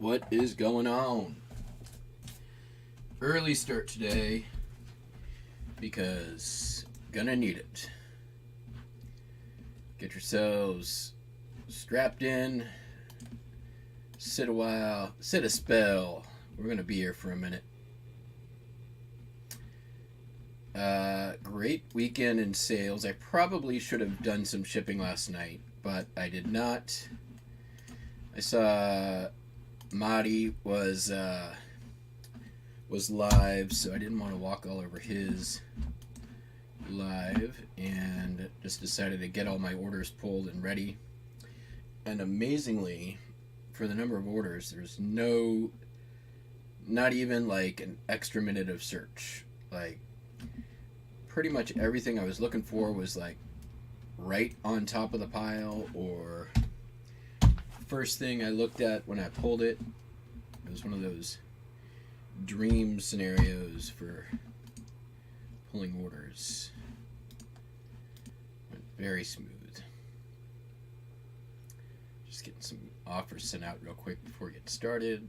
What is going on? Early start today because gonna need it. Get yourselves strapped in, sit a while, sit a spell. We're gonna be here for a minute. Great weekend in sales. I probably should have done some shipping last night, but I did not. I saw Marty was live, so I didn't want to walk all over his live, and just decided to get all my orders pulled and ready. And amazingly, for the number of orders, there's not even like an extra minute of search. Like, pretty much everything I was looking for was like right on top of the pile, or first thing I looked at when I pulled it. It was one of those dream scenarios for pulling orders. Went very smooth. Just getting some offers sent out real quick before we get started.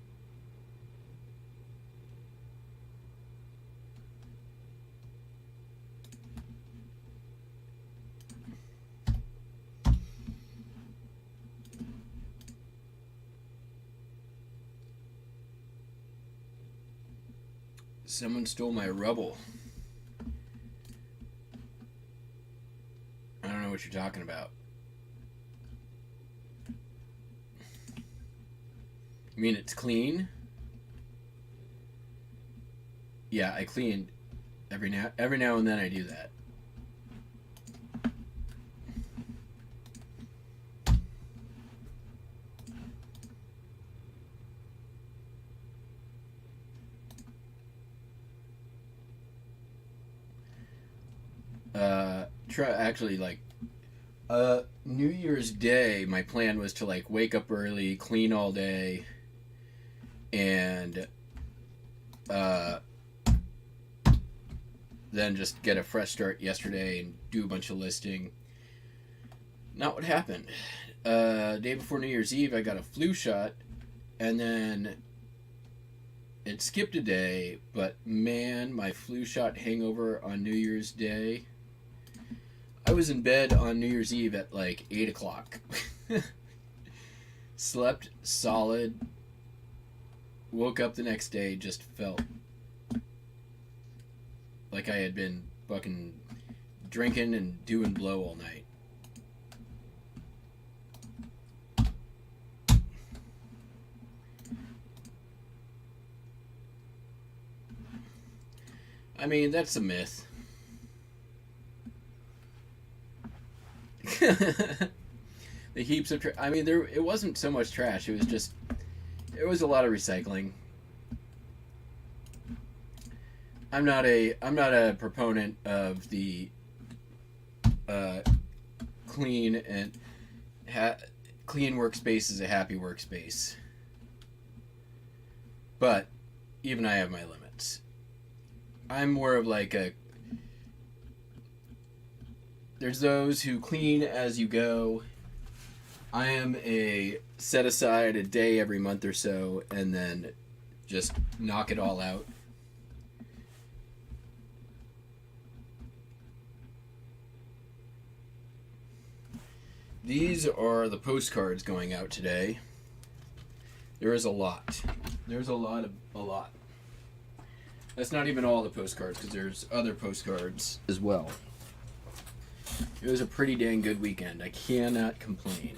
Someone stole my rubble. I don't know what you're talking about. You mean it's clean? Yeah, I clean every now and then. I do that. New Year's Day, my plan was to like wake up early, clean all day, and then just get a fresh start yesterday and do a bunch of listing. Not what happened. Day before New Year's Eve, I got a flu shot, and then it skipped a day, but man, my flu shot hangover on New Year's Day. I was in bed on New Year's Eve at like 8 o'clock. Slept solid. Woke up the next day, just felt like I had been fucking drinking and doing blow all night. I mean, that's a myth. The heaps of I mean, it wasn't so much trash. It was a lot of recycling. I'm not a proponent of the clean and clean workspace is a happy workspace. But even I have my limits. I'm more of like there's those who clean as you go. I am a set aside a day every month or so and then just knock it all out. These are the postcards going out today. There is a lot. There's a lot. That's not even all the postcards, because there's other postcards as well. It was a pretty dang good weekend. I cannot complain.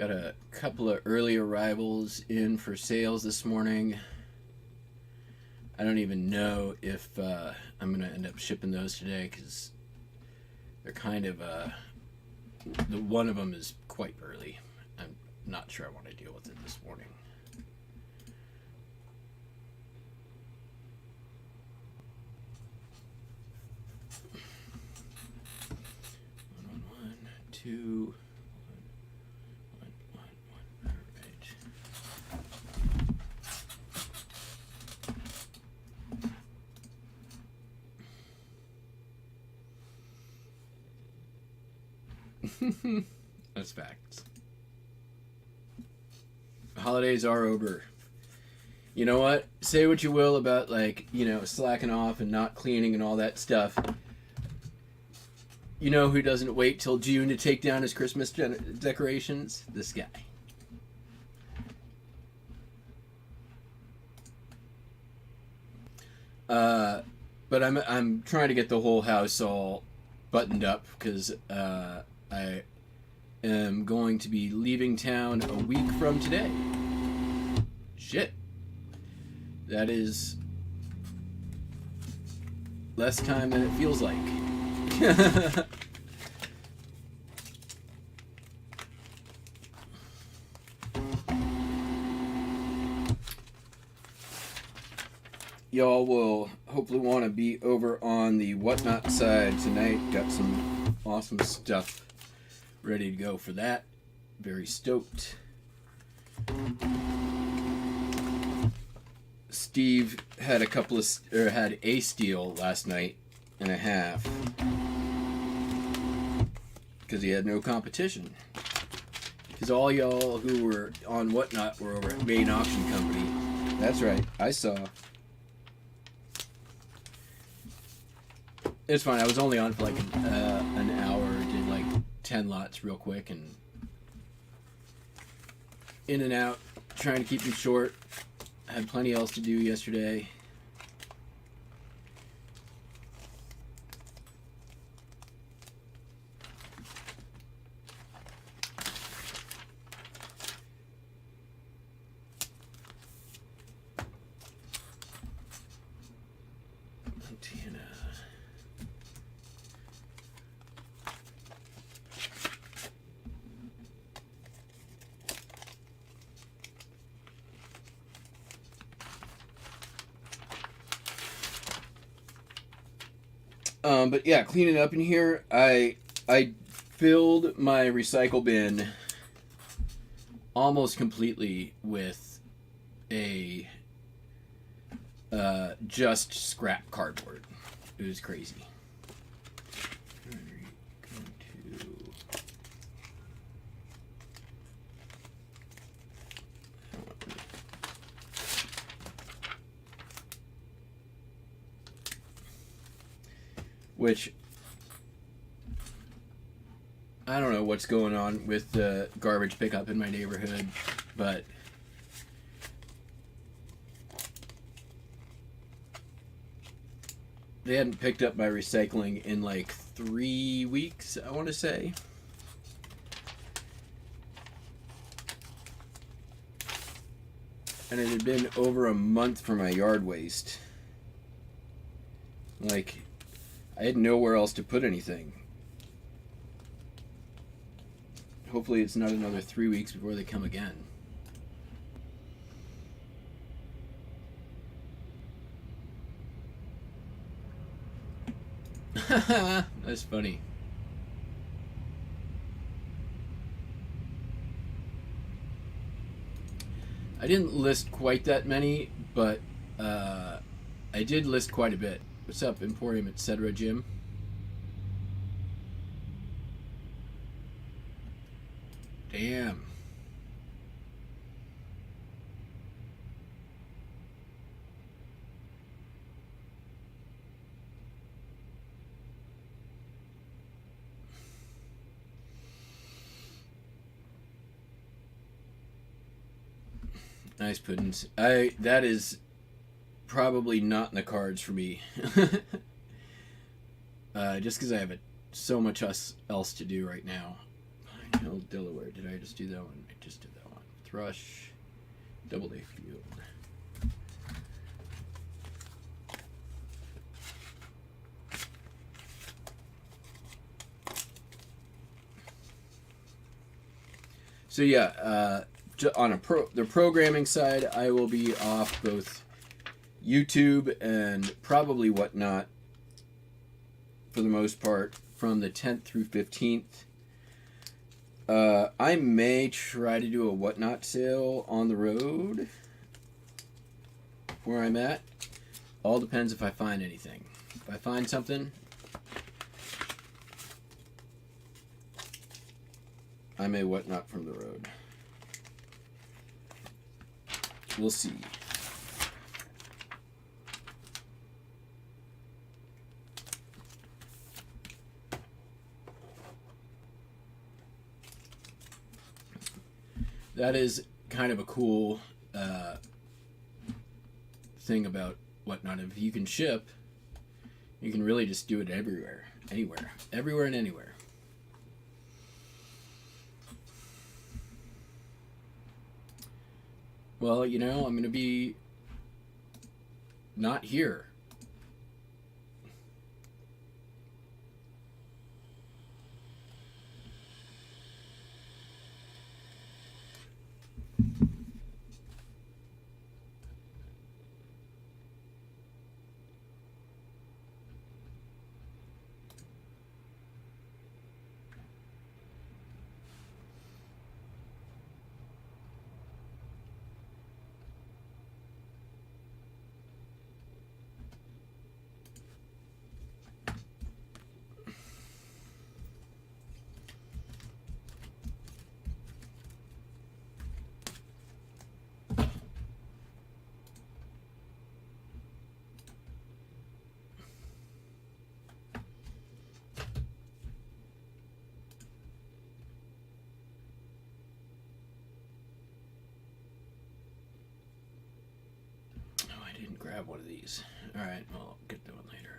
Got a couple of early arrivals in for sales this morning. I don't even know if I'm going to end up shipping those today because they're kind of, the one of them is quite early. I'm not sure I want to deal with it this morning. One, two. That's facts. Holidays are over. You know what? Say what you will about, like, you know, slacking off and not cleaning and all that stuff. You know who doesn't wait till June to take down his Christmas decorations? This guy. But I'm trying to get the whole house all buttoned up because I am going to be leaving town a week from today. Shit. That is less time than it feels like. Y'all will hopefully want to be over on the Whatnot side tonight. Got some awesome stuff ready to go for that. Very stoked. Steve had had a steal last night and a half because he had no competition. Because all y'all who were on Whatnot were over at Main Auction Company. That's right, I saw. It's fine. I was only on for like an hour. Did like 10 lots real quick and in and out. Trying to keep them short. I had plenty else to do yesterday. But yeah, cleaning up in here, I filled my recycle bin almost completely with a just scrap cardboard. It was crazy. Which, I don't know what's going on with the garbage pickup in my neighborhood, but they hadn't picked up my recycling in like 3 weeks, I want to say. And it had been over a month for my yard waste. Like, I had nowhere else to put anything. Hopefully it's not another 3 weeks before they come again. That's funny. I didn't list quite that many, but I did list quite a bit. What's up, Emporium, etc., Jim? Damn. Nice puddings. That is probably not in the cards for me. Just because I have so much else to do right now. Hill, Delaware. Did I just do that one? I just did that one. Thrush, Doubleday Field. So yeah, on the programming side, I will be off both YouTube and probably Whatnot for the most part from the 10th through 15th. I may try to do a Whatnot sale on the road where I'm at. All depends if I find anything. If I find something, I may Whatnot from the road. We'll see. That is kind of a cool thing about Whatnot. If you can ship, you can really just do it everywhere, anywhere, everywhere and anywhere. Well, you know, I'm going to be not here. Grab one of these. Alright, well, I'll get that one later.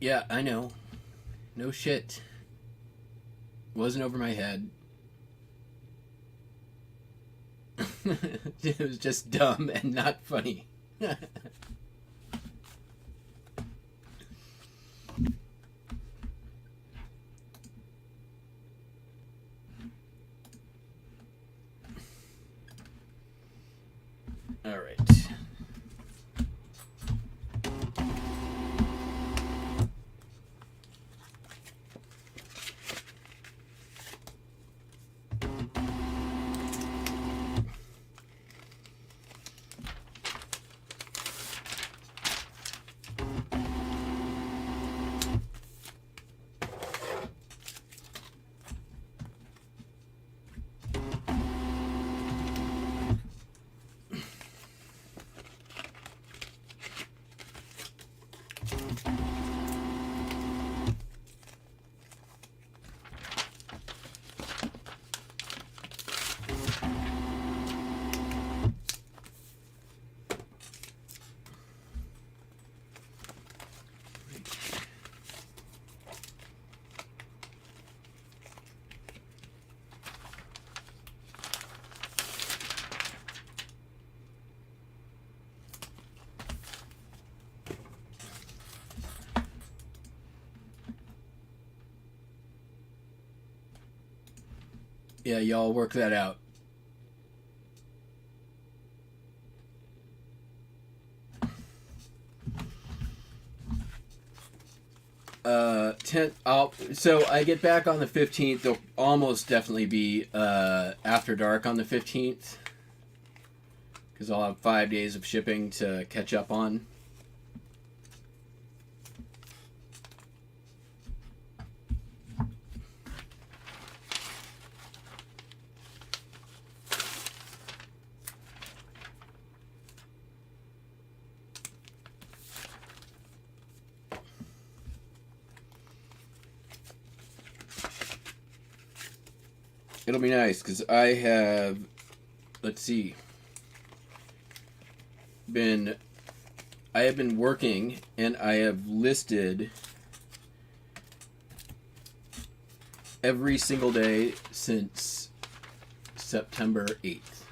Yeah, I know. No shit. Wasn't over my head. It was just dumb and not funny. All right. Yeah, y'all work that out. So I get back on the 15th. There'll almost definitely be after dark on the 15th, because I'll have 5 days of shipping to catch up on. It'll be nice because I have, let's see, I have been working and I have listed every single day since September 8th.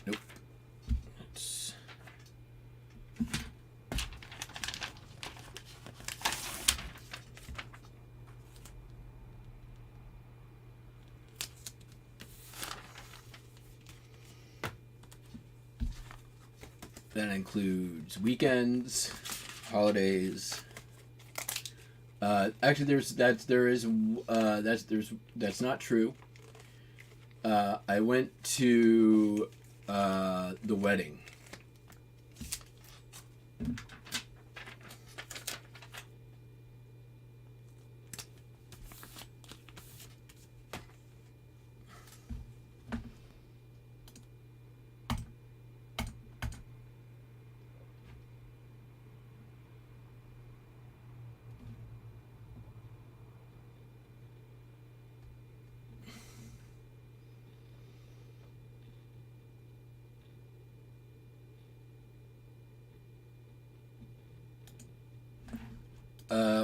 Nope. That includes weekends, holidays. Actually, that's not true. I went to the wedding.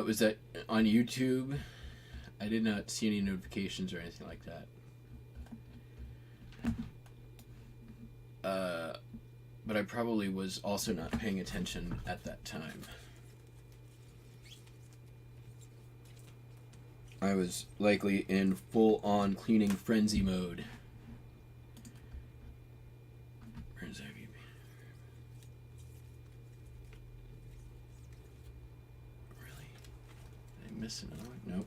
Was that on YouTube? I did not see any notifications or anything like that. But I probably was also not paying attention at that time. I was likely in full-on cleaning frenzy mode. Where's that? Missing another one? Nope.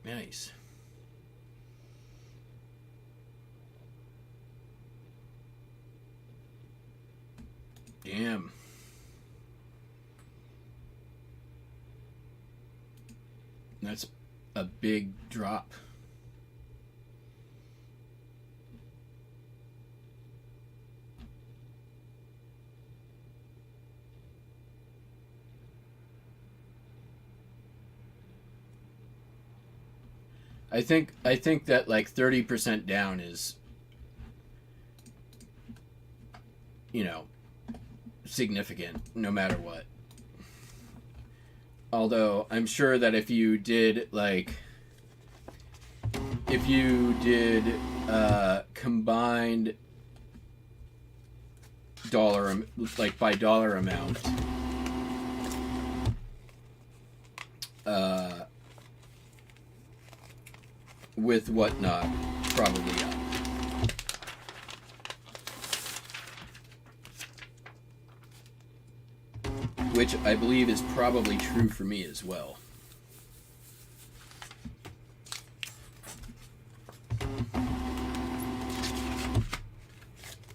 Nice. Damn. That's a big drop. I think that like 30% down is, significant no matter what. Although I'm sure that if you did combined dollar, like by dollar amount, with whatnot, probably up. Which I believe is probably true for me as well.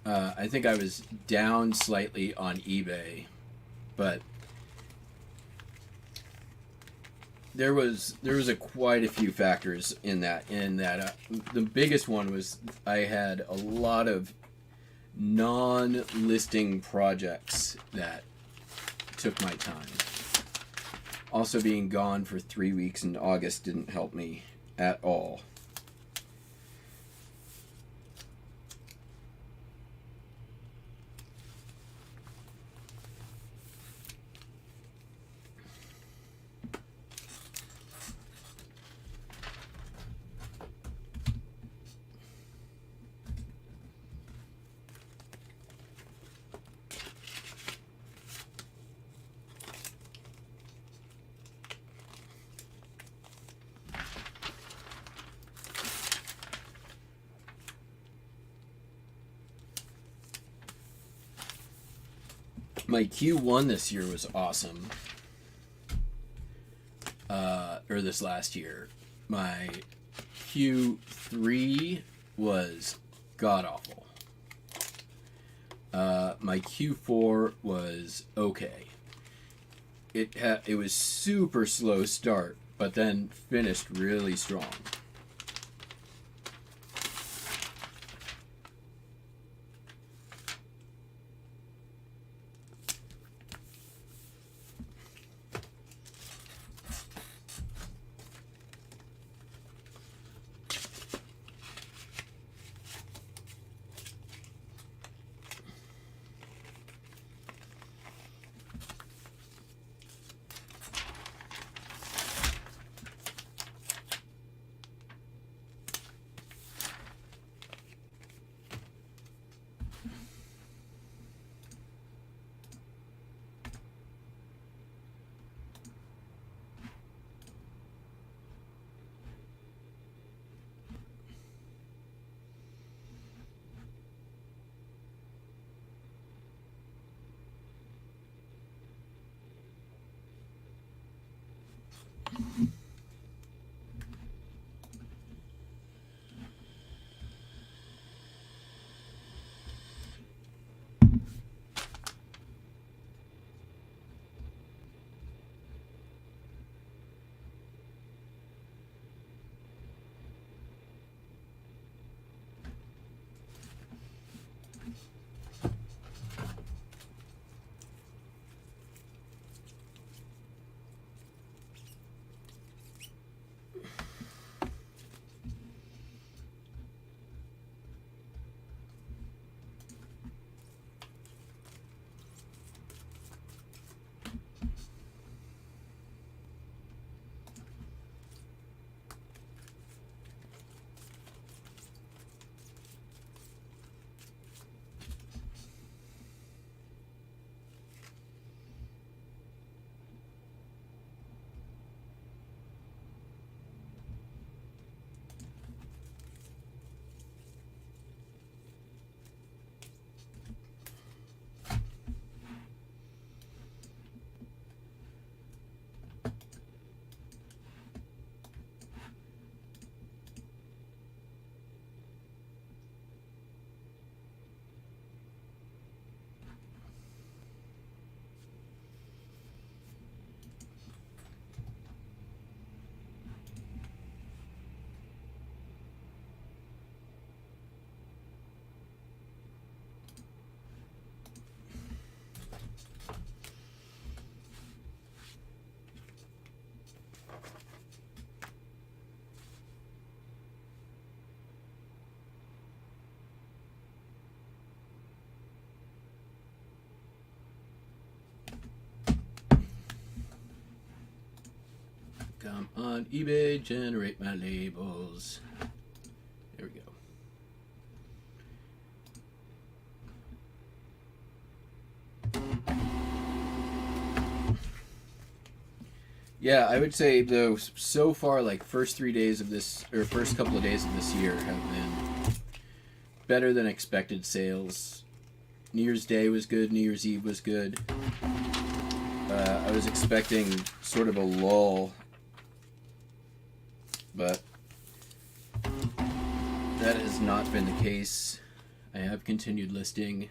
I think I was down slightly on eBay, but there was quite a few factors in that. The biggest one was I had a lot of non-listing projects that took my time. Also, being gone for 3 weeks in August didn't help me at all. My Q1 this year was awesome. Or this last year. My Q3 was god awful. My Q4 was okay. It was super slow start, but then finished really strong. on eBay, generate my labels. There we go. Yeah, I would say though, so far, like first 3 days of this, or first couple of days of this year have been better than expected sales. New Year's Day was good. New Year's Eve was good. I was expecting sort of a lull, but that has not been the case. I have continued listing.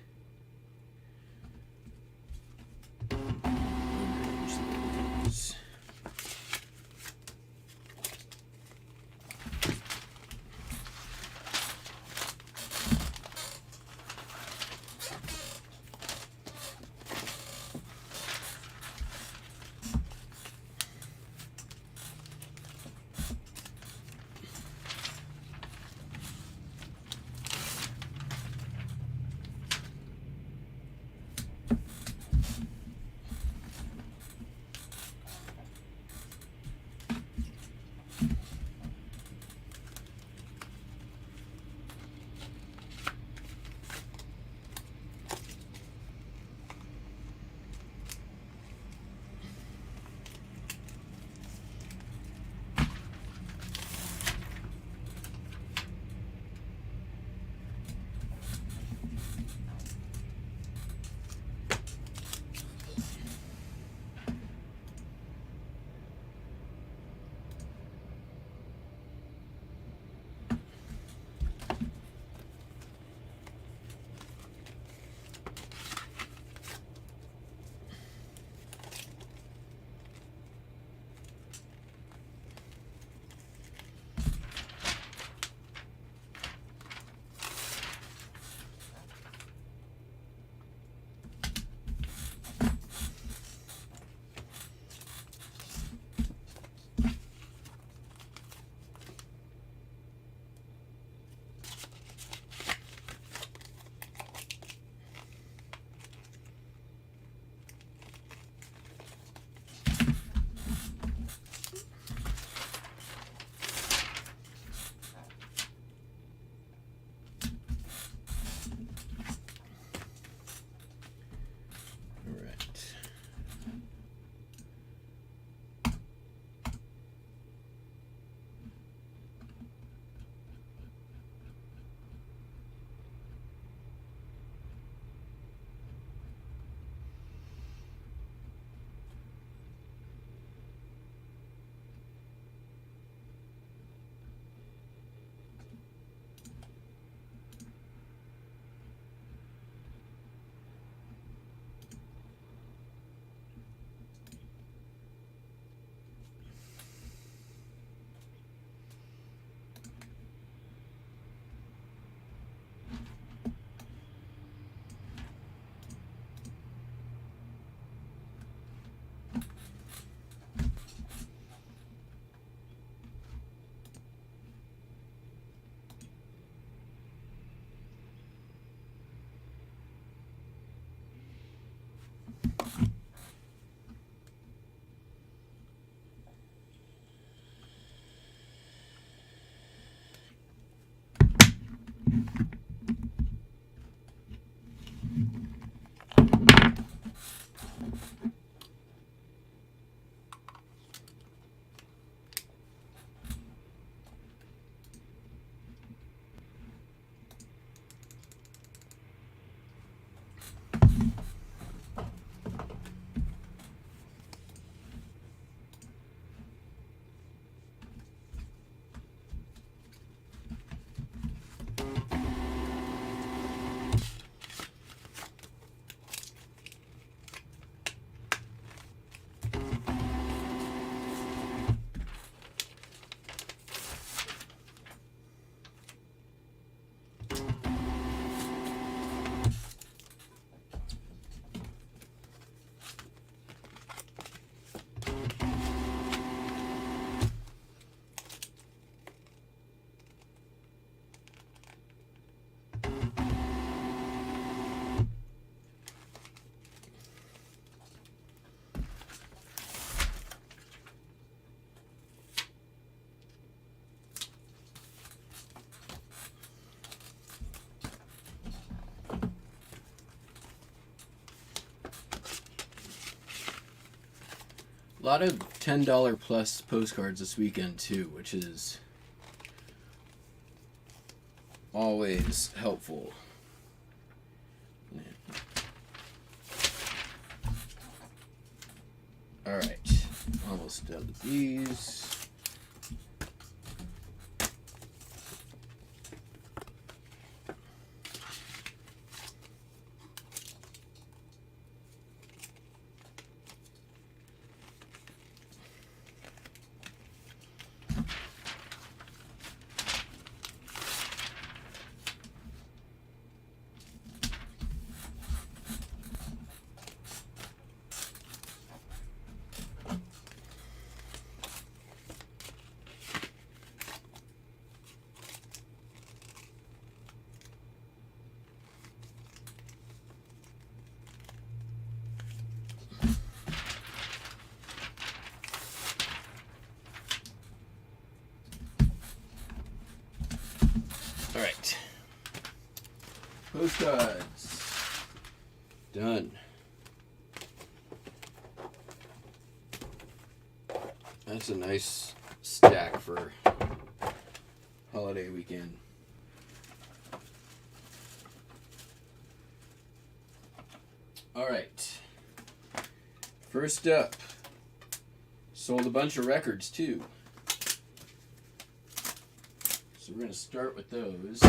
lot of $10 plus postcards this weekend too, which is always helpful. All right, almost done with these. All right, postcards done. That's a nice stack for holiday weekend. All right, first up, sold a bunch of records too. So we're going to start with those.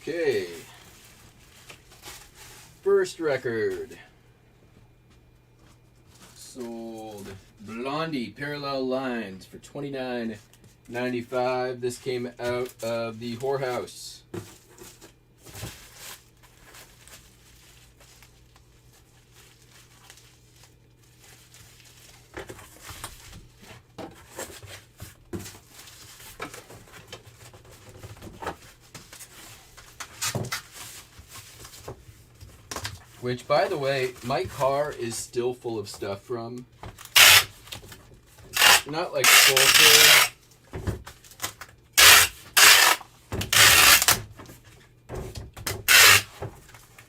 Okay. First record. Sold Blondie Parallel Lines for $29.95. This came out of the Whorehouse. Which, by the way, my car is still full of stuff from. Not like full.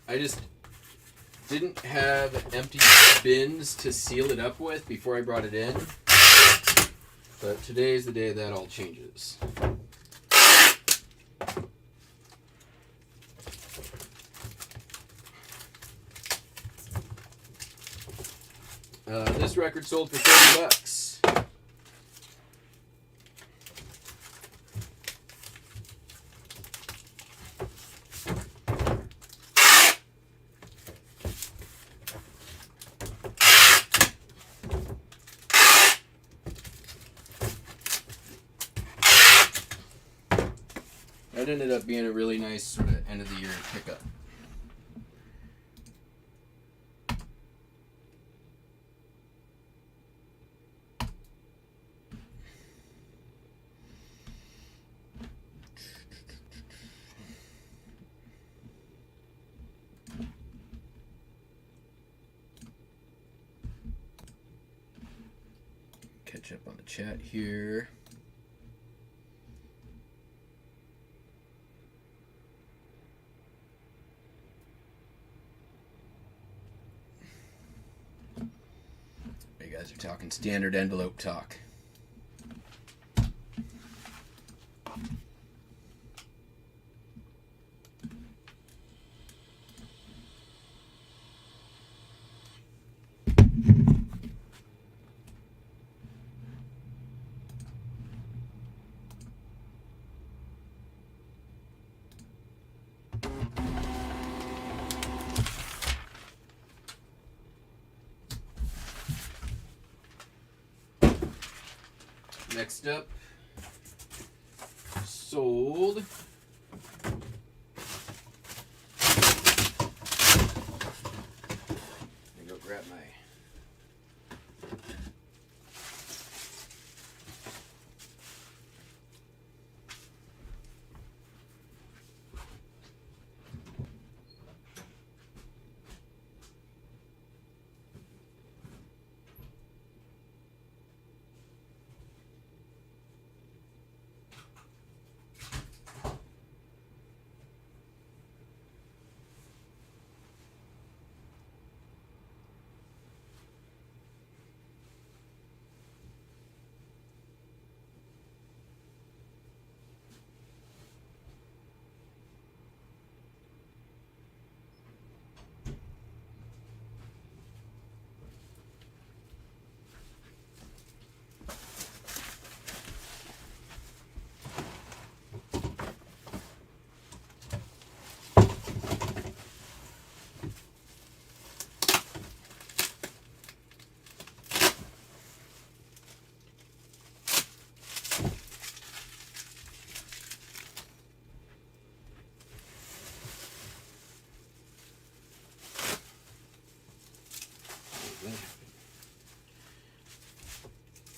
I just didn't have empty bins to seal it up with before I brought it in. But today's the day that all changes. This record sold for $30. That ended up being a really nice sort of end of the year pickup. Catch up on the chat here. You guys are talking standard envelope talk. Next up, sold let me go grab my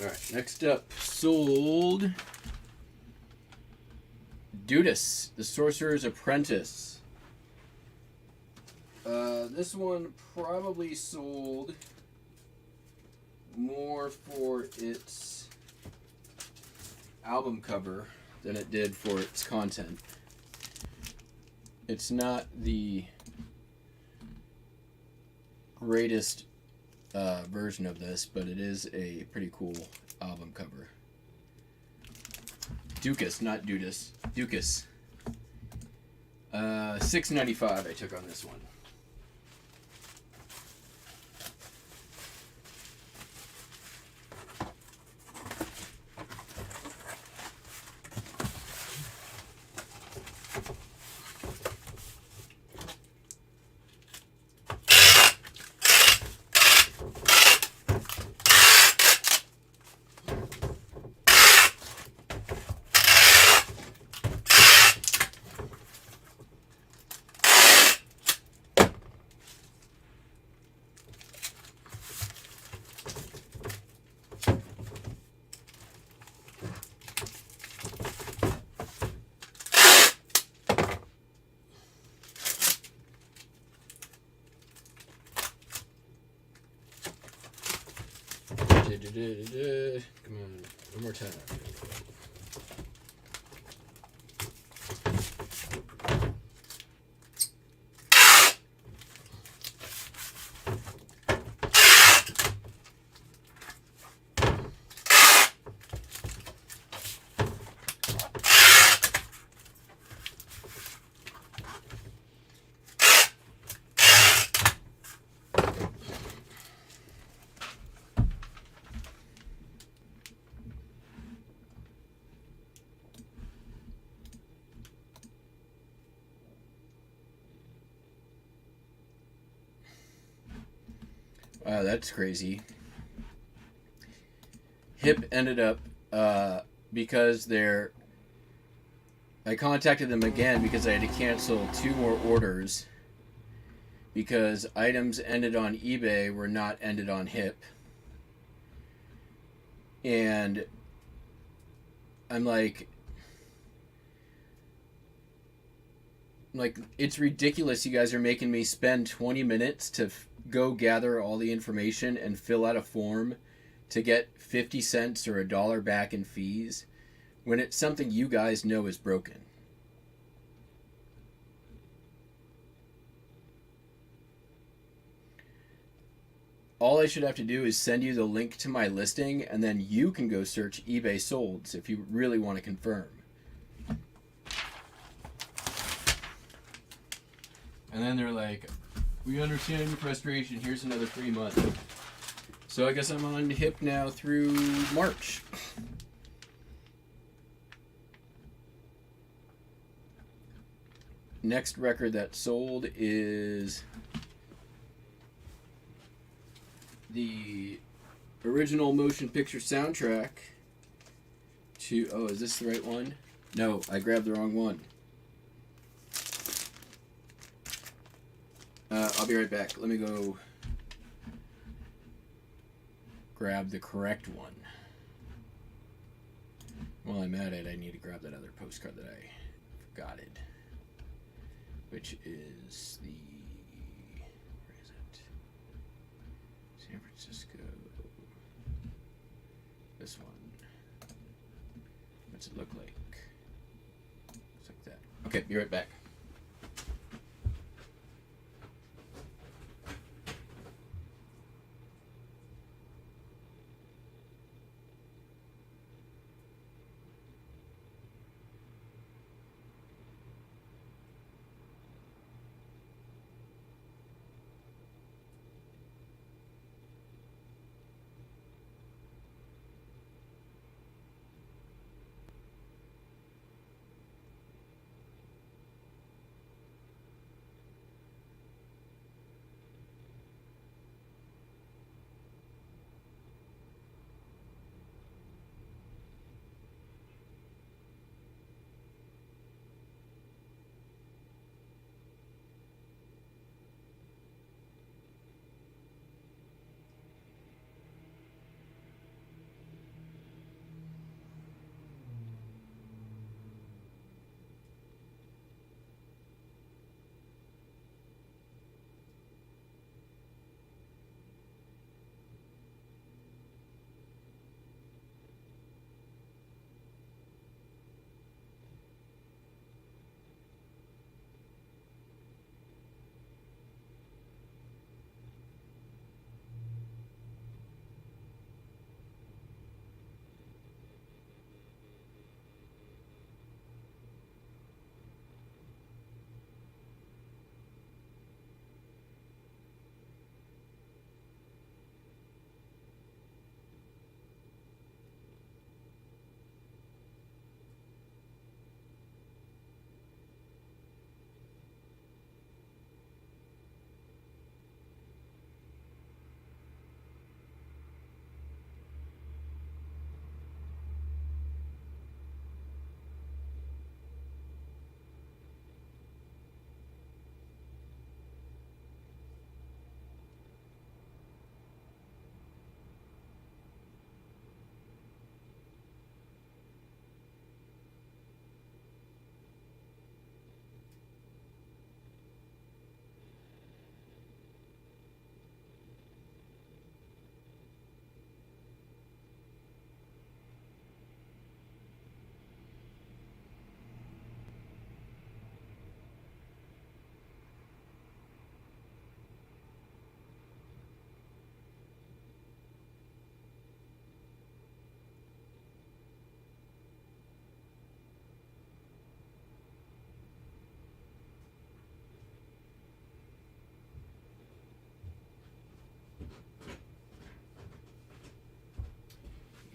Alright, next up, sold Dudas, the Sorcerer's Apprentice. This one probably sold more for its album cover than it did for its content. It's not the greatest version of this, but it is a pretty cool album cover. Dukas, not Dudas. Dukas. $6.95 I took on this one. Come on, one more time. Wow, that's crazy. HIP ended up because I contacted them again because I had to cancel 2 more orders because items ended on eBay were not ended on HIP. And I'm like, it's ridiculous you guys are making me spend 20 minutes to go gather all the information and fill out a form to get 50 cents or $1 back in fees when it's something you guys know is broken. All I should have to do is send you the link to my listing, and then you can go search eBay solds if you really want to confirm. And then they're like, we understand your frustration, here's another free month. So I guess I'm on HIP now through March. Next record that sold is the original motion picture soundtrack to, oh, is this the right one? No, I grabbed the wrong one. I'll be right back. Let me go grab the correct one. While I'm at it, I need to grab that other postcard that I forgot it, which is the, where is it? San Francisco. This one. What's it look like? Looks like that. Okay, be right back.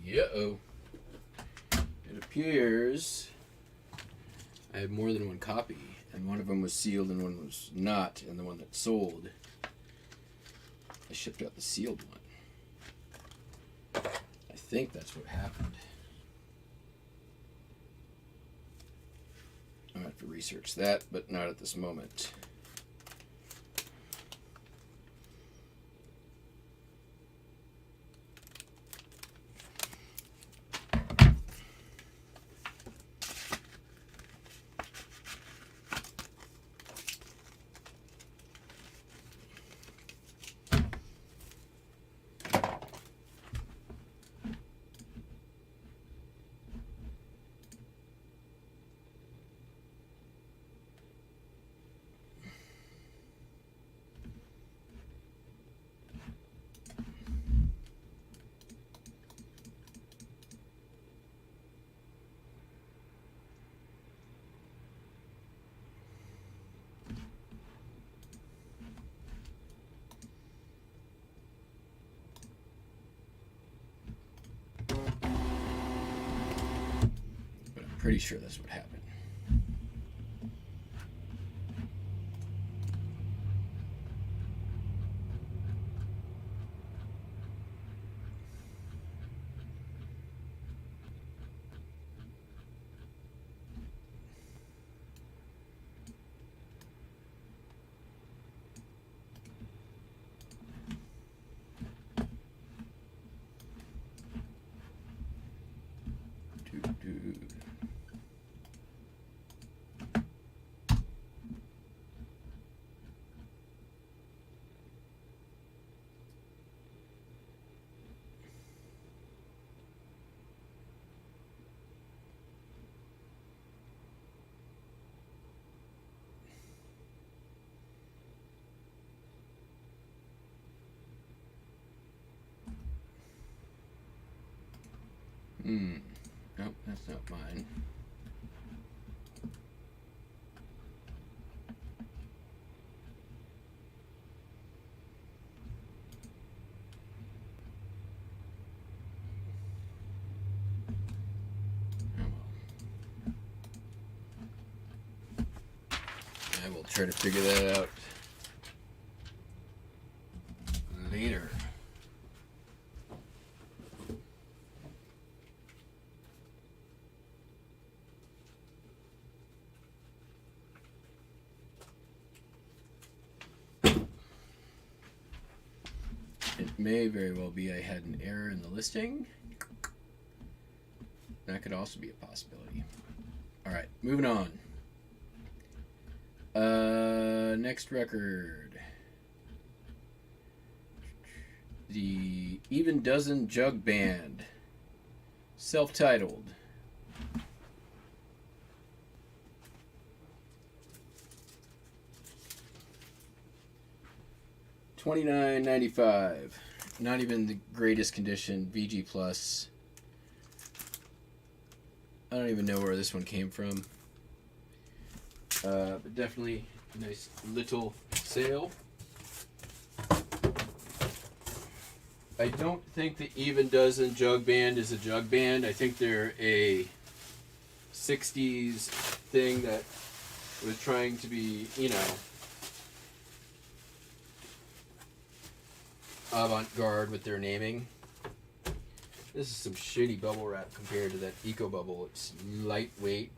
Yeah-oh. It appears I had more than one copy, and one of them was sealed and one was not, and the one that sold, I shipped out the sealed one. I think that's what happened. I'll have to research that, but not at this moment. Pretty sure that's what happened. Nope, that's not mine. Oh well. I will try to figure that out later. It may very well be I had an error in the listing. That could also be a possibility. Alright, moving on. Next record. The Even Dozen Jug Band. Self-titled. $29.95. Not even the greatest condition. VG Plus. I don't even know where this one came from. But definitely a nice little sale. I don't think the Even Dozen Jug Band is a jug band. I think they're a 60s thing that was trying to be, you know, avant-garde with their naming. This is some shitty bubble wrap compared to that Eco Bubble. It's lightweight.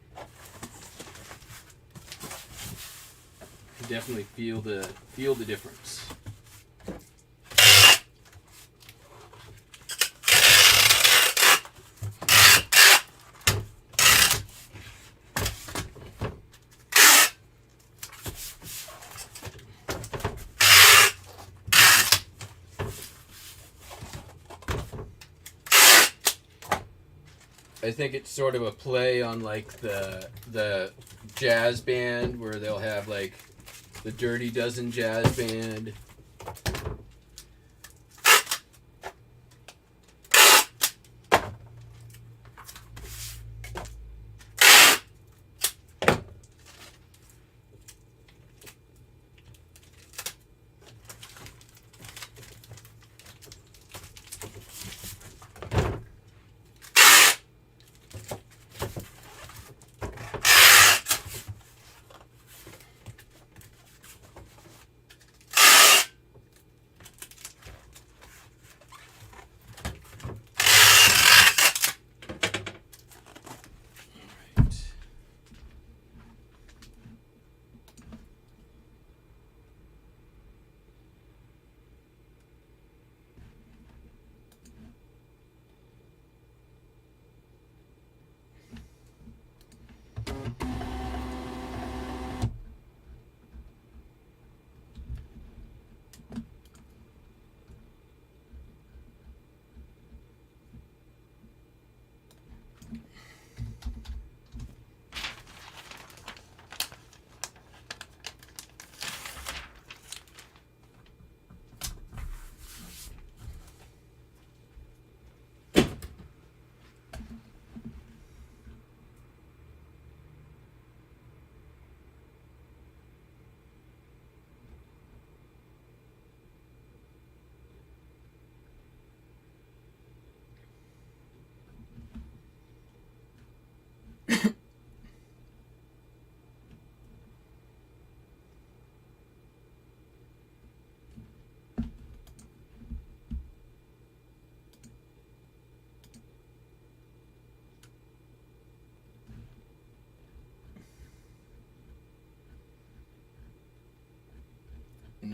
You definitely feel the difference. I think it's sort of a play on like the jazz band where they'll have like the Dirty Dozen Jazz Band.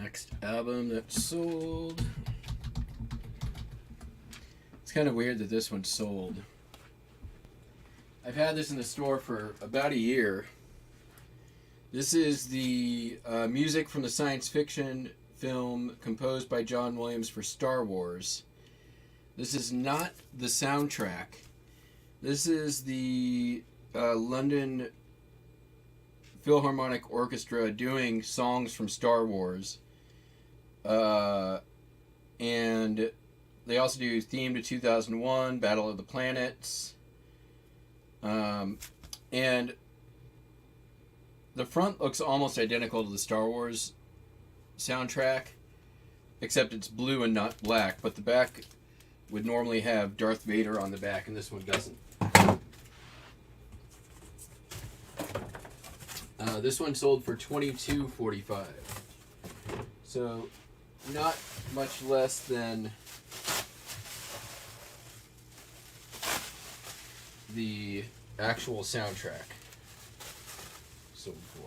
Next album that sold. It's kind of weird that this one sold. I've had this in the store for about a year. This is the music from the science fiction film composed by John Williams for Star Wars. This is not the soundtrack. This is the London Philharmonic Orchestra doing songs from Star Wars. And they also do Theme to 2001, Battle of the Planets. And the front looks almost identical to the Star Wars soundtrack, except it's blue and not black, but the back would normally have Darth Vader on the back, and this one doesn't. This one sold for $22.45. So, not much less than the actual soundtrack sold for.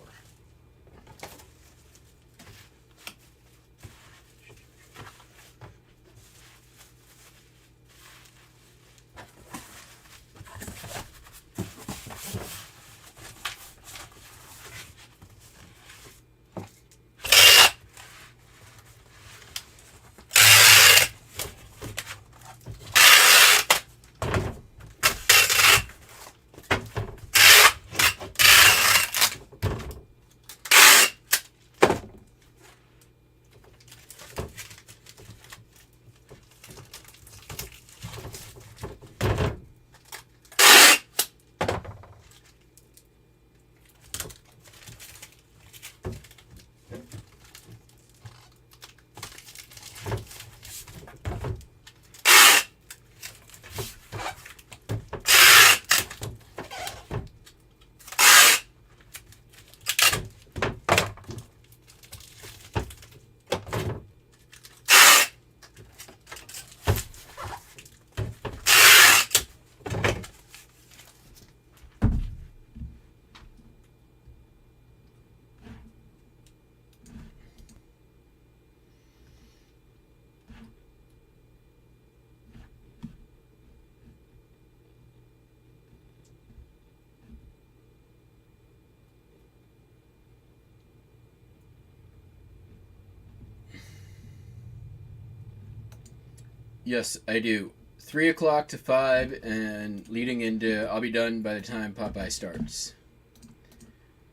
Yes, I do. 3 o'clock to 5, and leading into, I'll be done by the time Popeye starts.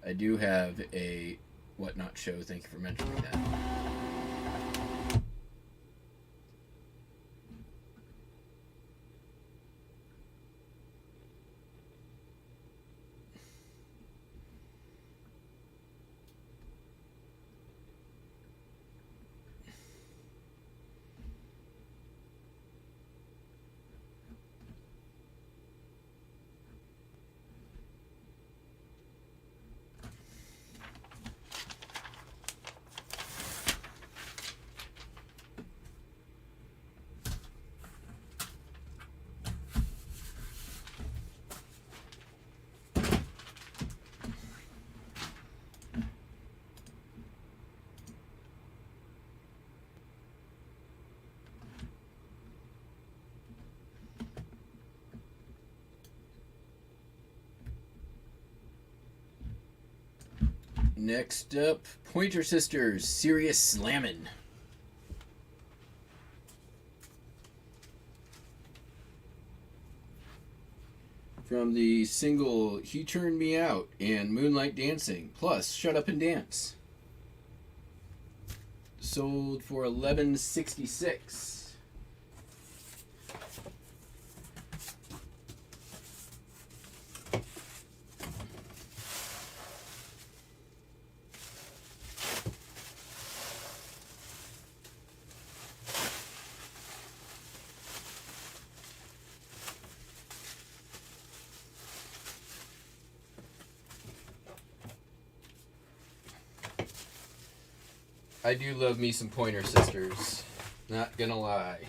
I do have a Whatnot show. Thank you for mentioning that. Next up, Pointer Sisters, Serious Slammin'. From the single He Turned Me Out and Moonlight Dancing, plus Shut Up and Dance. Sold for $11.66. I do love me some Pointer Sisters. Not gonna lie.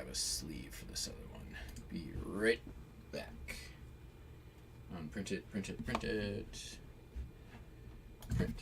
grab a sleeve for this other one. Be right back. Print it, print it, print it. Print.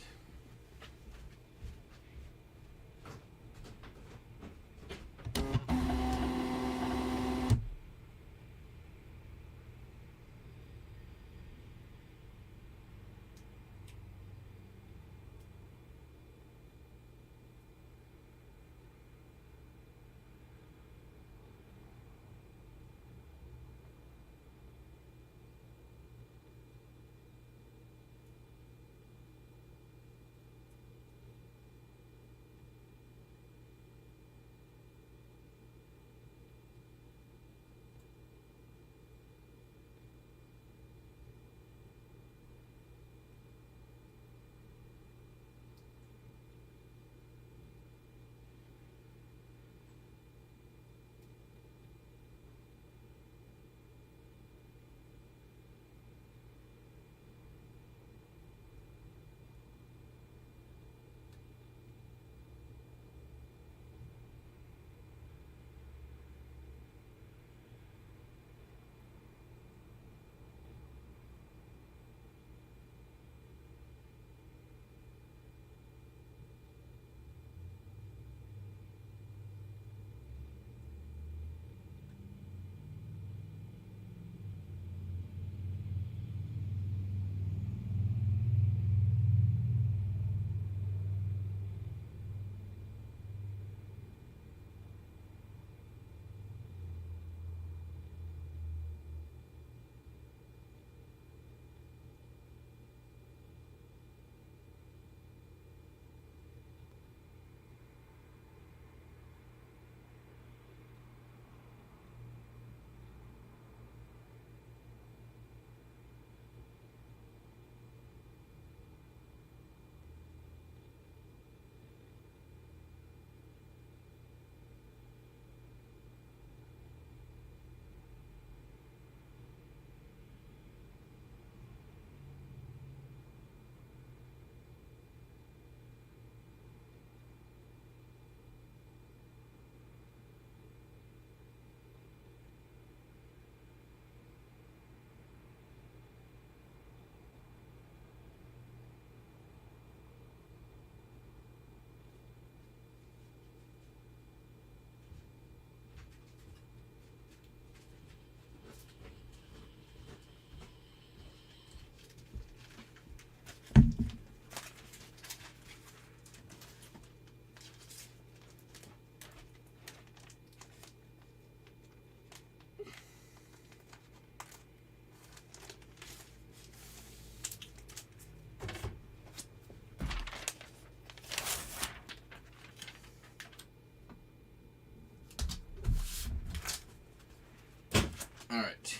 All right.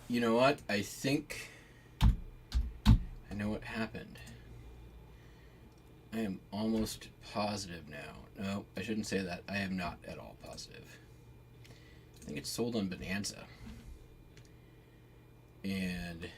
You know what? I think I know what happened. I am almost positive now. No, I shouldn't say that. I am not at all positive. I think it's sold on Bonanza. And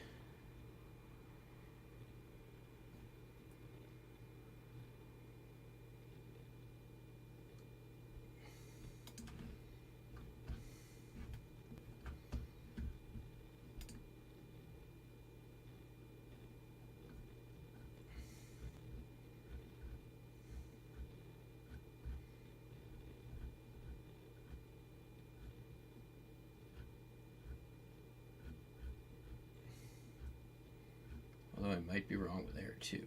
although I might be wrong with there too.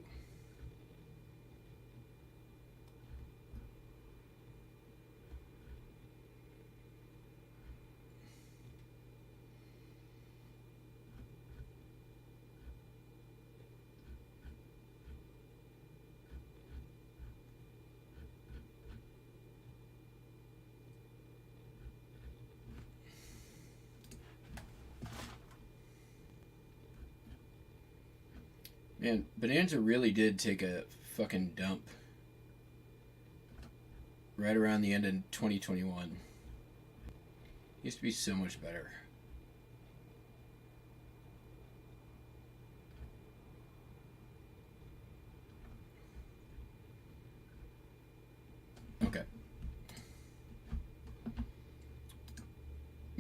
Man, Bonanza really did take a fucking dump right around the end of 2021. Used to be so much better. Okay.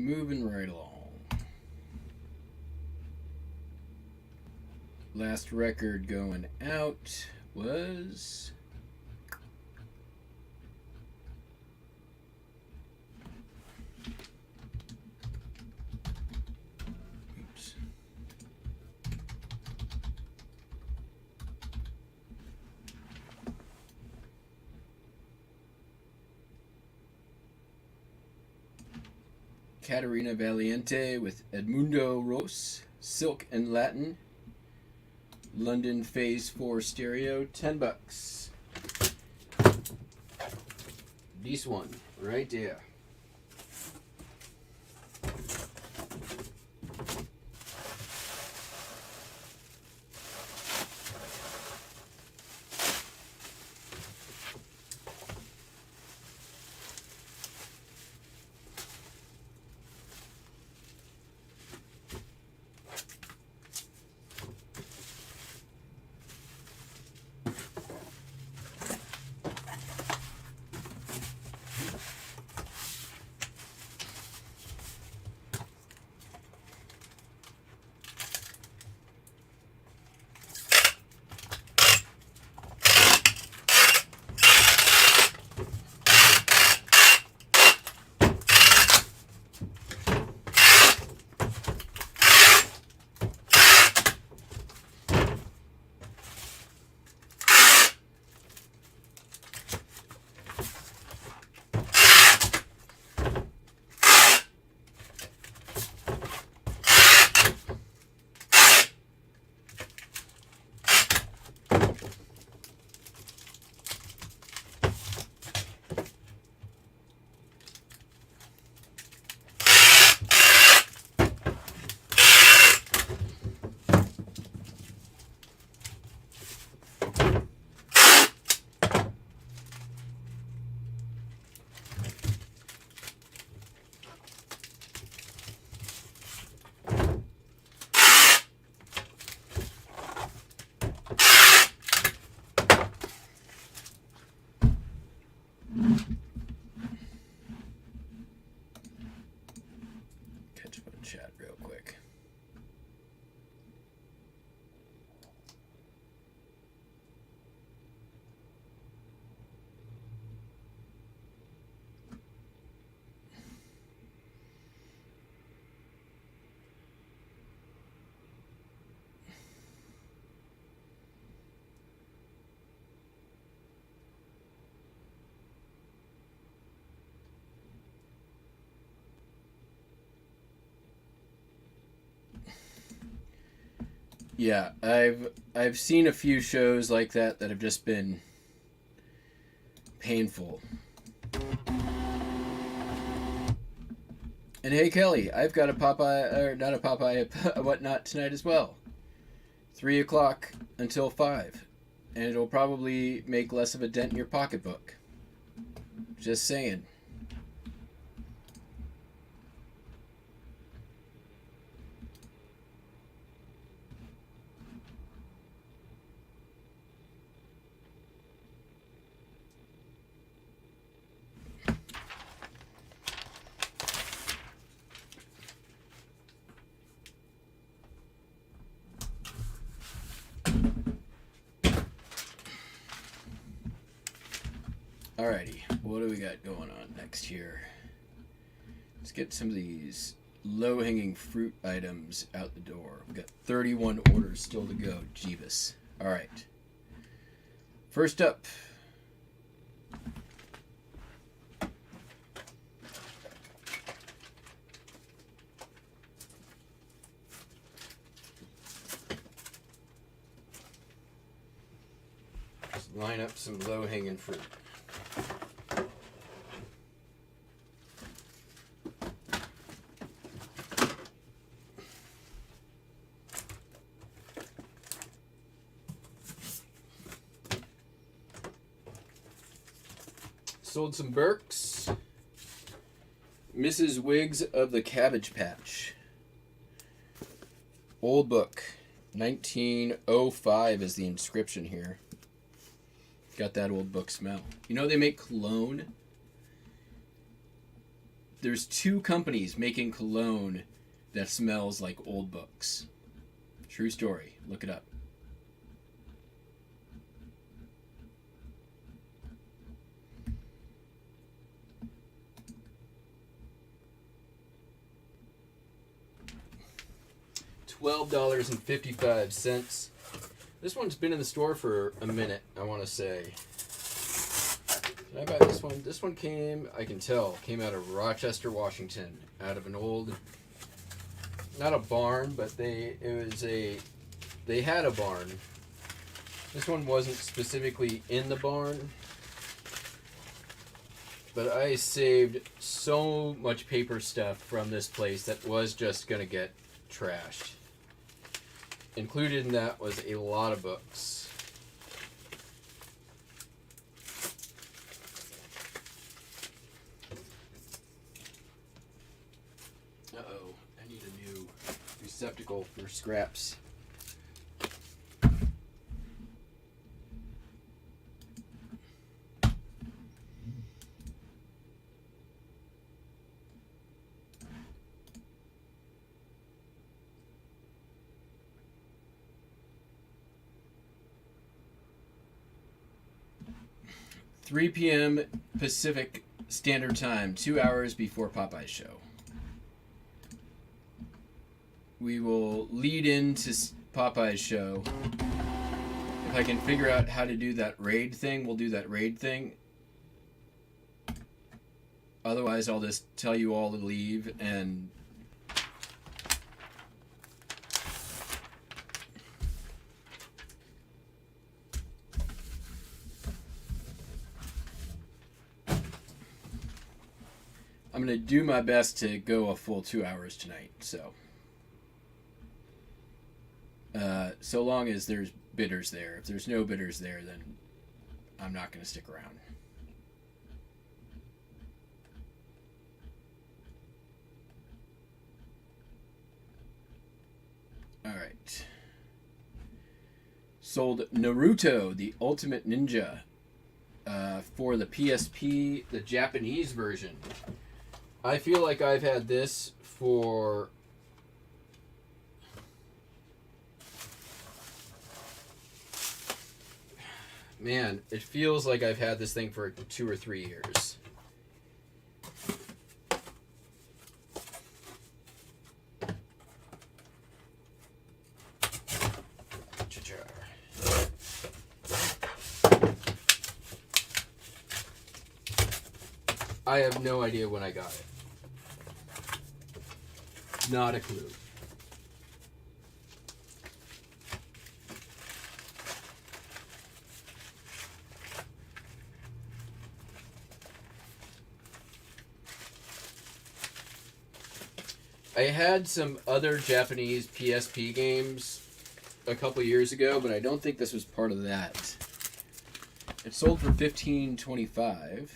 moving right along. Last record going out was Caterina Valiente with Edmundo Ros, Silk and Latin, London Phase 4 stereo, $10. This one right there. Catch up on chat real quick. Yeah, I've seen a few shows like that have just been painful. And hey Kelly, I've got a Popeye, or not a Popeye, a whatnot tonight as well. 3 o'clock until 5. And it'll probably make less of a dent in your pocketbook. Just saying. Alrighty, what do we got going on next here? Let's get some of these low-hanging fruit items out the door. We've got 31 orders still to go. Jeebus. Alright. First up. Let's line up some low-hanging fruit. Sold some Burks. Mrs. Wiggs of the Cabbage Patch. Old book. 1905 is the inscription here. Got that old book smell. You know they make cologne There's two companies making cologne that smells like old books. True story. Look it up. $12.55. This one's been in the store for a minute, I want to say. Did I buy this one? This one came out of Rochester, Washington, out of an old, not a barn, but they had a barn. This one wasn't specifically in the barn, but I saved so much paper stuff from this place that was just going to get trashed. Included in that was a lot of books. Uh-oh, I need a new receptacle for scraps. $3 p.m. Pacific Standard Time, 2 hours before Popeye's show. We will lead into Popeye's show. If I can figure out how to do that raid thing, we'll do that raid thing. Otherwise, I'll just tell you all to leave and... I'm going to do my best to go a full 2 hours tonight, so. So long as there's bidders there. If there's no bidders there, then I'm not going to stick around. All right. Sold Naruto, the Ultimate Ninja, for the PSP, the Japanese version. I feel like I've had this for... Man, it feels like I've had this thing for 2 or 3 years. I have no idea when I got it. Not a clue. I had some other Japanese PSP games a couple years ago, but I don't think this was part of that. It sold for $15.25.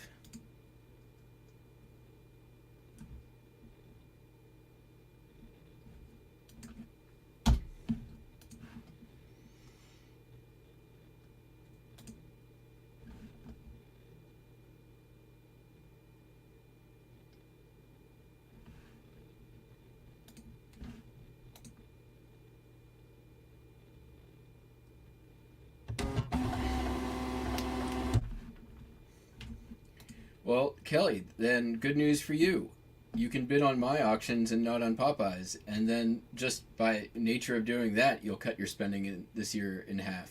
Well, Kelly, then good news for you. You can bid on my auctions and not on Popeye's, and then just by nature of doing that, you'll cut your spending this year in half.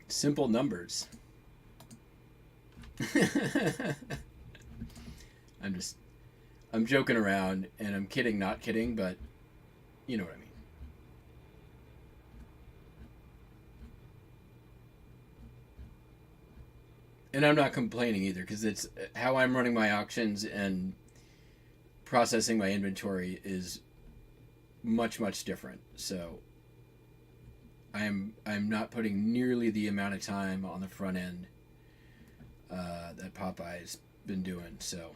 Simple numbers. I'm joking around, and I'm kidding, not kidding, but you know what I mean. And I'm not complaining either, because it's how I'm running my auctions and processing my inventory is much, much different. So I'm not putting nearly the amount of time on the front end that Popeye's been doing. So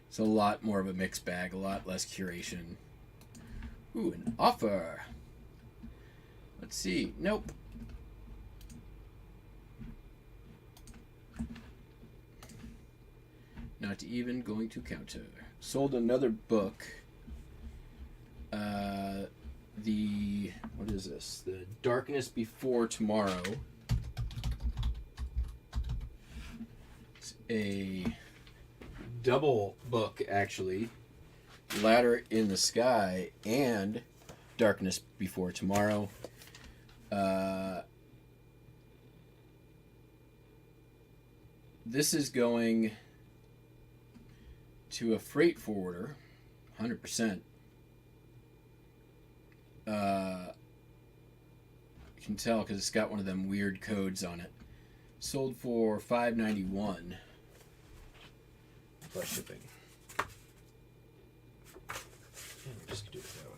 It's a lot more of a mixed bag, a lot less curation. Ooh, an offer. Let's see. Nope. Not even going to counter. Sold another book. What is this? The Darkness Before Tomorrow. It's a double book, actually. Ladder in the Sky and Darkness Before Tomorrow. This is going to a freight forwarder, 100%. You can tell because it's got one of them weird codes on it. Sold for $5.91 plus shipping. And we'll just do it that way.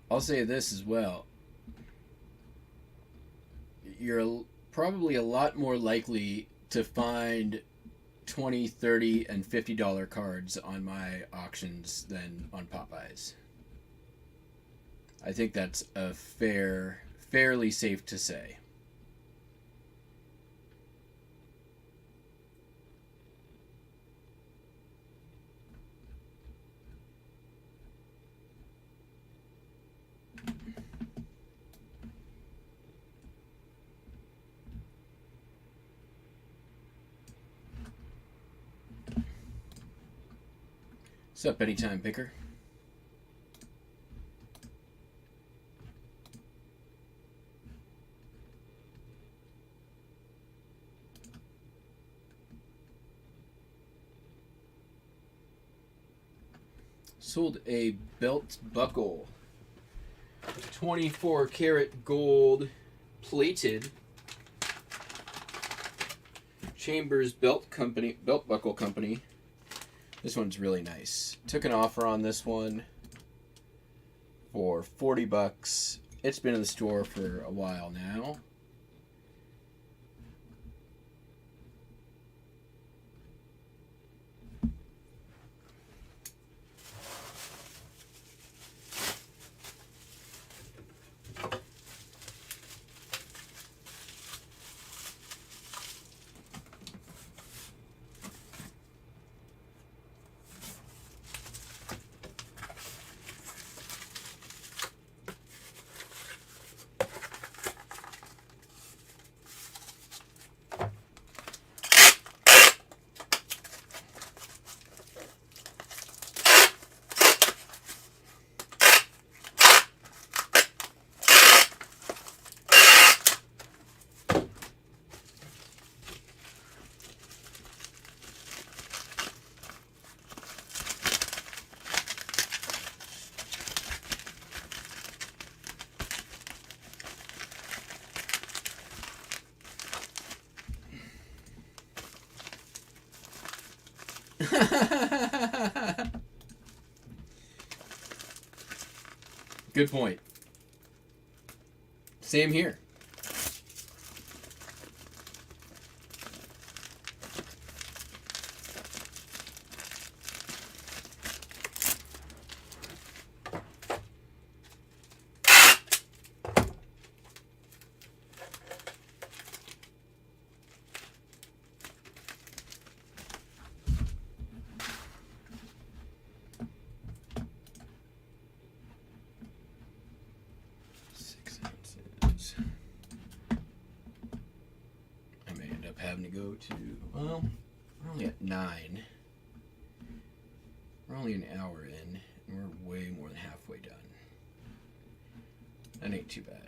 I'll say this as well. You're probably a lot more likely to find $20, $30, and $50 cards on my auctions than on Popeyes. I think that's a fairly safe to say. What's up, Anytime Picker? Sold a belt buckle. 24 karat gold plated. Chambers belt buckle company. This one's really nice. Took an offer on this one for $40. It's been in the store for a while now. Good point. Same here. go to, well, we're only at 9. We're only an hour in, and we're way more than halfway done. That ain't too bad.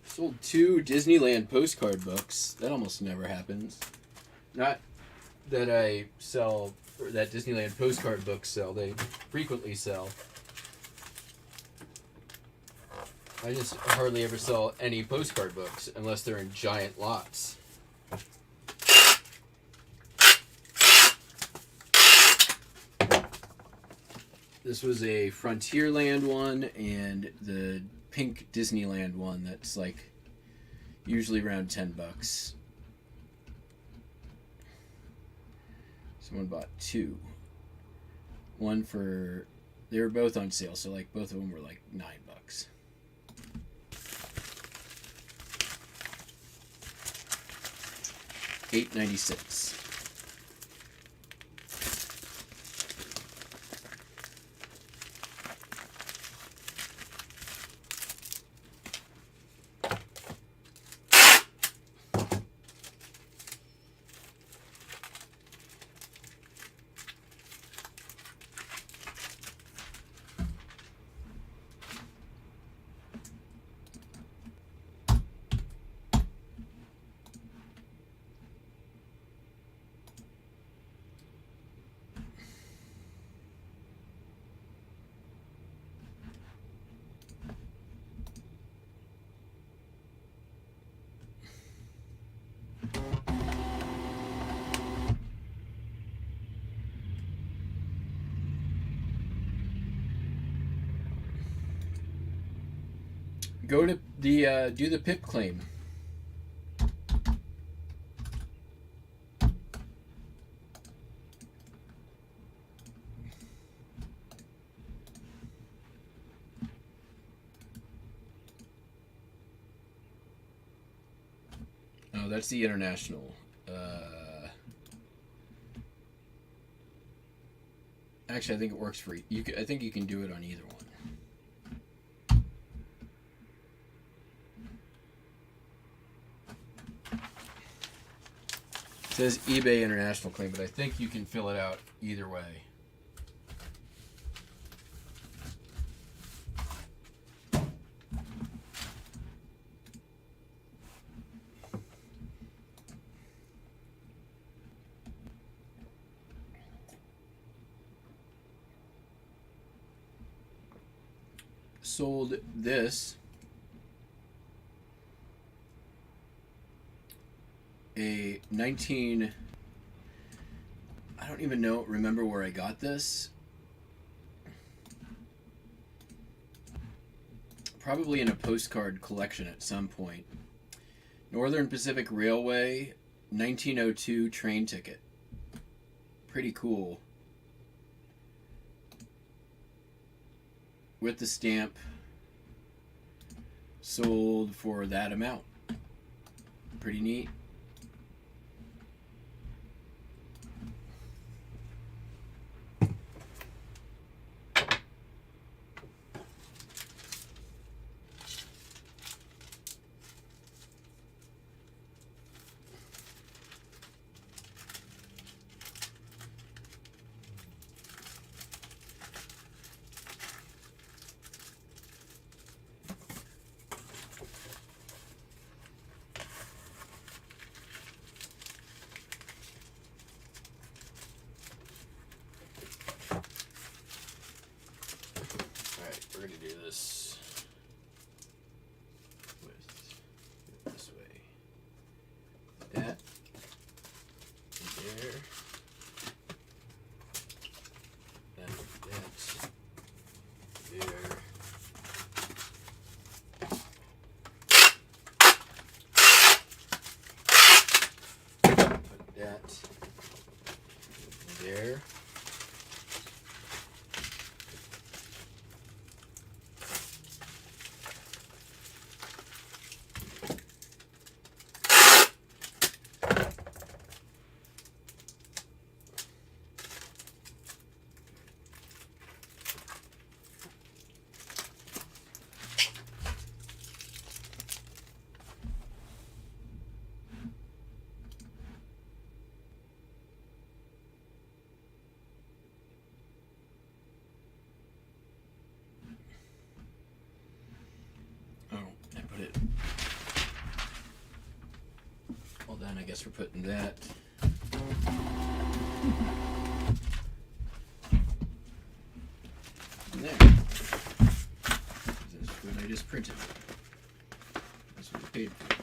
Sold 2 Disneyland postcard books. That almost never happens. Not that I sell, or that Disneyland postcard books sell. They frequently sell. I just hardly ever sell any postcard books unless they're in giant lots. This was a Frontierland one and the pink Disneyland one that's like usually around $10. Someone bought 2. One for, they were both on sale, so like both of them were like $9. $8.96. Go to the do the PIP claim. Oh, that's the international. Actually, I think it works for you. I think you can do it on either one. It says eBay international claim, but I think you can fill it out either way. Sold this, a 19, I don't even remember where I got this. probably in a postcard collection at some point. Northern Pacific Railway 1902 train ticket. Pretty cool. With the stamp. Sold for that amount. Pretty neat. We're going to do this with this way. That there. And that there. Put that there. Well, then I guess we're putting that. In there. That's what I just printed. That's what I paid for.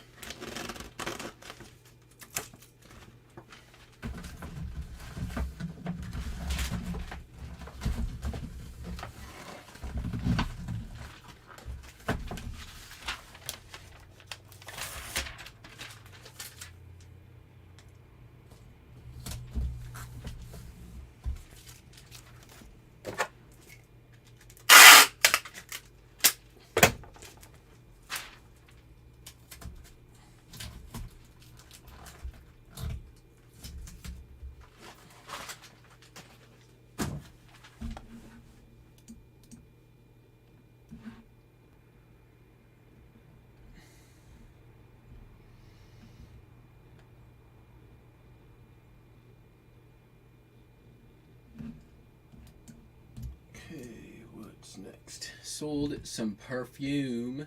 What's next? Sold some perfume.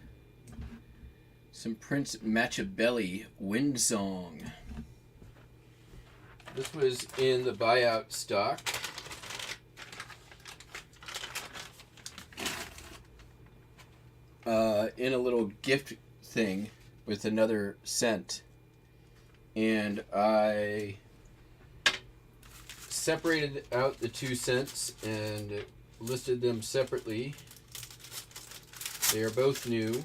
Some Prince Machiavelli Wind Song. This was in the buyout stock. In a little gift thing with another scent. And I separated out the 2 scents and listed them separately. They are both new.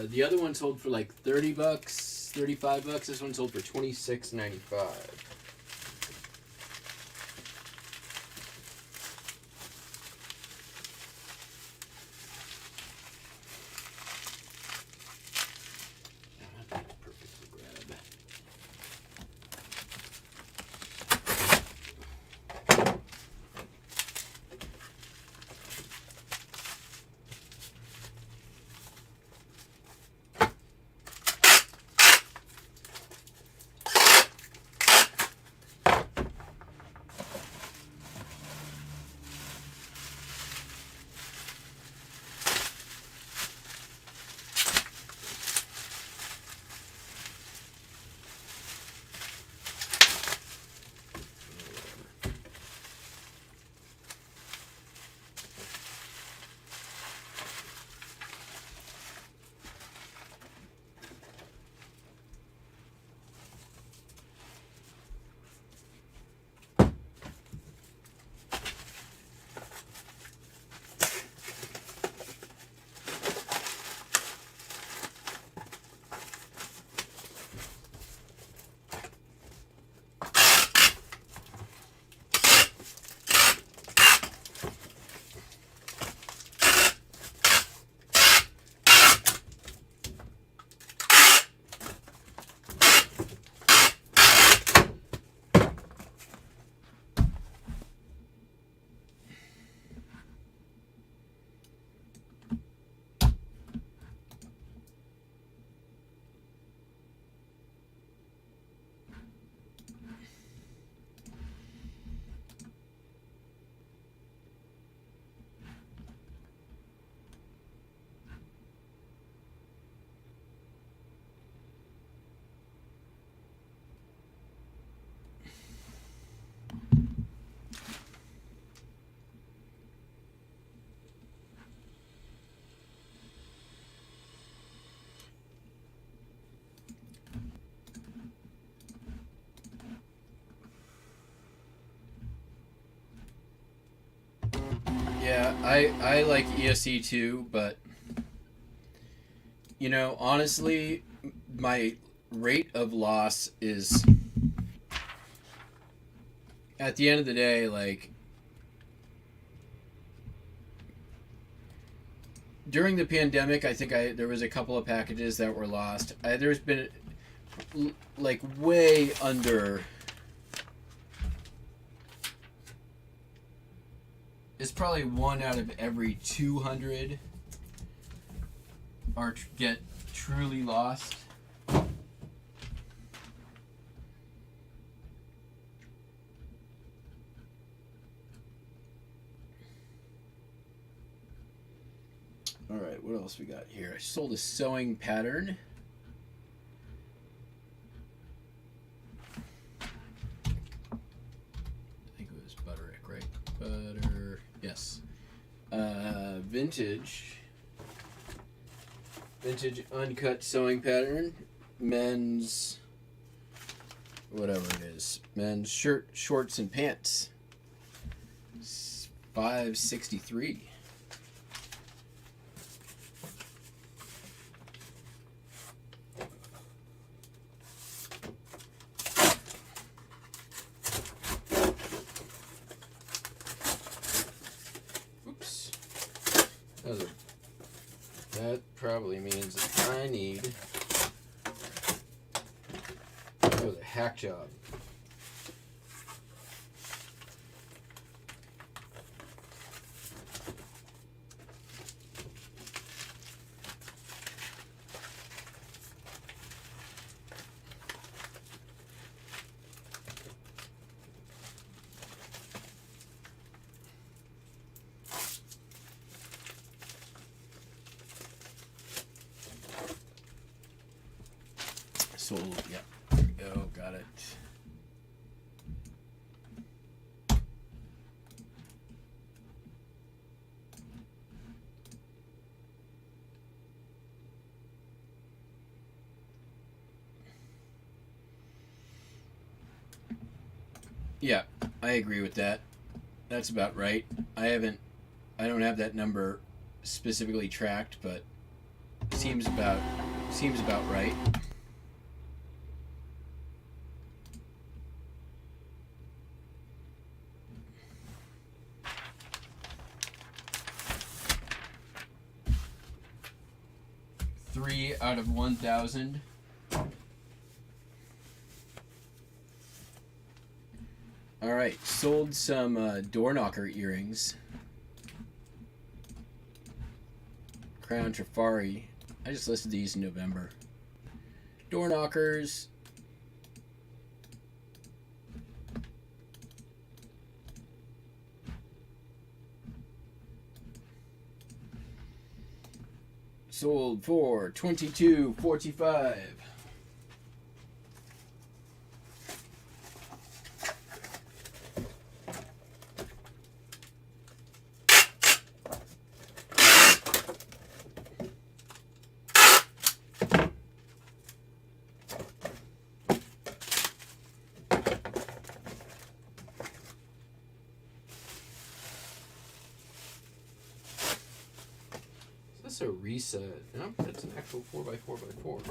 The other one sold for like $30, $35. This one sold for $26.95. I like ESE too, but you know, honestly, my rate of loss is at the end of the day, like during the pandemic, I think there was a couple of packages that were lost. There's been like way under. It's probably 1 out of every 200 are get truly lost. All right, what else we got here? I sold a sewing pattern. I think it was Butterick, right? Butter, yes. Vintage uncut sewing pattern. Men's, whatever it is. Men's shirt, shorts, and pants. $5.63. That probably means that I need a hack job. Sold, yeah. There we go, got it. Yeah, I agree with that. That's about right. I don't have that number specifically tracked, but seems about right. Three out of 1,000. All right, sold some door knocker earrings. Crown Trifari. I just listed these in November. Door knockers. Sold for $22.45. Is this a reset? No, that's an actual 4x4x4.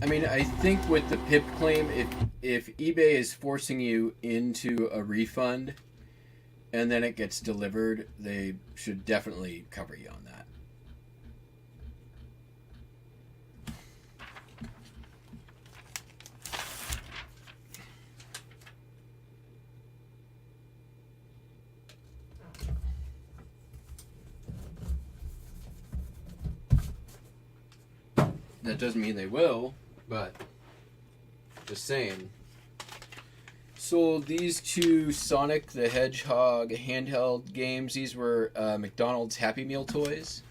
I mean, I think with the PIP claim, if eBay is forcing you into a refund and then it gets delivered, they should definitely cover you on that. That doesn't mean they will, but just saying. Sold these two Sonic the Hedgehog handheld games. These were McDonald's Happy Meal toys.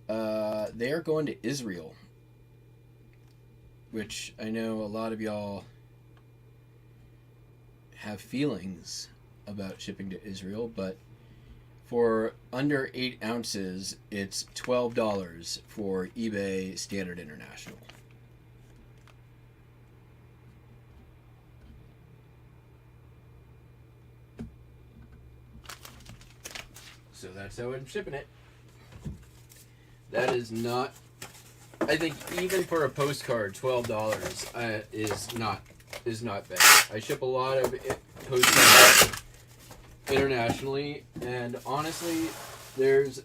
They are going to Israel, which I know a lot of y'all have feelings about shipping to Israel, but for under 8 ounces, it's $12 for eBay Standard International. So that's how I'm shipping it. That is not, I think even for a postcard, $12 is not bad. I ship a lot of postcards internationally, and honestly, there's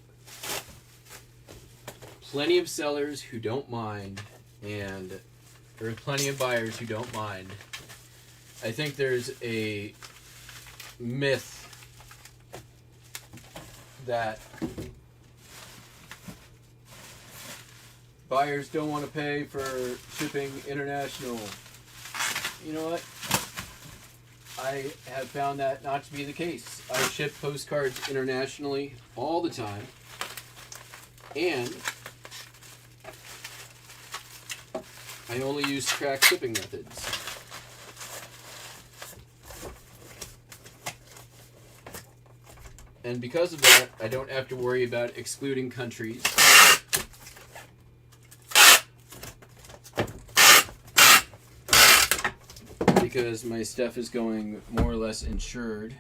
plenty of sellers who don't mind, and there's plenty of buyers who don't mind. I think there's a myth that buyers don't want to pay for shipping international. You know what? I have found that not to be the case. I ship postcards internationally all the time, and I only use track shipping methods. And because of that, I don't have to worry about excluding countries. Because my stuff is going more or less insured.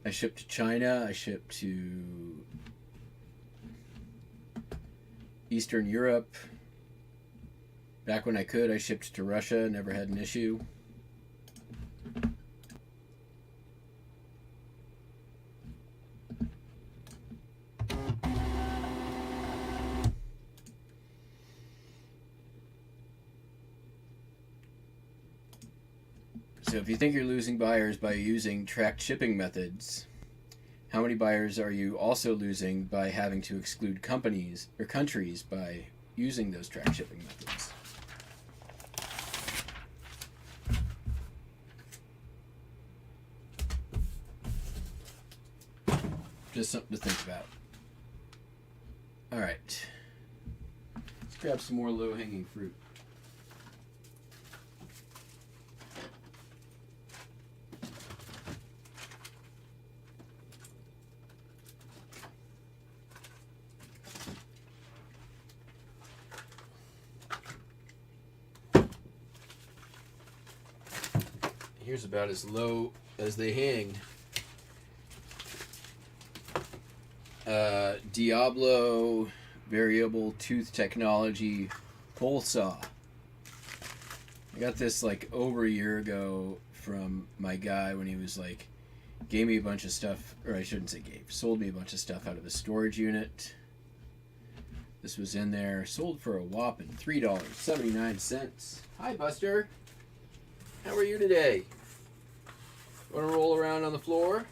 I ship to China, I ship to Eastern Europe. Back when I could, I shipped to Russia, never had an issue. So if you think you're losing buyers by using tracked shipping methods, how many buyers are you also losing by having to exclude companies or countries by using those tracked shipping methods? Just something to think about. All right. Let's grab some more low-hanging fruit. Here's about as low as they hang. Diablo variable tooth technology pole saw. I got this like over a year ago from my guy when he was like, gave me a bunch of stuff, or I shouldn't say gave, sold me a bunch of stuff out of the storage unit. This was in there, sold for a whopping $3.79. Hi, Buster. How are you today? Want to roll around on the floor?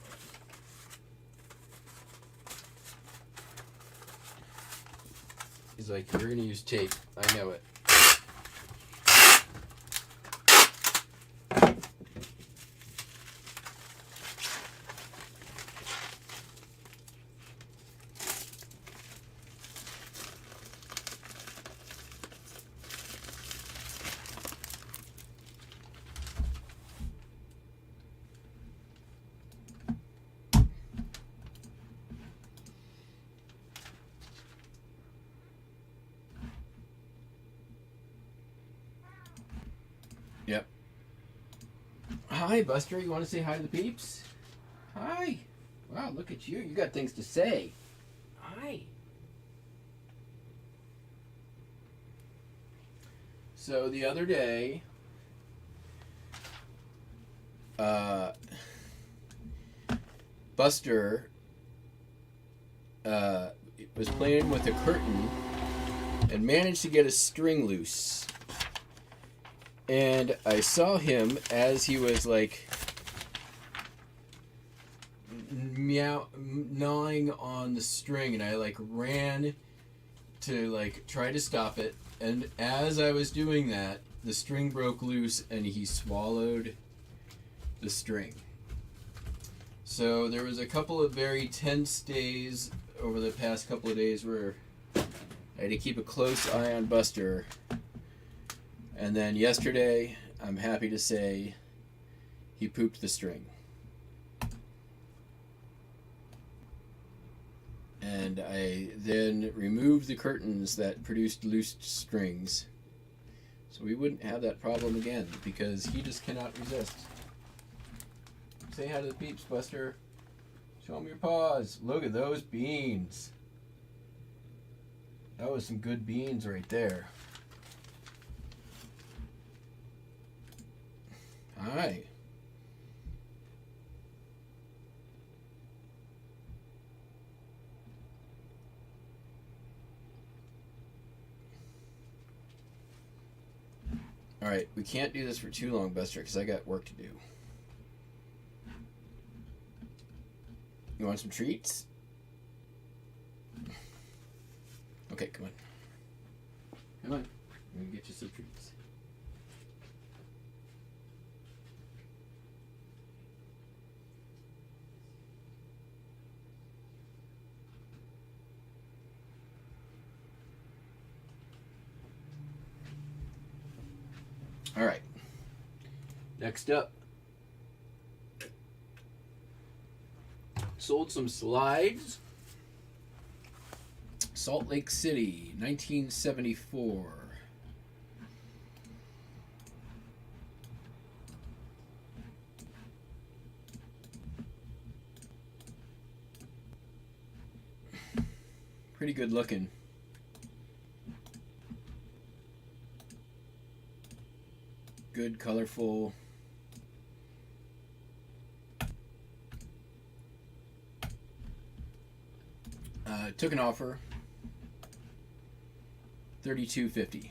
He's like, you're going to use tape. I know it. Yep. Hi, Buster. You want to say hi to the peeps? Hi. Wow, look at you. You got things to say. Hi. So the other day, Buster was playing with a curtain and managed to get a string loose. And I saw him as he was like gnawing on the string, and I like ran to like try to stop it. And as I was doing that, the string broke loose and he swallowed the string. So there was a couple of very tense days over the past couple of days where I had to keep a close eye on Buster. And then yesterday, I'm happy to say, he pooped the string. And I then removed the curtains that produced loose strings, so we wouldn't have that problem again, because he just cannot resist. Say hi to the peeps, Buster. Show them your paws. Look at those beans. That was some good beans right there. Hi. Alright, we can't do this for too long, Buster, because I got work to do. You want some treats? Okay, come on. Come on. I'm gonna get you some treats. All right. Next up, sold some slides. Salt Lake City, 1974. Pretty good looking. Good, colorful. Took an offer. $32.50.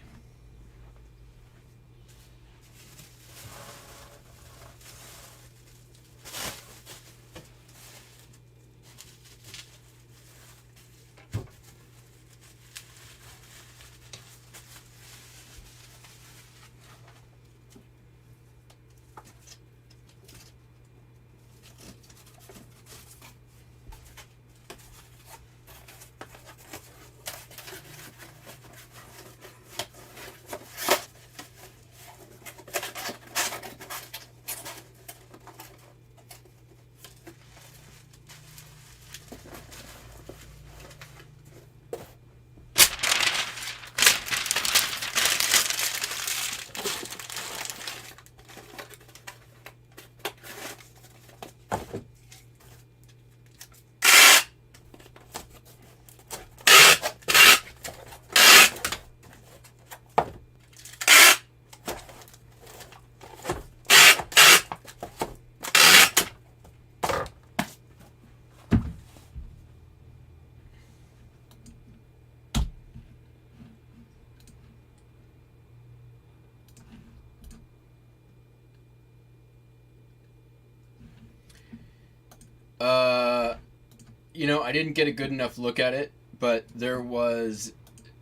You know, I didn't get a good enough look at it, but there was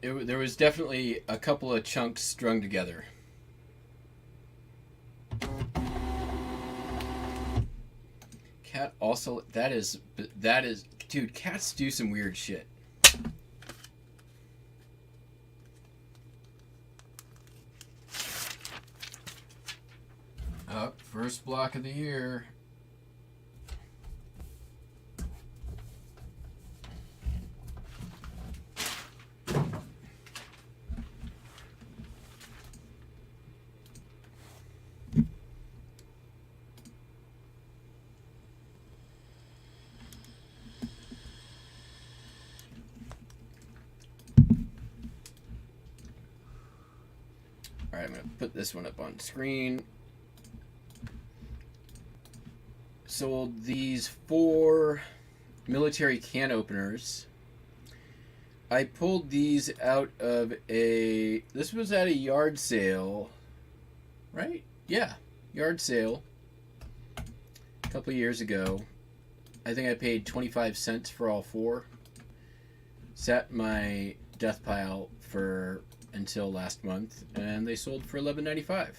definitely a couple of chunks strung together. Cat also, that is, dude, cats do some weird shit. Up, first block of the year. Alright, I'm going to put this one up on screen. Sold these 4 military can openers. I pulled these out of this was at a yard sale, right? Yeah, yard sale a couple years ago. I think I paid 25 cents for all 4. Sat my death pile for until last month, and they sold for $11.95.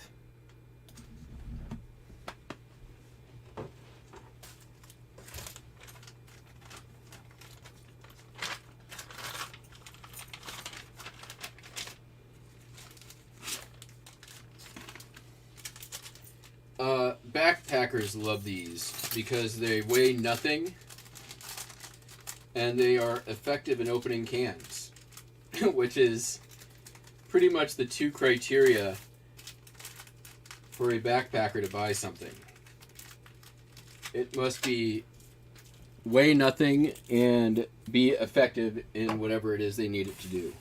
Backpackers love these because they weigh nothing and they are effective in opening cans, which is pretty much the 2 criteria for a backpacker to buy something. It must be weigh nothing and be effective in whatever it is they need it to do.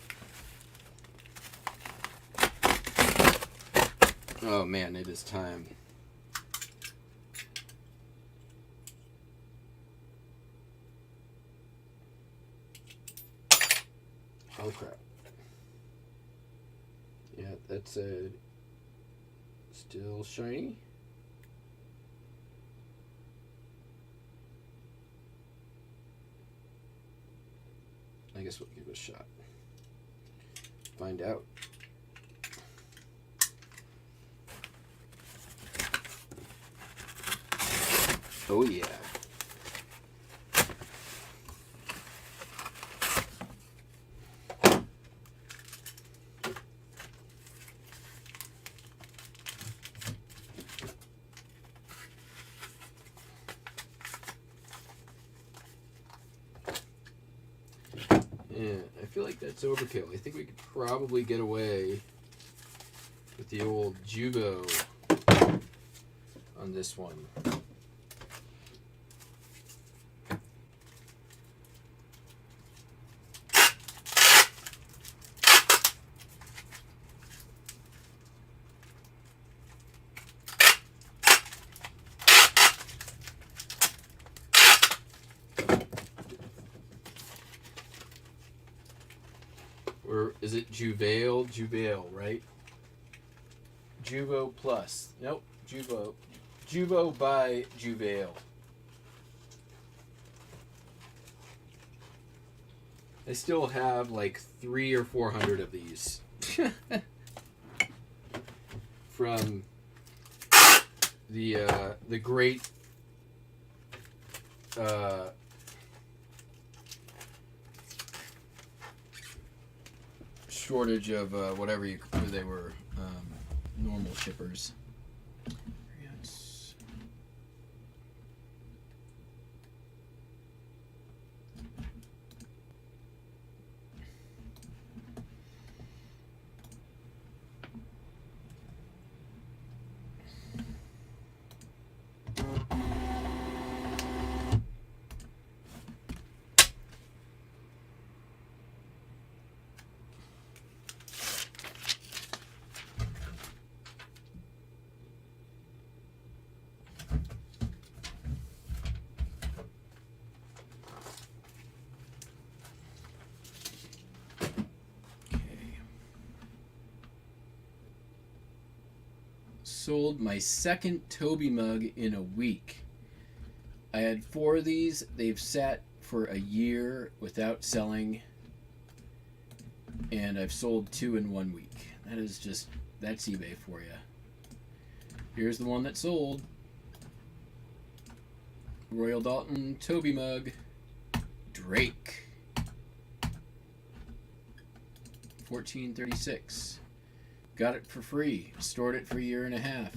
Oh man, it is time. Oh crap. Yeah, that's still shiny. I guess we'll give it a shot. Find out. Oh yeah. I feel like that's overkill. I think we could probably get away with the old Jubo on this one. Or is it Juvail? Juvail, right? Juvo Plus. Nope, Juvo. Juvo by Juvail. I still have like 300 or 400 of these. From the great shortage of whatever they were, normal shippers. Yes. Sold my second Toby mug in a week. I had 4 of these. They've sat for a year without selling, and I've sold 2 in 1 week. That's eBay for you. Here's the one that sold. Royal Dalton Toby mug. Drake. $14.36. Got it for free. Stored it for a year and a half.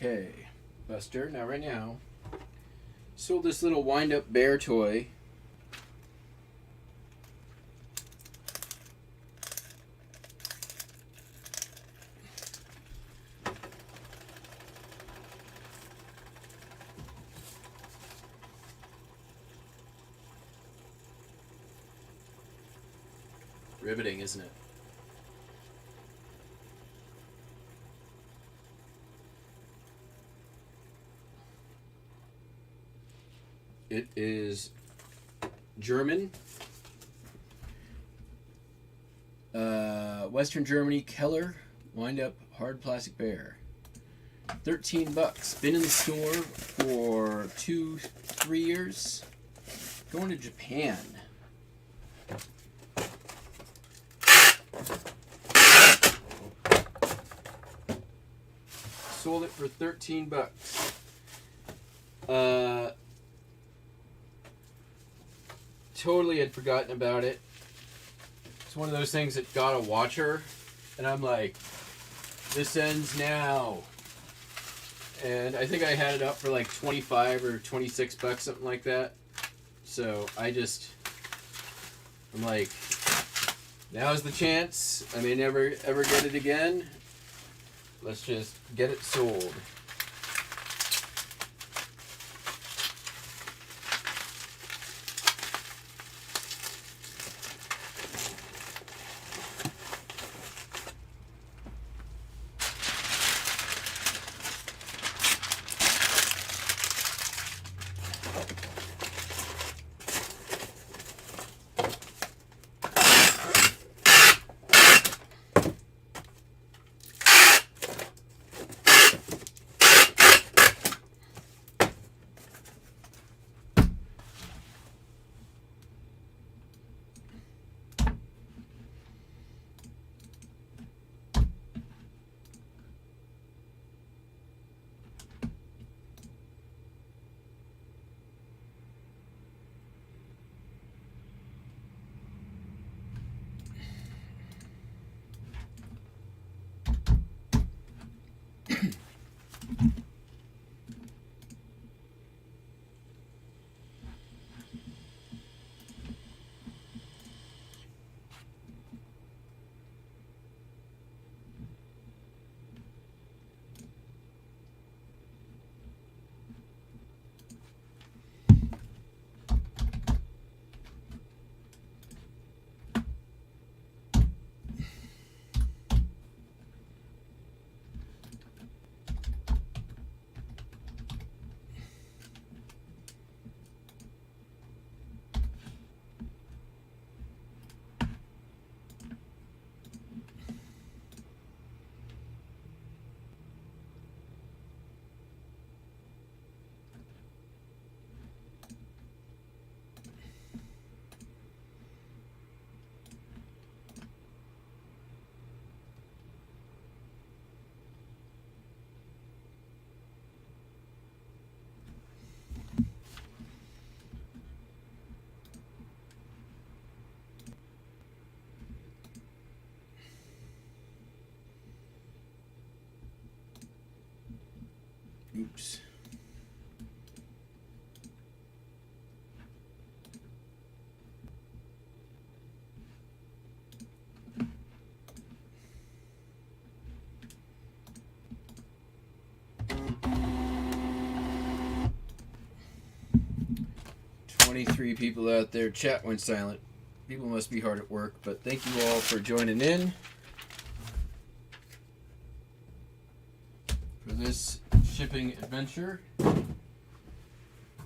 Okay, Buster. Now, right now, sold this little wind-up bear toy. Riveting, isn't it? It is German. Western Germany, Keller, wind-up hard plastic bear. $13. Been in the store for 2-3 years. Going to Japan. Sold it for $13. Totally had forgotten about it. It's one of those things that got a watcher, and I'm like, this ends now. And I think I had it up for like 25 or 26 bucks, something like that. So I'm like, now's the chance. I may never ever get it again. Let's just get it sold. Oops. Three people out there. Chat went silent. People must be hard at work, but thank you all for joining in for this shipping adventure.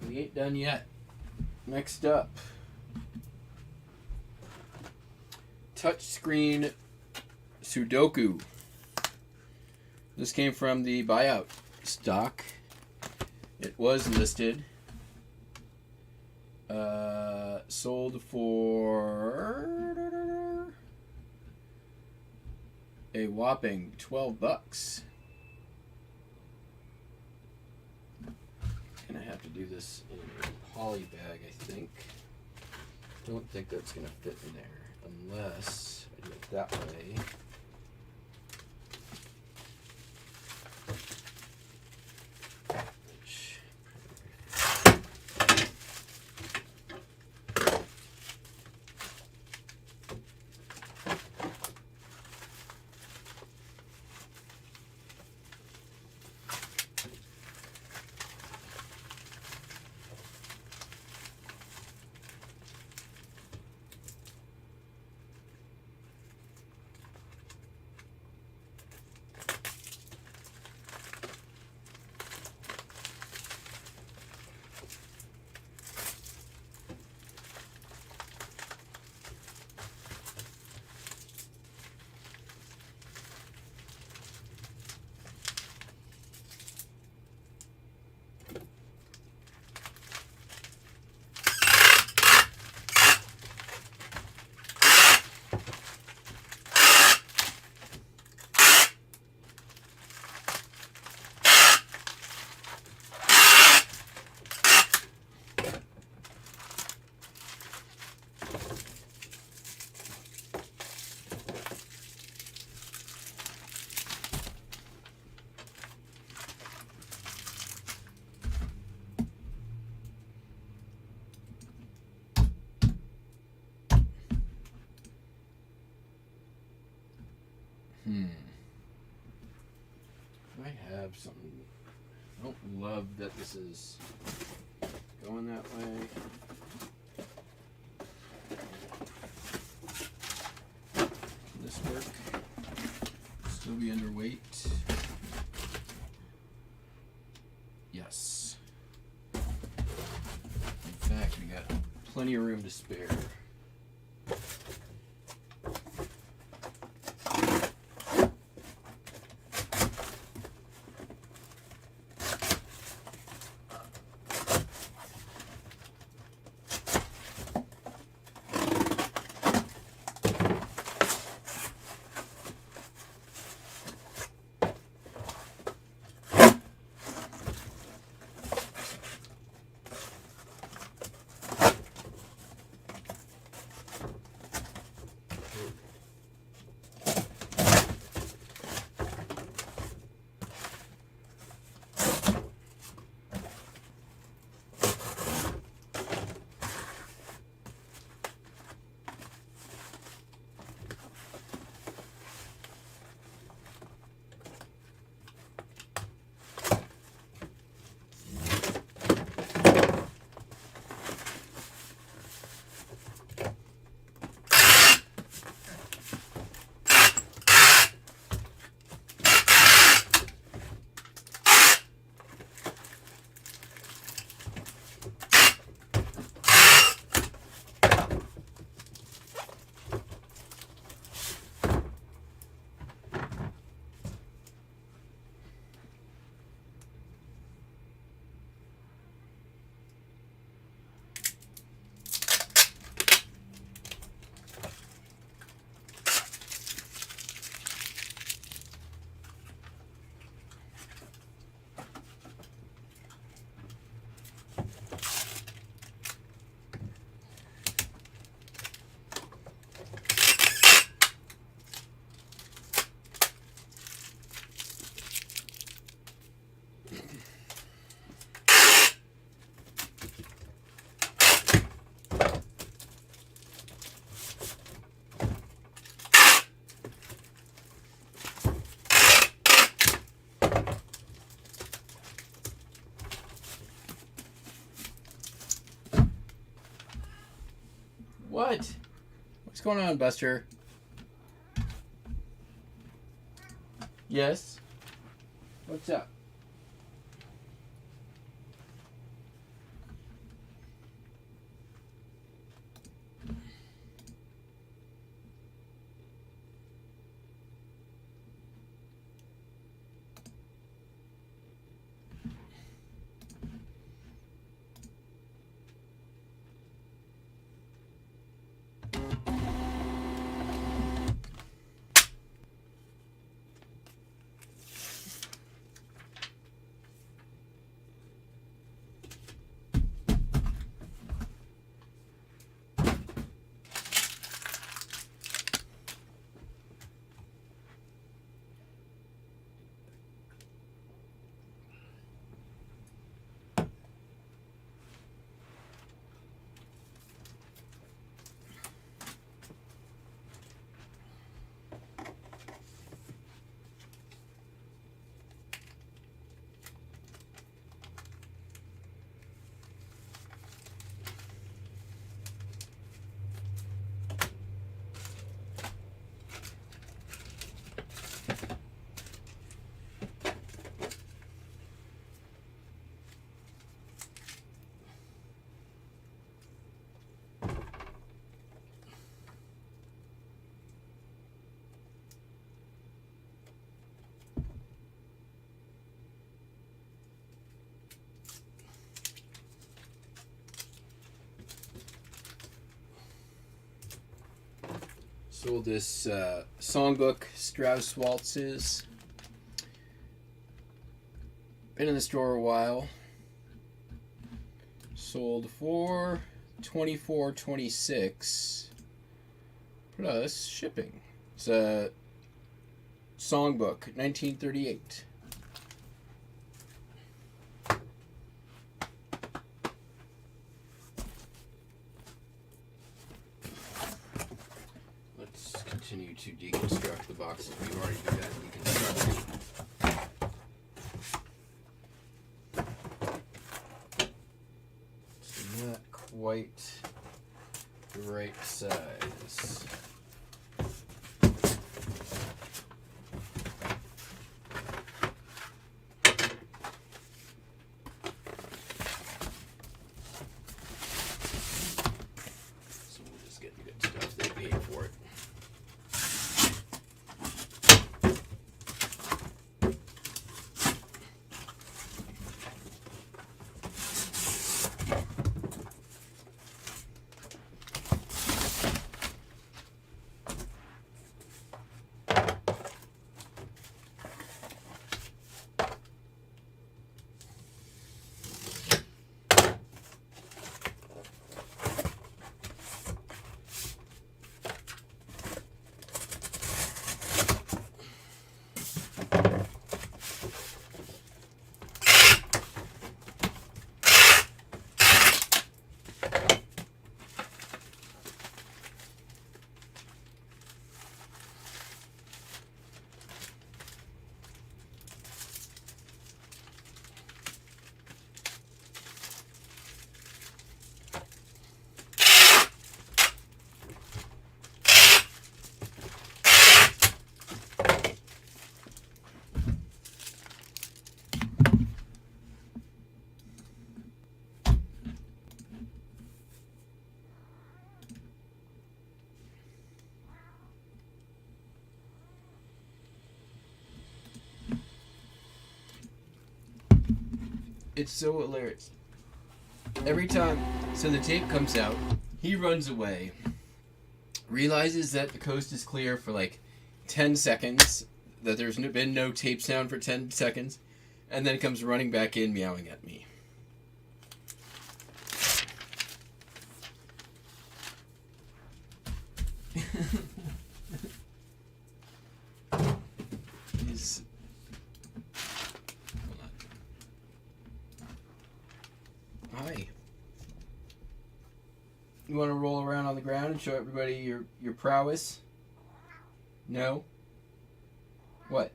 We ain't done yet. Next up, touchscreen Sudoku. This came from the buyout stock. It was listed. Sold for a whopping $12. Gonna have to do this in a poly bag, I think. Don't think that's gonna fit in there unless I do it that way. I have something. I don't love that this is going that way. Can this work? Still be underweight. Yes. In fact, we got plenty of room to spare. What? What's going on, Buster? Yes? What's up? Sold this songbook, Strauss Waltzes. Been in the store a while. Sold for $24.26 plus shipping. It's a songbook, 1938. continue to deconstruct the boxes. We've already begun deconstructing. It's not quite the right size. It's so hilarious. Every time, so the tape comes out, he runs away, realizes that the coast is clear for like 10 seconds, that there's been no tape sound for 10 seconds, and then comes running back in meowing at me. He's... Hi. You want to roll around on the ground and show everybody your prowess? No? What?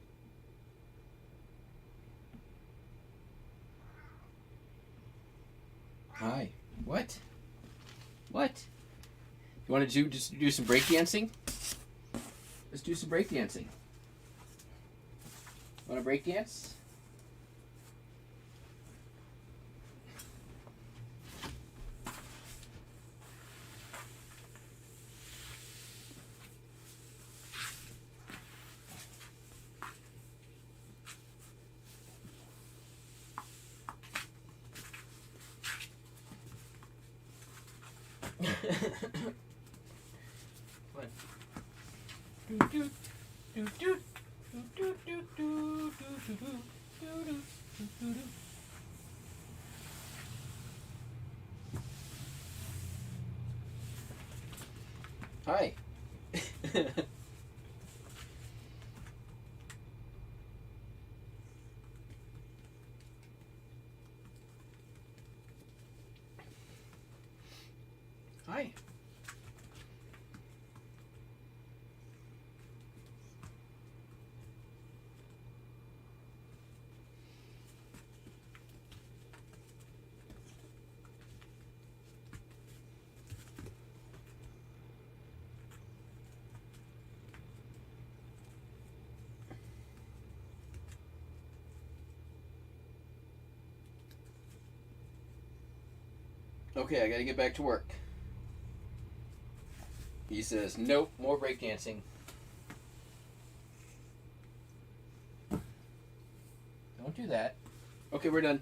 Hi. What? What? You want to just do some breakdancing? Let's do some breakdancing. Want to breakdance? What? Hi. Hi. Okay, I gotta get back to work. He says, nope, more breakdancing. Don't do that. Okay, we're done.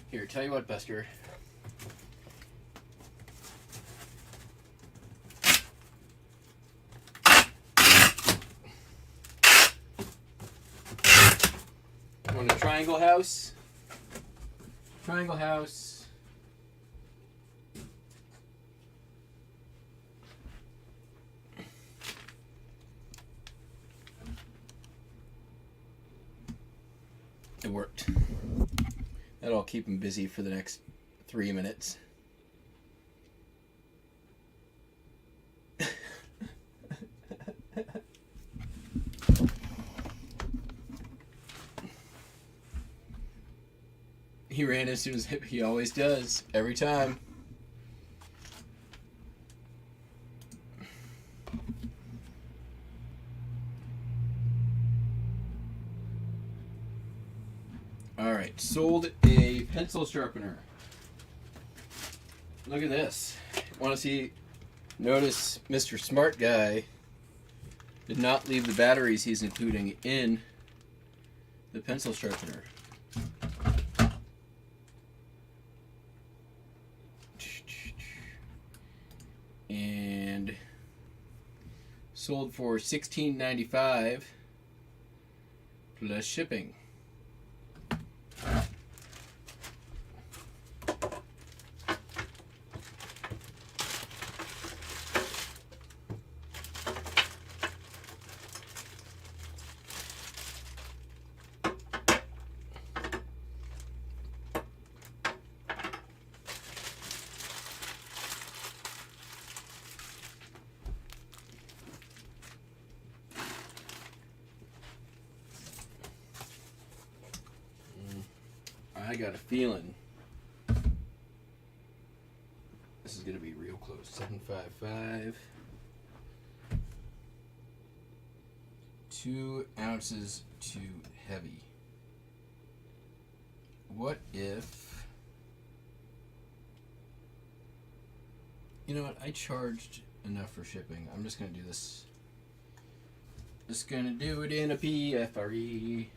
Here, tell you what, Buster. Want a triangle house? Triangle house. It worked. That'll keep him busy for the next 3 minutes. He ran as soon as he always does, every time. Alright, sold a pencil sharpener. Look at this. Want to see? Notice Mr. Smart Guy did not leave the batteries he's including in the pencil sharpener. And sold for $16.95 plus shipping. I got a feeling this is going to be real close. 755. 2 ounces too heavy. What if... You know what? I charged enough for shipping. I'm just going to do this. Just going to do it in a PFRE.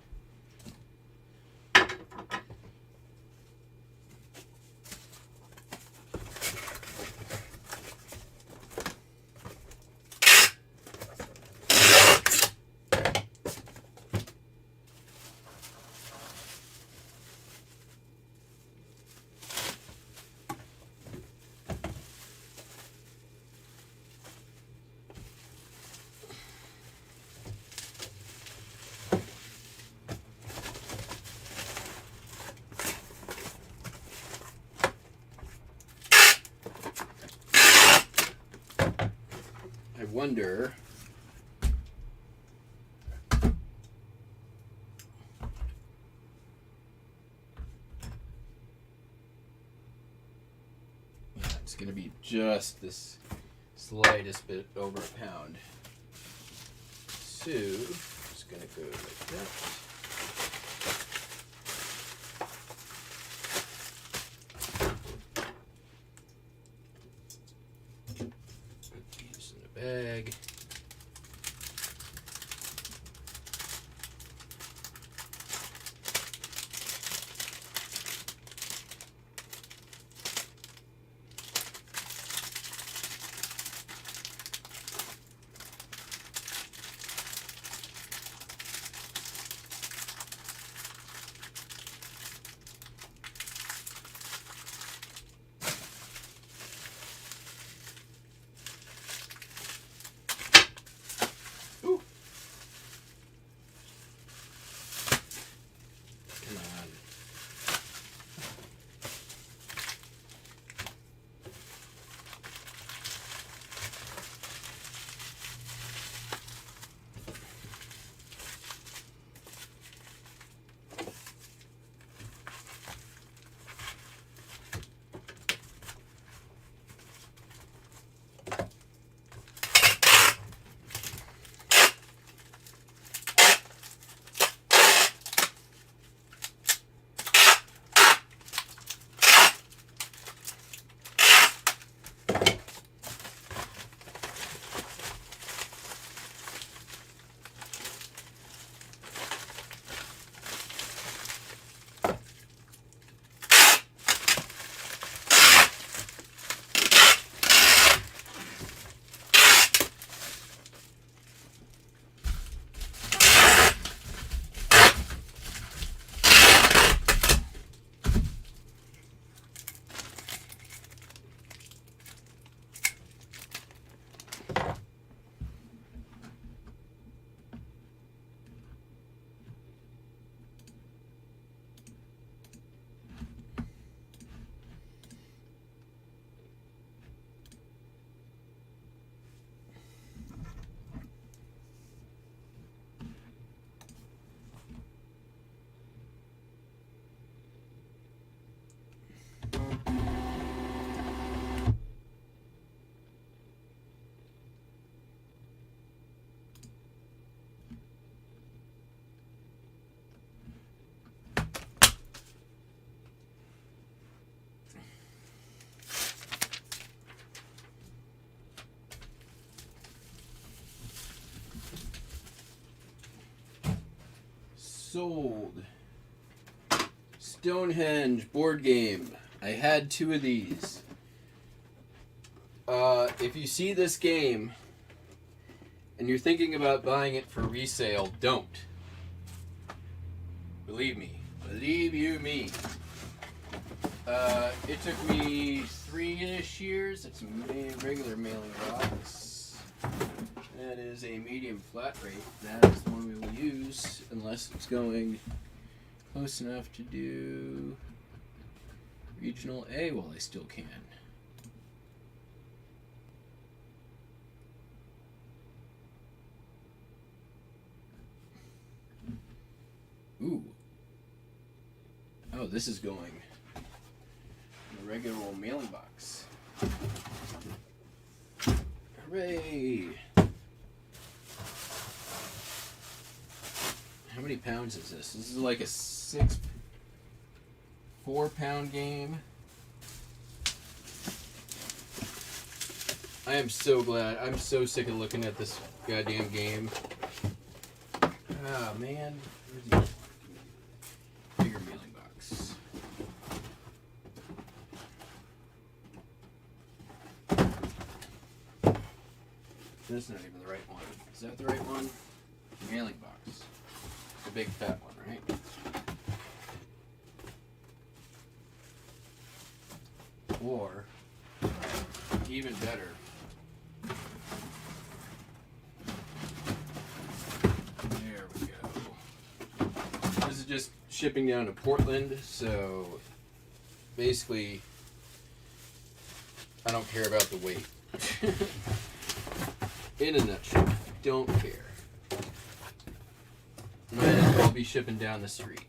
I wonder it's going to be just this slightest bit over a pound. So it's going to go like that. Bag. sold. Stonehenge board game. I had 2 of these. If you see this game and you're thinking about buying it for resale, don't. Believe me. Believe you me. It took me 3-ish years. It's a regular mailing box. That is a medium flat rate. That is the one we will use unless it's going close enough to do regional A while I still can. Ooh. Oh, this is going in a regular old mailing box. Hooray! How many pounds is this? This is like a 4-pound game. I am so glad. I'm so sick of looking at this goddamn game. Ah, man. Where's the bigger mailing box? That's not even the right one. Is that the right one? Mailing box. The big fat one, right? Or, even better, there we go. This is just shipping down to Portland, so basically, I don't care about the weight. In a nutshell, don't care. Might as well be shipping down the street.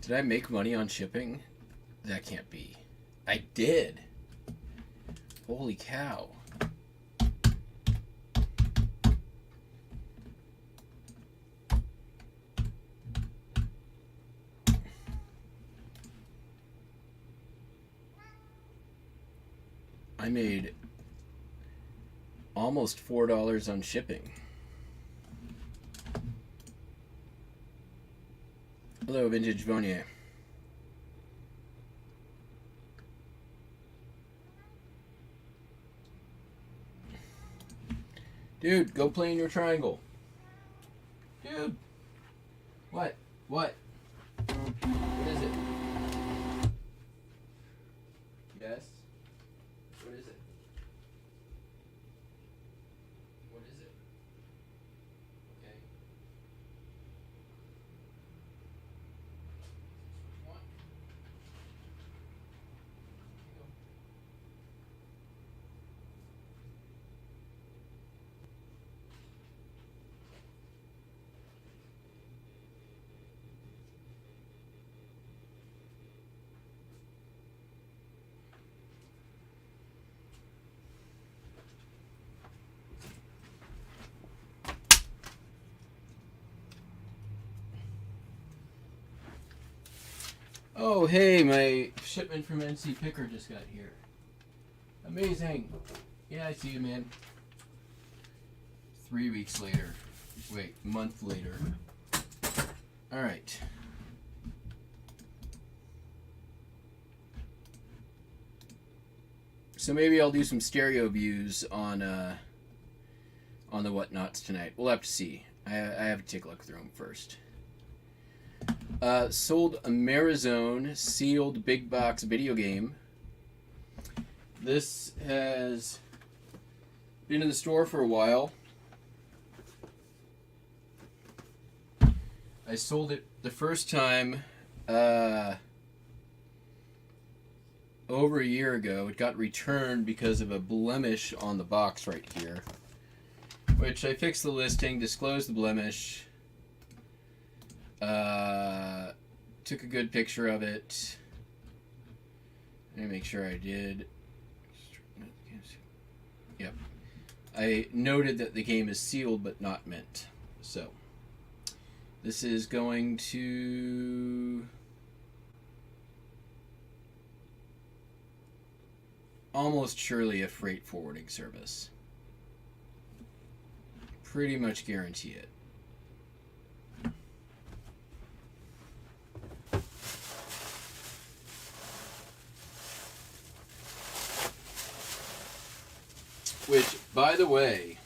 Did I make money on shipping? That can't be. I did. Holy cow. I made almost $4 on shipping. Hello, Vintage Vonier. Dude, go play in your triangle. Dude. What? What? What is it? Yes? What is it? What is it? Okay. What? Oh, hey, my shipment from NC Picker just got here. Amazing. Yeah, I see you, man. 3 weeks later. Wait, month later. Alright. So maybe I'll do some stereo views on the whatnots tonight. We'll have to see. I have to take a look through them first. Sold a Marizone sealed big box video game. This has Been in the store for a while. I sold it the first time over a year ago. It got returned because of a blemish on the box right here, which I fixed the listing, disclosed the blemish, took a good picture of it. Let me make sure I did. Yep. I noted that the game is sealed but not mint. So this is going to almost surely a freight forwarding service. Pretty much guarantee it. Which, by the way,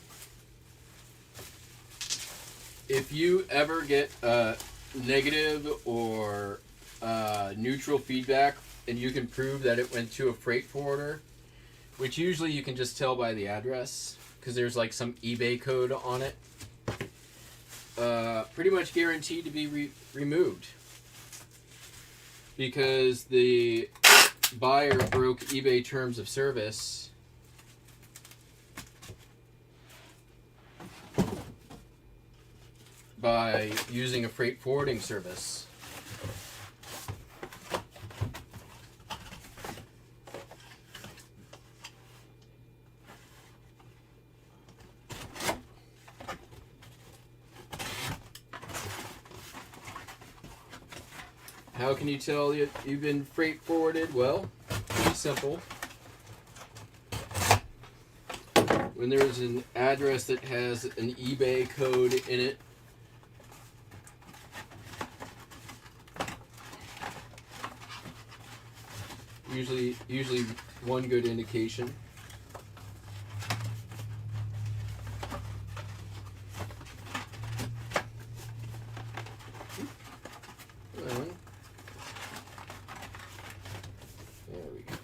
if you ever get negative or neutral feedback and you can prove that it went to a freight forwarder, which usually you can just tell by the address because there's like some eBay code on it, pretty much guaranteed to be removed because the buyer broke eBay terms of service by using a freight forwarding service. How can you tell you've been freight forwarded? Well, pretty simple. When there's an address that has an eBay code in it, usually one good indication. Well, there we go.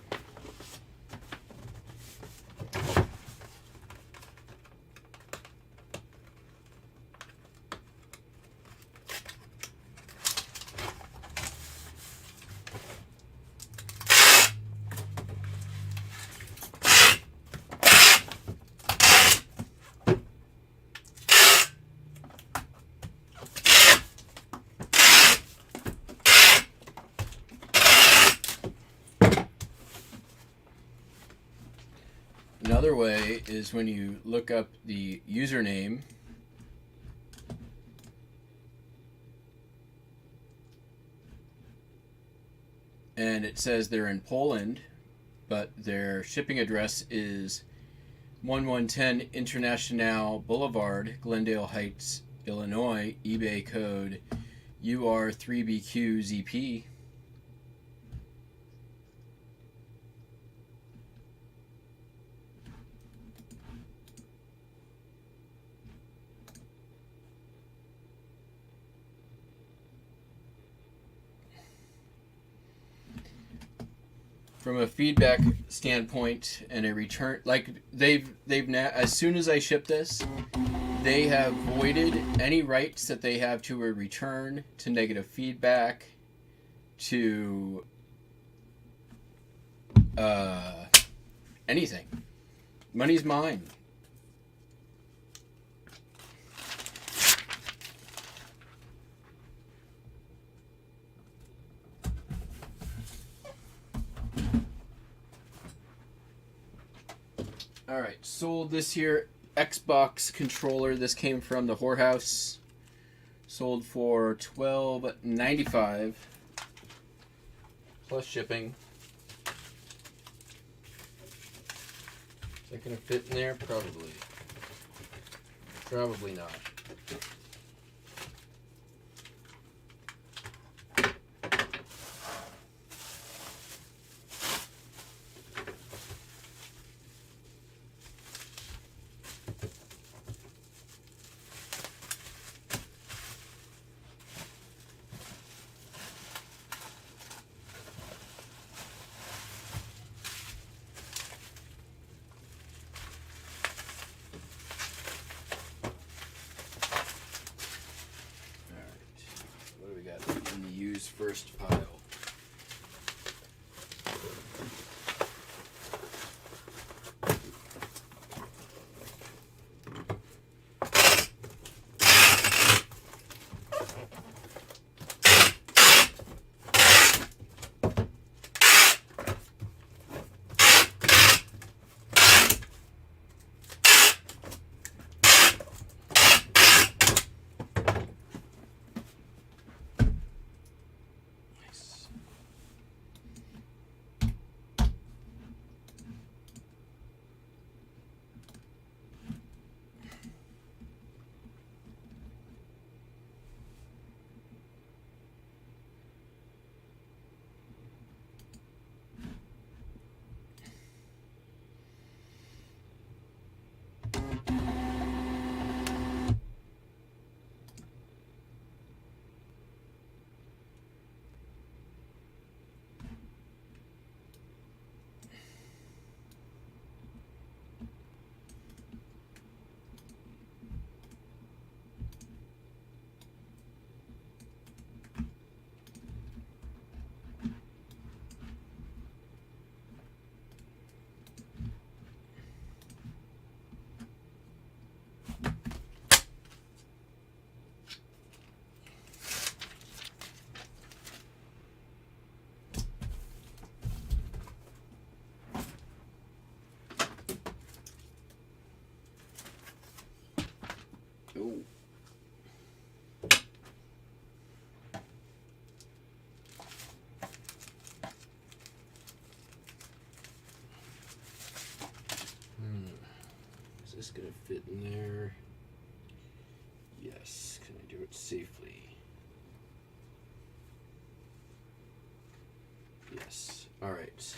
Another way is when you look up the username and it says they're in Poland, but their shipping address is 1110 International Boulevard, Glendale Heights, Illinois, eBay code UR3BQZP. From a feedback standpoint and a return, like they've now, as soon as I ship this, they have voided any rights that they have to a return, to negative feedback, to anything. Money's mine. Alright, sold this here Xbox controller. This came from the whorehouse. Sold for $12.95 plus shipping. Is that going to fit in there? Probably. Probably not. first pile. Ooh. Is this gonna fit in there? Yes. Can I do it safely? Yes. All right.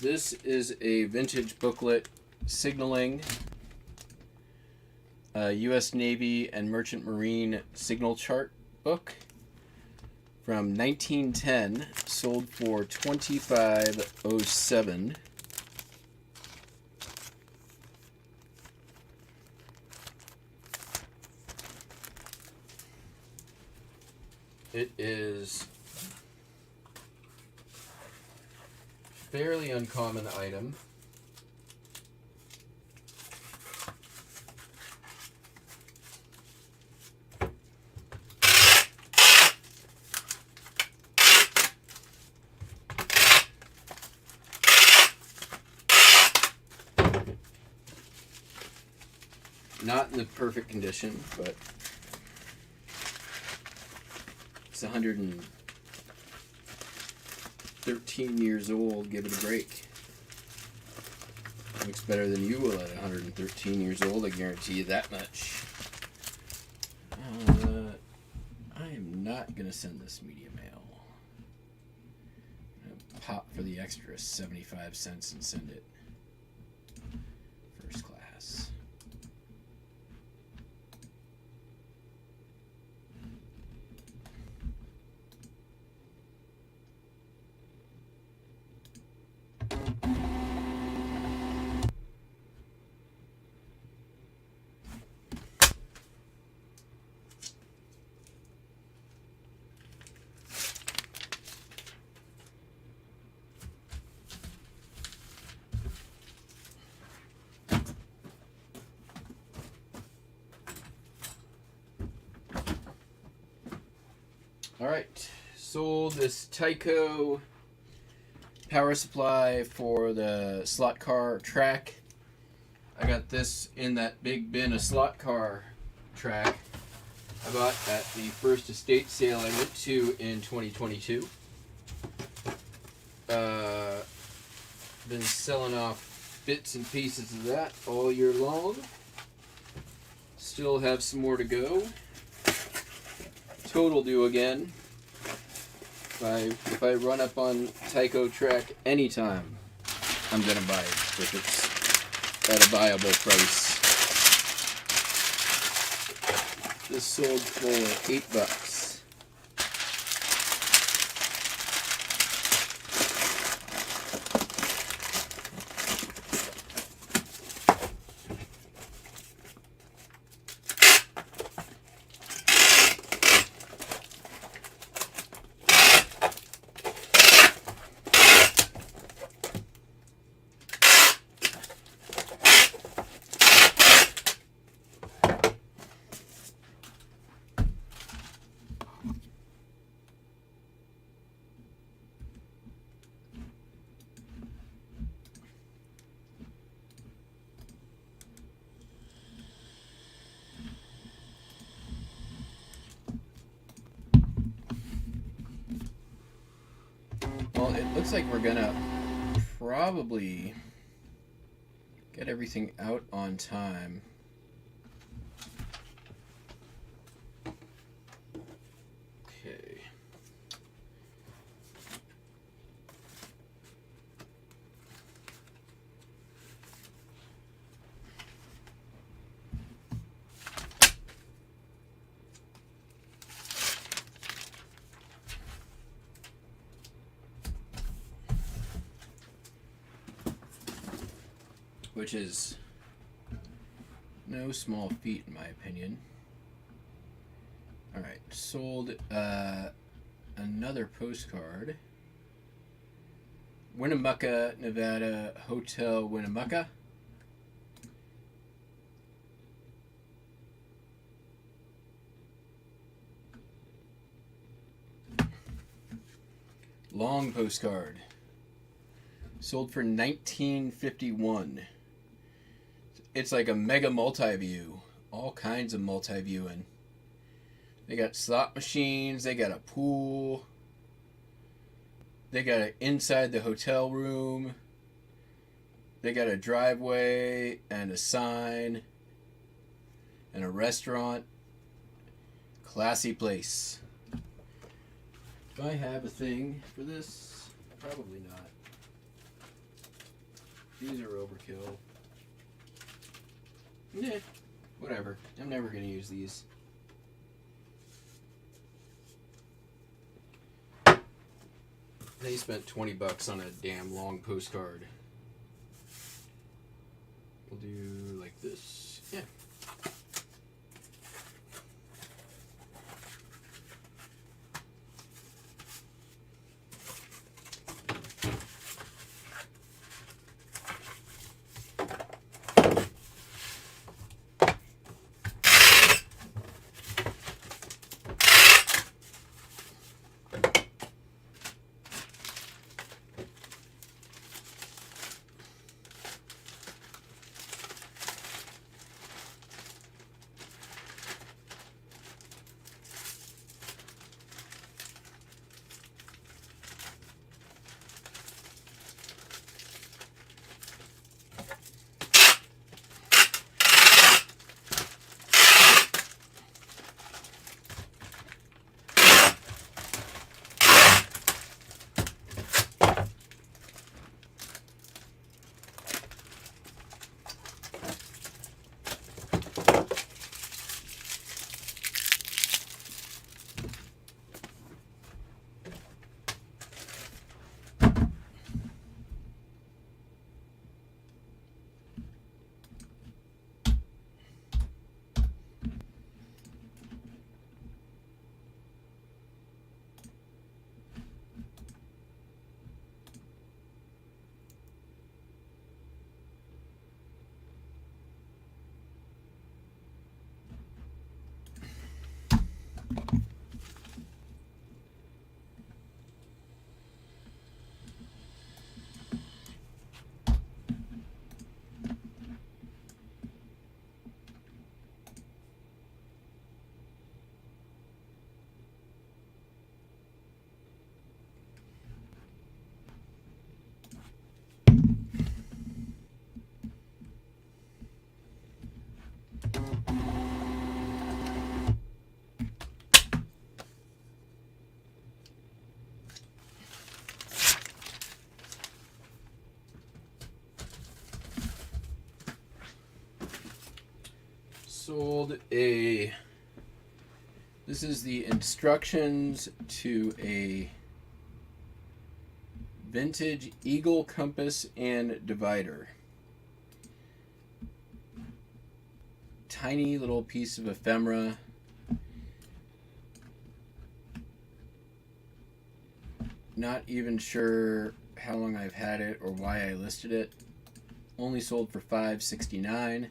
This is a vintage booklet signaling U.S. Navy and Merchant Marine signal chart book from 1910, sold for $25.07. It is fairly uncommon item. Not in the perfect condition, but it's 113 years old. Give it a break. Looks better than you will at 113 years old, I guarantee you that much. I am not going to send this media mail. I'm going to pop for the extra 75 cents and send it first class. Alright, sold this Tyco power supply for the slot car track. I got this in that big bin of slot car track I bought at the first estate sale I went to in 2022. Been selling off bits and pieces of that all year long. Still have some more to go. Total due again. If I run up on Tyco track anytime, I'm gonna buy it if it's at a viable price. This sold for $8. it looks like we're gonna probably get everything out on time. Okay. Which is no small feat in my opinion. Alright, sold another postcard. Winnemucca, Nevada, Hotel Winnemucca. Long postcard. Sold for $19.51. It's like a mega multi-view. All kinds of multi-viewing. They got slot machines. They got a pool. They got it inside the hotel room. They got a driveway and a sign. And a restaurant. Classy place. Do I have a thing for this? Probably not. These are overkill. Yeah, whatever. I'm never going to use these. They spent $20 on a damn long postcard. We'll do like this. Yeah. Sold a, this is the instructions to a vintage eagle compass and divider. Tiny little piece of ephemera. Not even sure how long I've had it or why I listed it. Only sold for $5.69.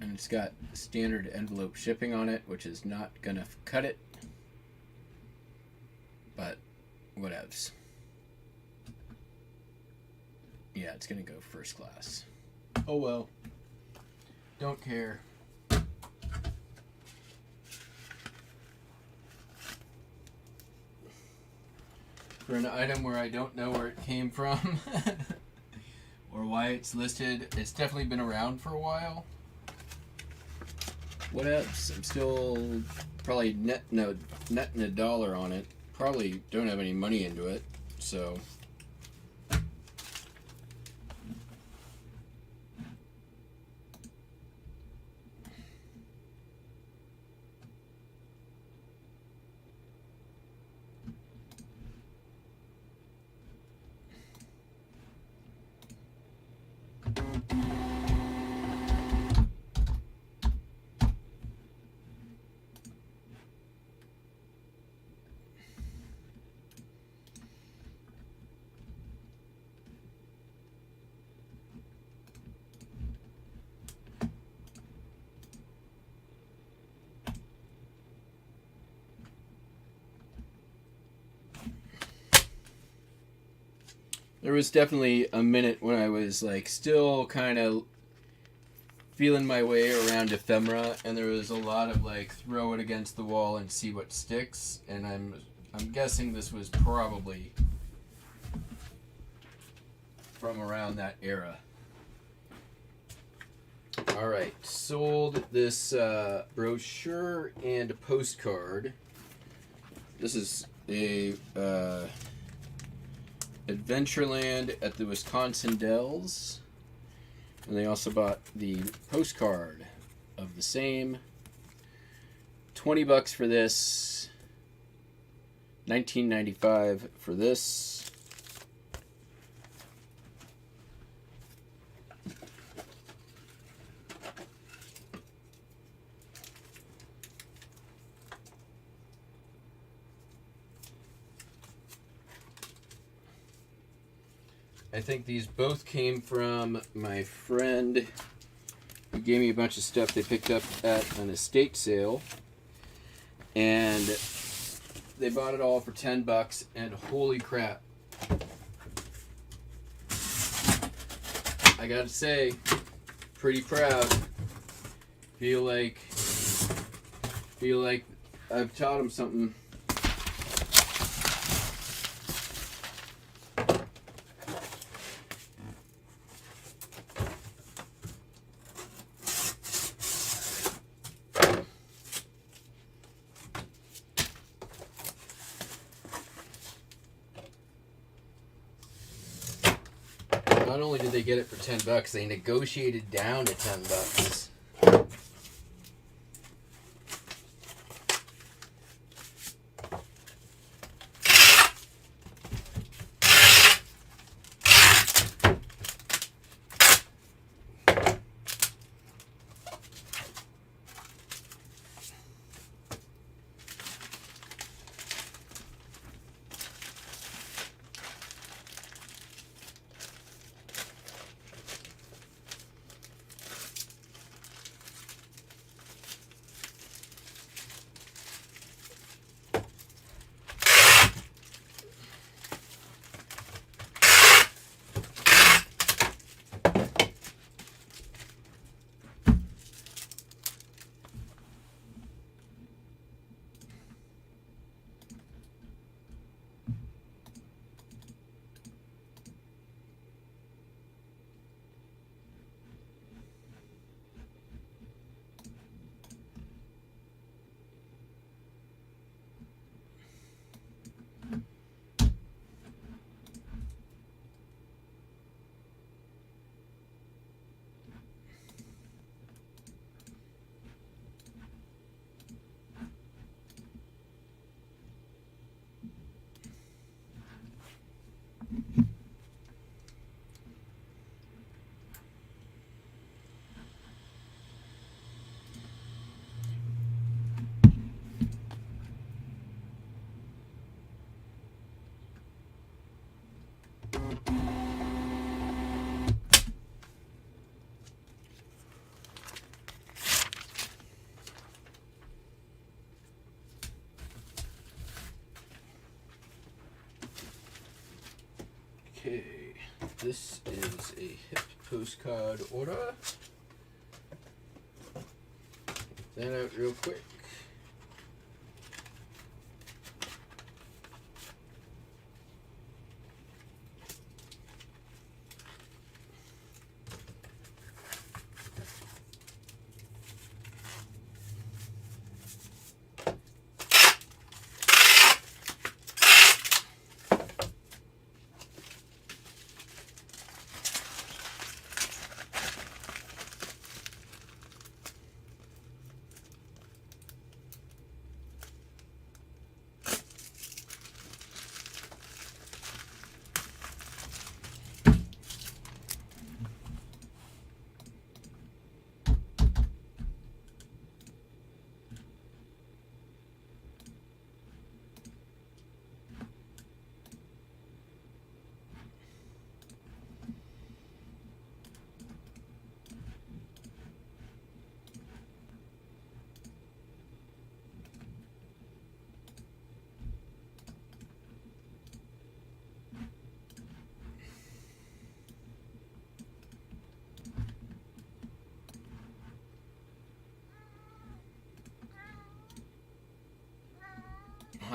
And it's got standard envelope shipping on it, which is not gonna cut it, but whatevs. Yeah, it's gonna go first class. Oh well, don't care. for an item where I don't know where it came from or why it's listed. It's definitely been around for a while. What else? I'm still probably netting $1 on it. Probably don't have any money into it, so. There was definitely a minute when I was like still kind of feeling my way around ephemera, and there was a lot of like throw it against the wall and see what sticks, and I'm guessing this was probably from around that era. All right, sold this brochure and a postcard. This is a Adventureland at the Wisconsin Dells. And they also bought the postcard of the same. $20 for this. $19.95 for this. I think these both came from my friend who gave me a bunch of stuff they picked up at an estate sale. And they bought it all for $10, and holy crap. I gotta say, pretty proud. Feel like I've taught them something. Not only did they get it for $10, they negotiated down to $10. Okay, this is a hip postcard order. Get that out real quick.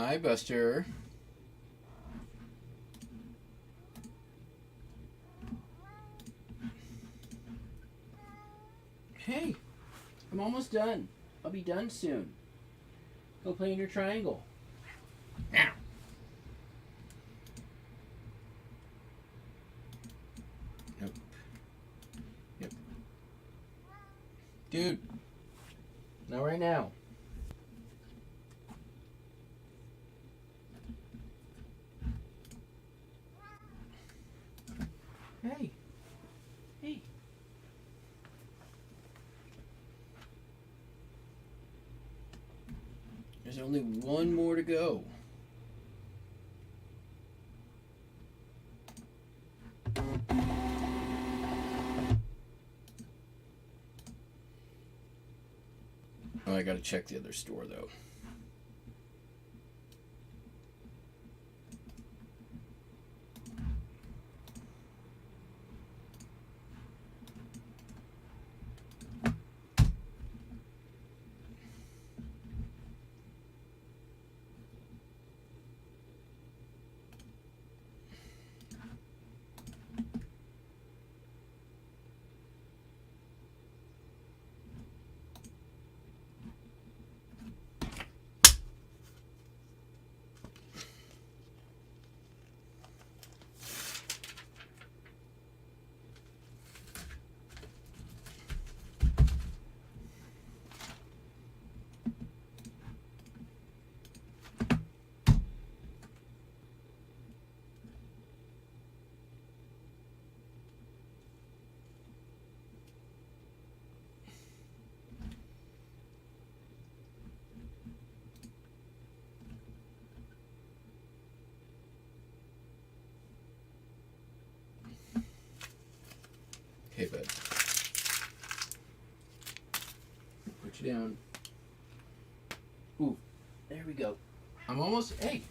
Hi, Buster. Hey, I'm almost done. I'll be done soon. Go play in your triangle. Now. Nope. Yep. Dude. Not right now. Hey. Hey. There's only one more to go. Oh, I gotta check the other store though. Okay, bud. Put you down. Ooh, there we go. I'm almost. Hey!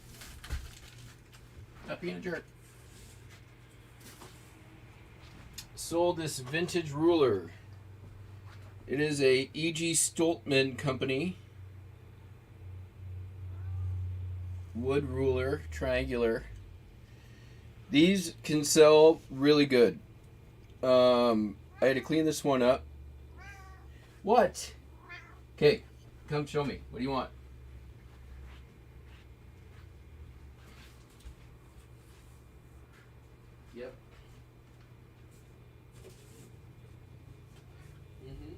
Stop being a jerk. Sold this vintage ruler. It is a E.G. Stoltman company. Wood ruler, triangular. These can sell really good. I had to clean this one up. What? Okay, come show me. What do you want? Yep. Mm-hmm.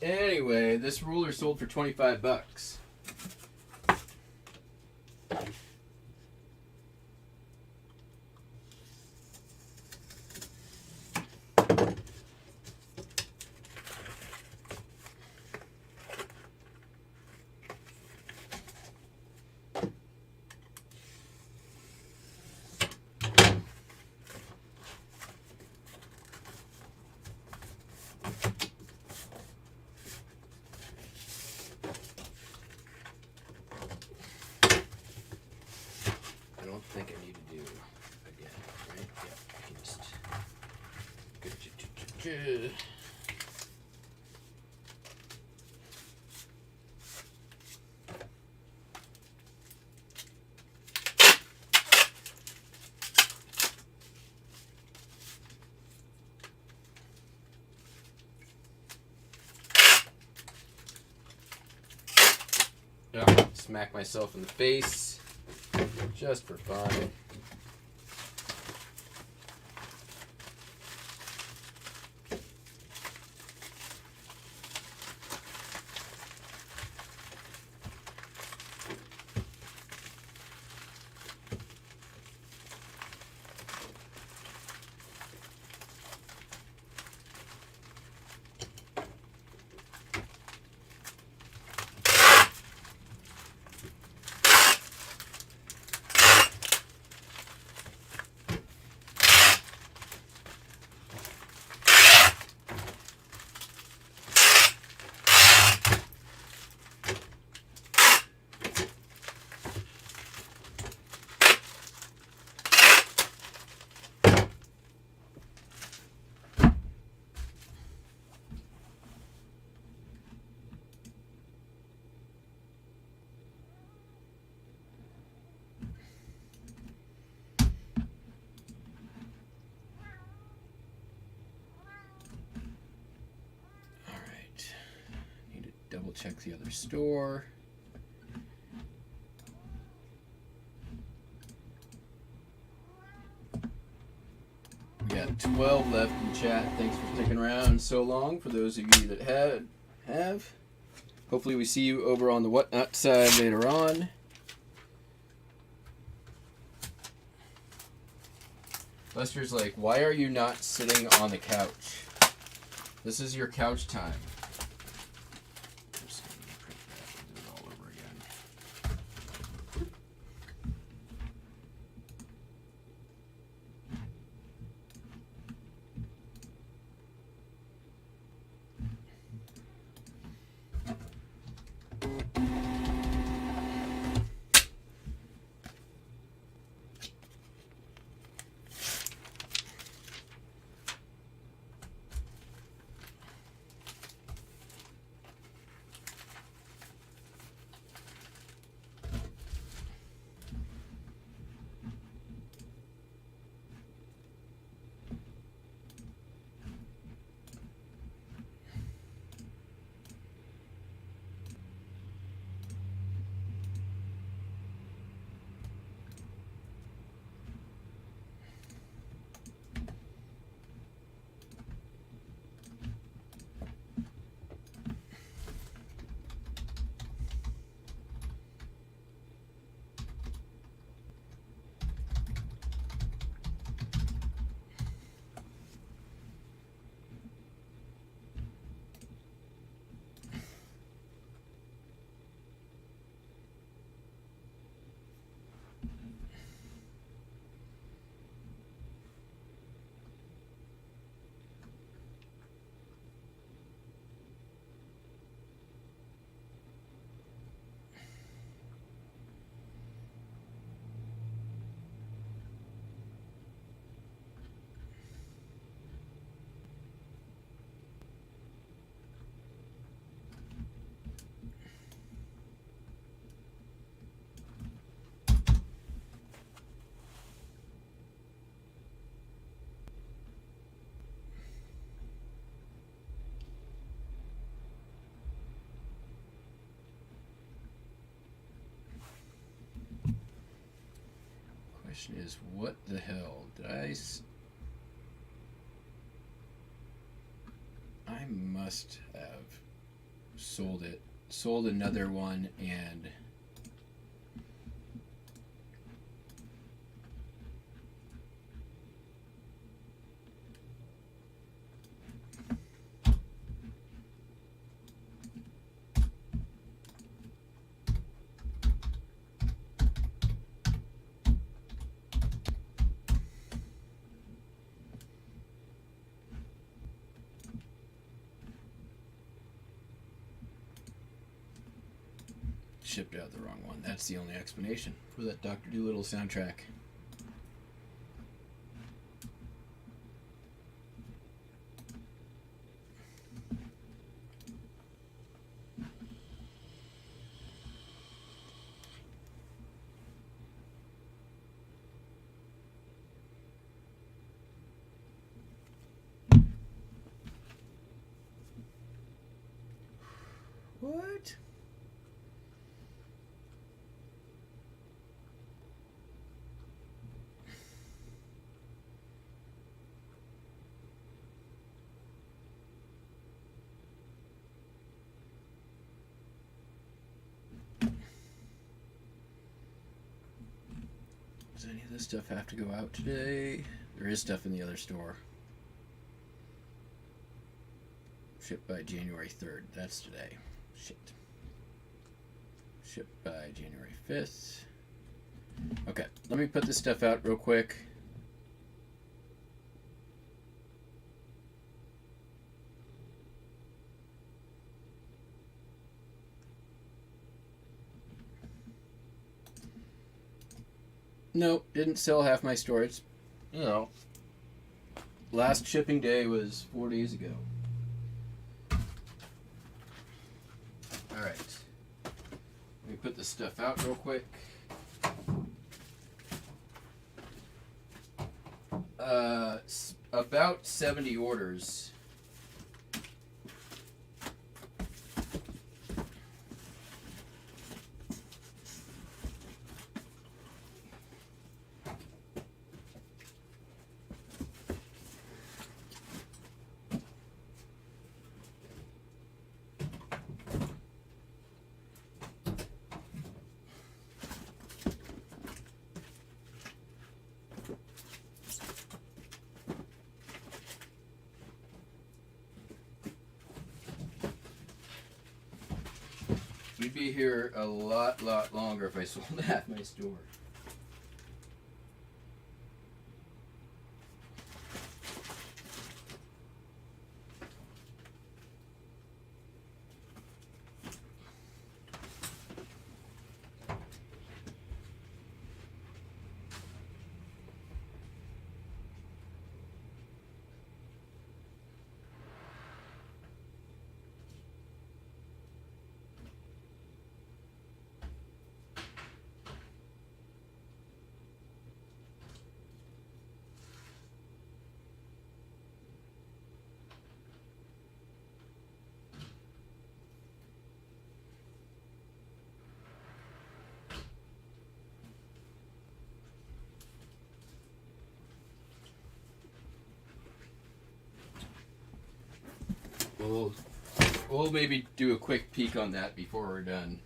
Anyway, this ruler sold for $25. I don't think I need to do again, right? Yeah, I can just. Oh, smack myself in the face just for fun. double check the other store. We got 12 left in chat. Thanks for sticking around so long. For those of you that have. Hopefully we see you over on the Whatnot side later on. Lester's like, why are you not sitting on the couch? This is your couch time. I'm just going to print that and do it all over again. Question is, what the hell did I must have sold another one, and shipped out the wrong one. That's the only explanation for that Dr. Dolittle soundtrack. What? Does any of this stuff have to go out today? There is stuff in the other store. Shipped by January 3rd. That's today. Shit. Shipped by January 5th. Okay, let me put this stuff out real quick. Nope, didn't sell half my storage. You know, last shipping day was 4 days ago. Alright. Let me put this stuff out real quick. About 70 orders. We'd be here a lot longer if I sold half my store. We'll maybe do a quick peek on that before we're done.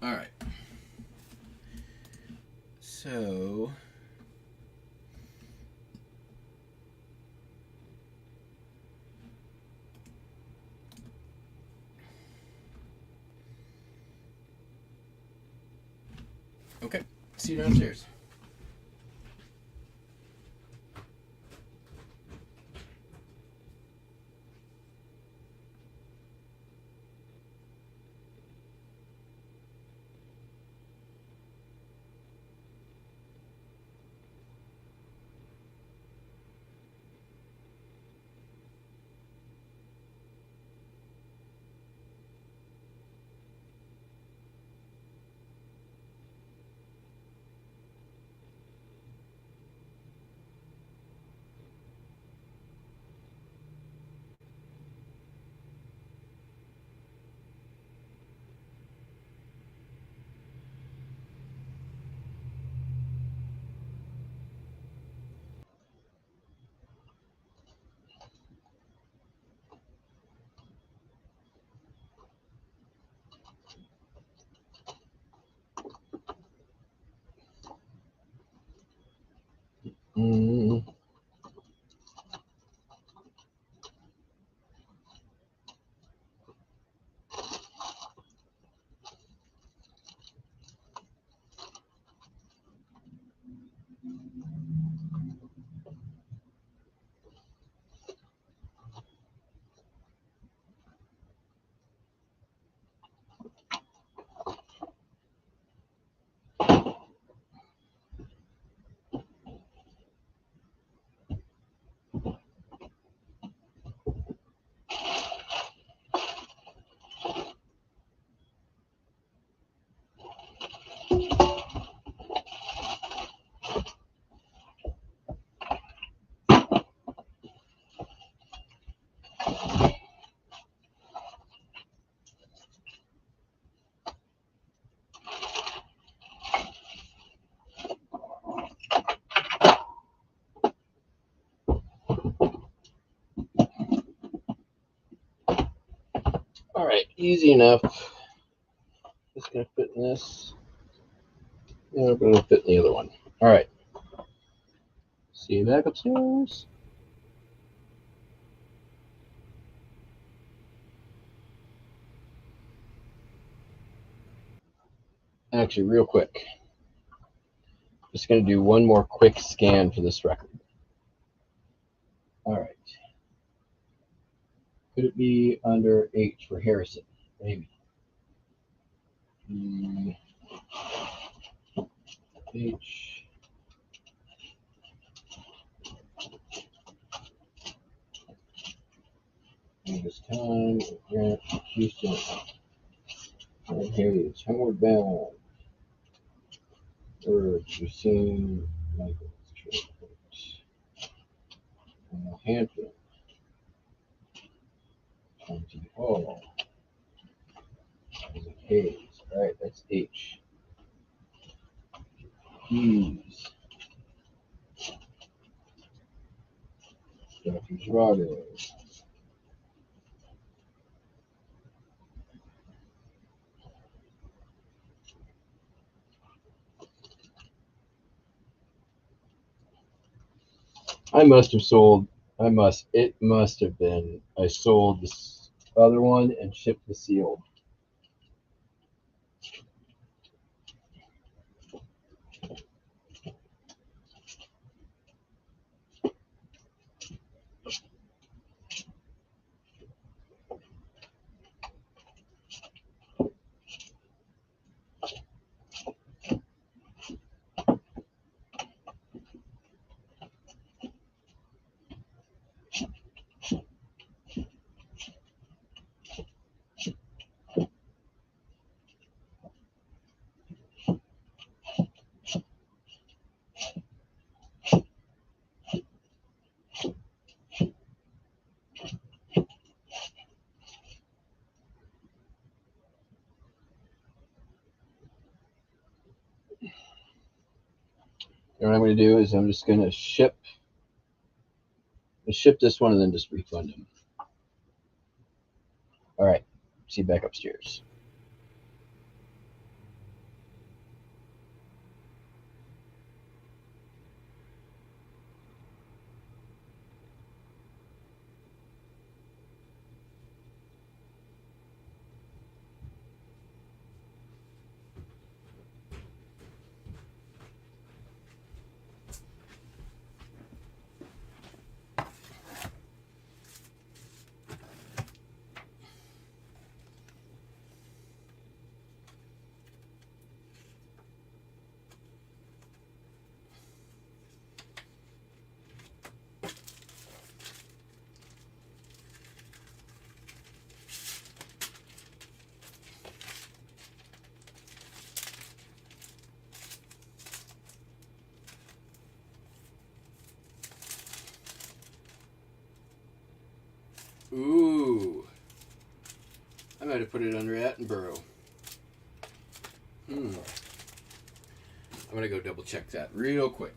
All right. So okay, see you downstairs. Mm. All right, easy enough. Just gonna fit in this. Yeah, I'm gonna fit in the other one. All right. See you back upstairs. Actually, real quick. Just gonna do one more quick scan for this record. All right. Could it be under H for Harrison? Maybe. H. This time, Grant, Houston. And Hayes, Homeward Bound. Urge, Racine, Michaels, Hampton. County Hall. Hayes. All right, that's H. Hughes. Dr. Zrago. It must have been, I sold this other one and shipped the seal. And what I'm going to do is I'm just going to ship this one and then just refund them. All right, see you back upstairs. Ooh. I might have put it under Attenborough. I'm going to go double check that real quick.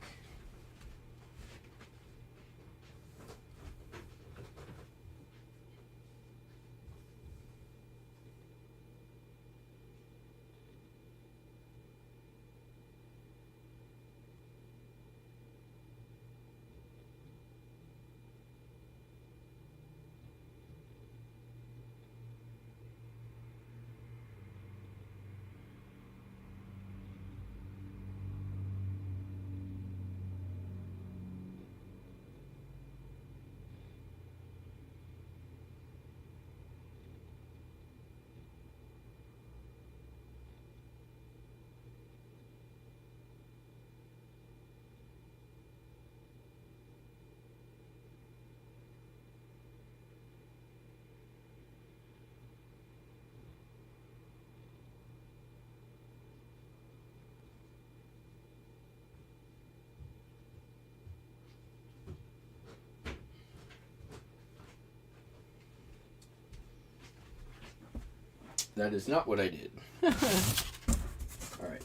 That is not what I did. All right.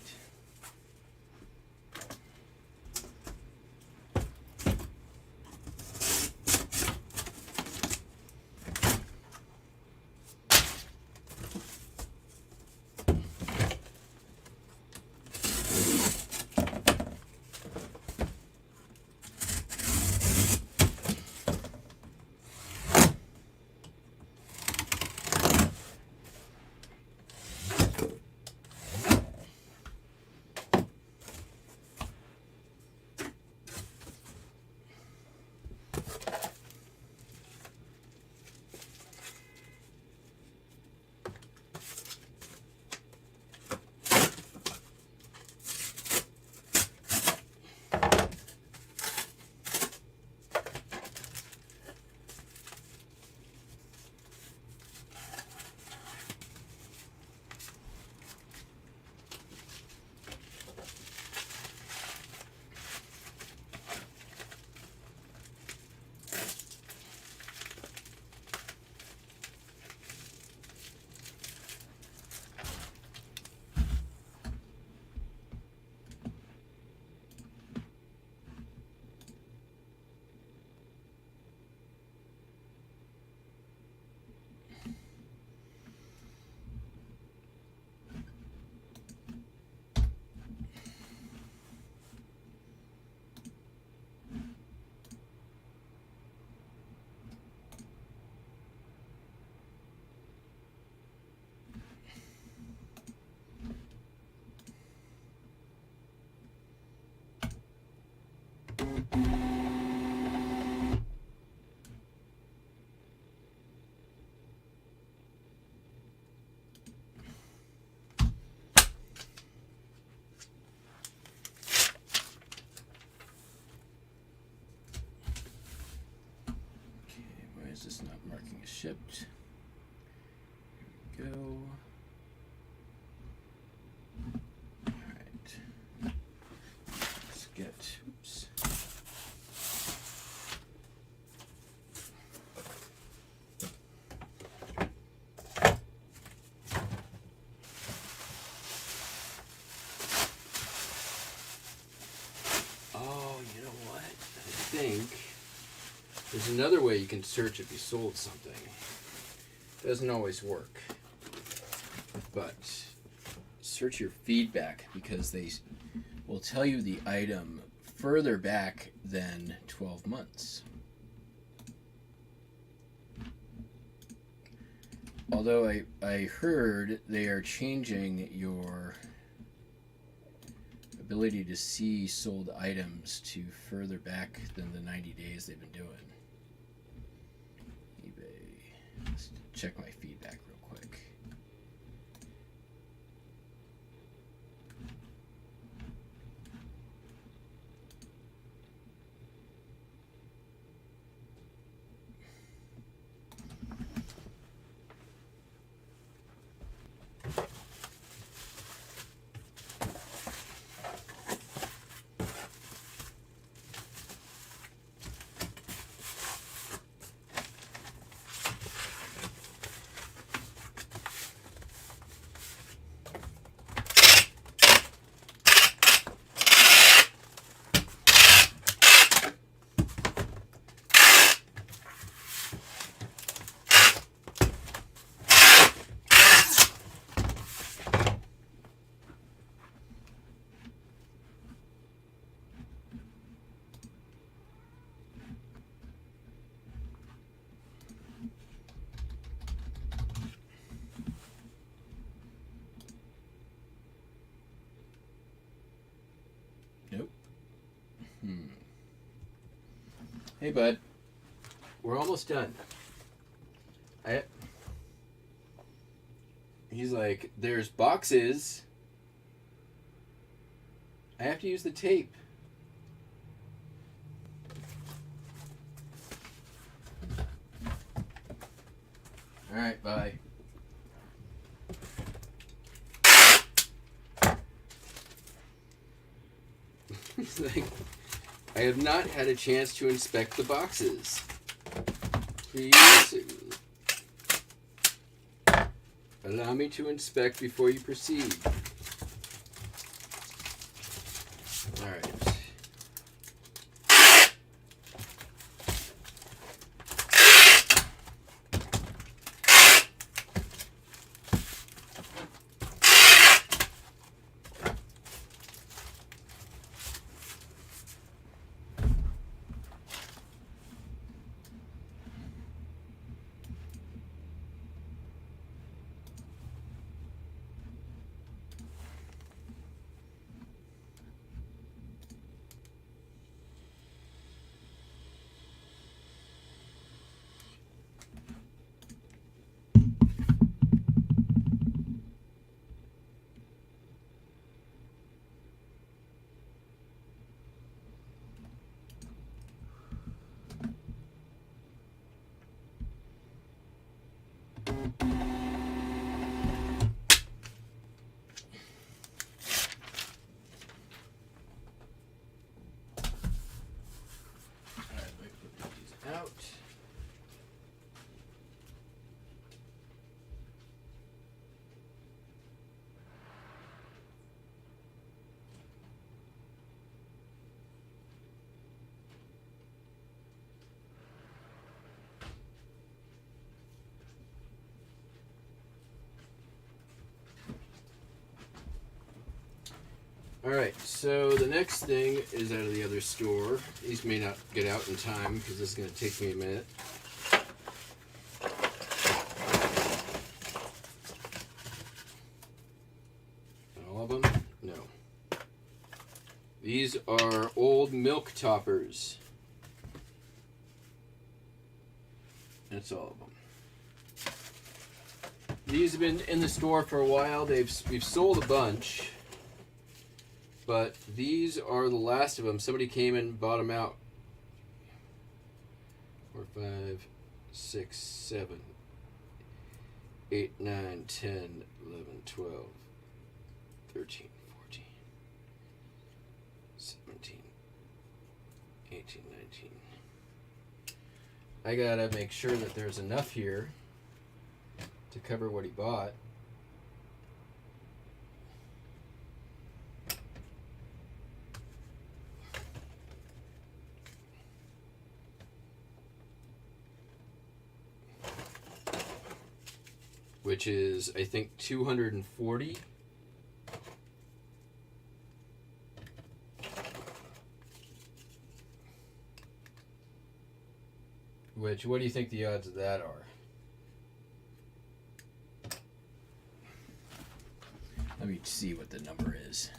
shipped. Here we go. Alright. Let's get, oops. Oh, you know what? I think there's another way you can search if you sold something. Doesn't always work. But search your feedback, because they will tell you the item further back than 12 months. Although I heard they are changing your ability to see sold items to further back than the 90 days they've been doing. eBay. Let's check my feedback real quick. Nope. Hey, bud. We're almost done. He's like, there's boxes. I have to use the tape. All right, bye. He's like, I have not had a chance to inspect the boxes. Please allow me to inspect before you proceed. All right. Out. Alright, so the next thing is out of the other store. These may not get out in time because this is going to take me a minute. All of them? No. These are old milk toppers. That's all of them. These have been in the store for a while. We've sold a bunch. But these are the last of them. Somebody came and bought them out. 4, 5, 6, 7, 8, 9, 10, 11, 12, 13, 14, 17, 18, 19. I gotta make sure that there's enough here to cover what he bought. Which is, I think, 240. Which, what do you think the odds of that are? Let me see what the number is.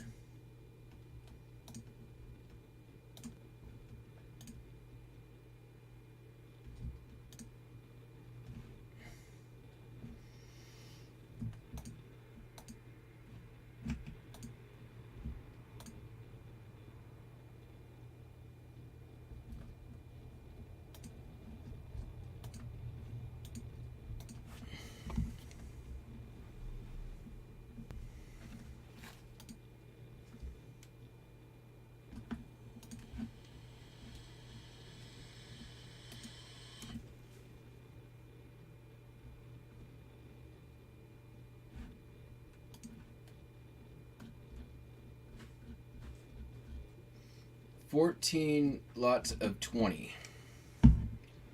$14 lots of 20.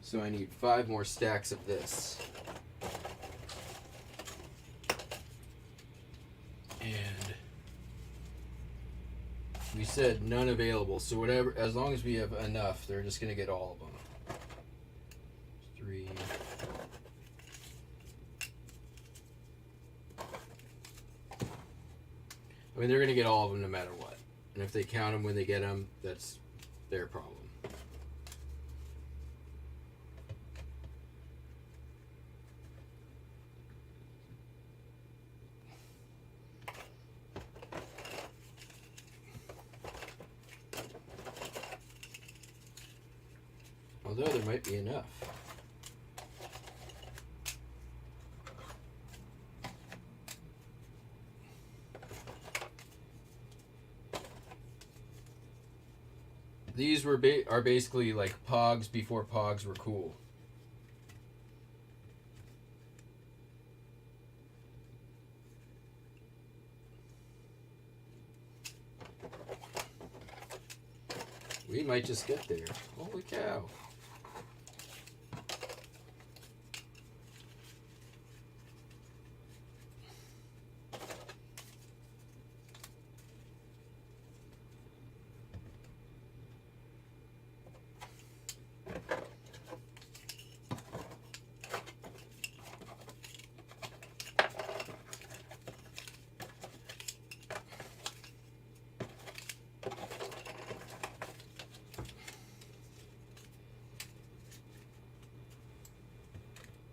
So I need 5 more stacks of this. And we said none available. So whatever, as long as we have enough, they're just going to get all of them. 3. I mean, they're going to get all of them no matter what. And if they count them when they get them, that's their problem. Although there might be enough. These were are basically like Pogs before Pogs were cool. We might just get there. Holy cow.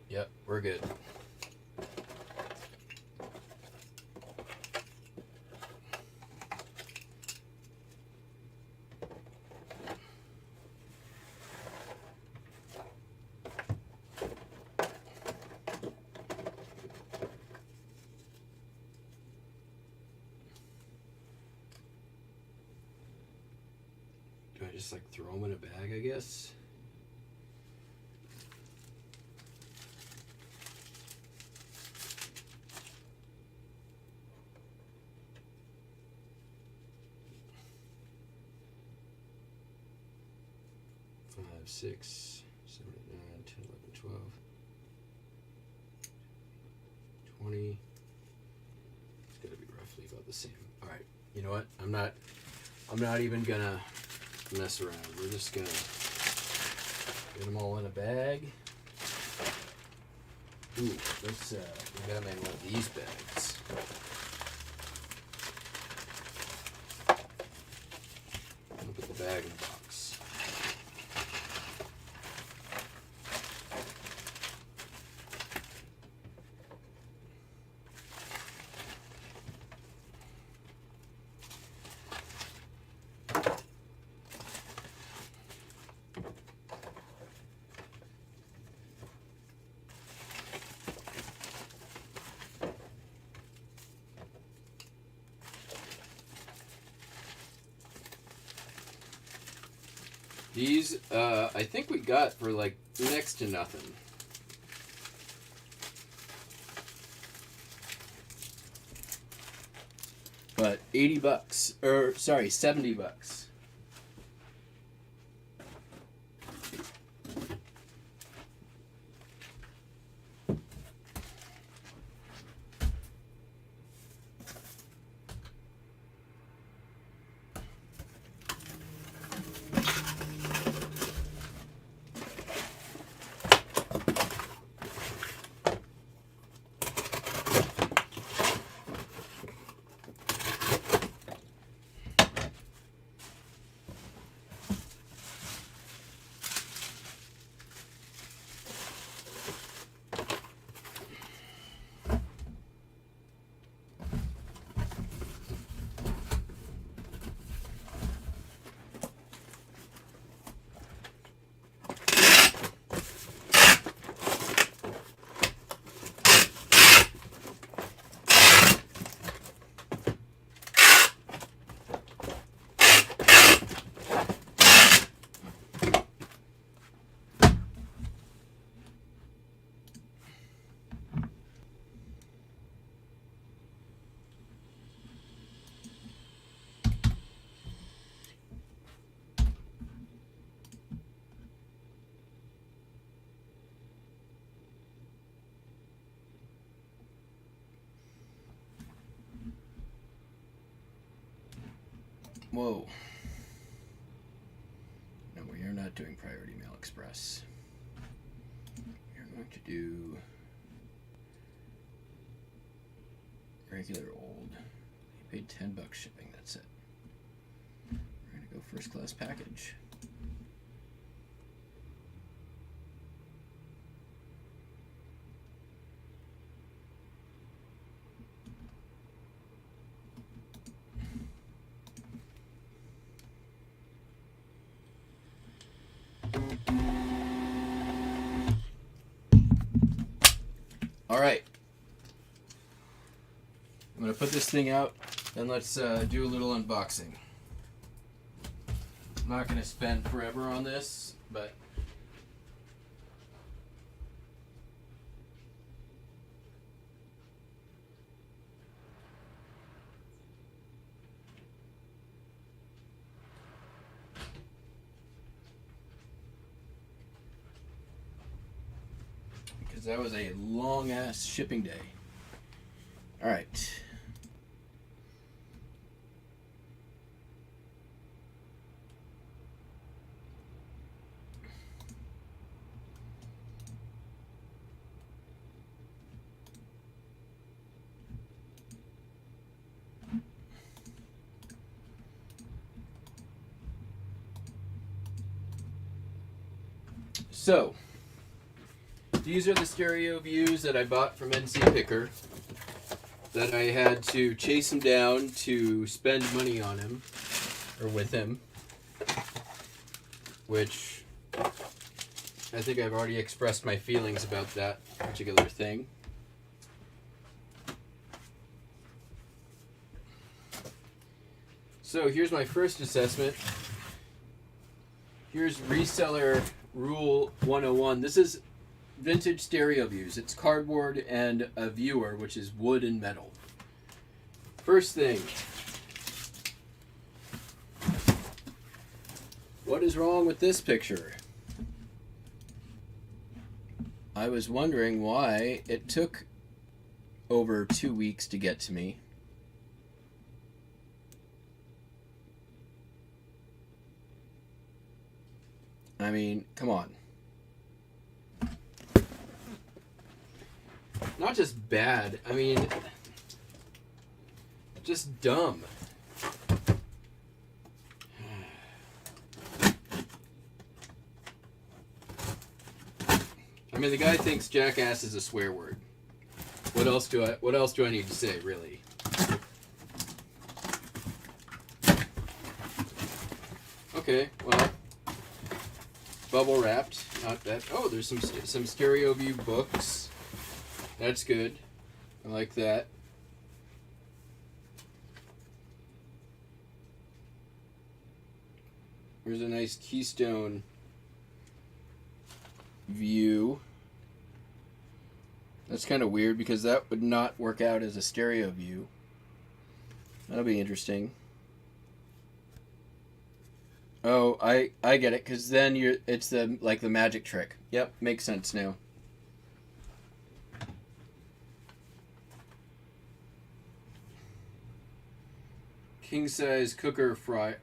Yep, we're good. Do I just like throw them in a bag, I guess? Five, 6, 7, 8, 9, 10, 11, 12, 20. It's got to be roughly about the same. All right. You know what? I'm not even gonna mess around. We're just gonna get them all in a bag. Ooh, let's we got them in one of these bags. I'm gonna put the bag in the box. These, I think we got for like next to nothing. But $80, or sorry, $70. Whoa. No, we are not doing Priority Mail Express. We are going to do regular old. You paid $10 shipping, that's it. We're going to go first class package. All right, I'm gonna put this thing out and let's do a little unboxing. I'm not gonna spend forever on this, but that was a long ass shipping day. All right. So, these are the stereo views that I bought from NC Picker that I had to chase him down to spend money on him, or with him, which I think I've already expressed my feelings about that particular thing. So here's my first assessment. Here's reseller rule 101. This is vintage stereo views. It's cardboard and a viewer, which is wood and metal. First thing, what is wrong with this picture? I was wondering why it took over 2 weeks to get to me. I mean, come on. Not just bad, I mean, just dumb. I mean, the guy thinks jackass is a swear word. What else do I need to say, really? Okay, well, bubble wrapped, not that. Oh, there's some stereo view books. That's good. I like that. There's a nice Keystone view. That's kind of weird because that would not work out as a stereo view. That'll be interesting. Oh, I get it, because then it's the magic trick. Yep, makes sense now. King size cooker fry.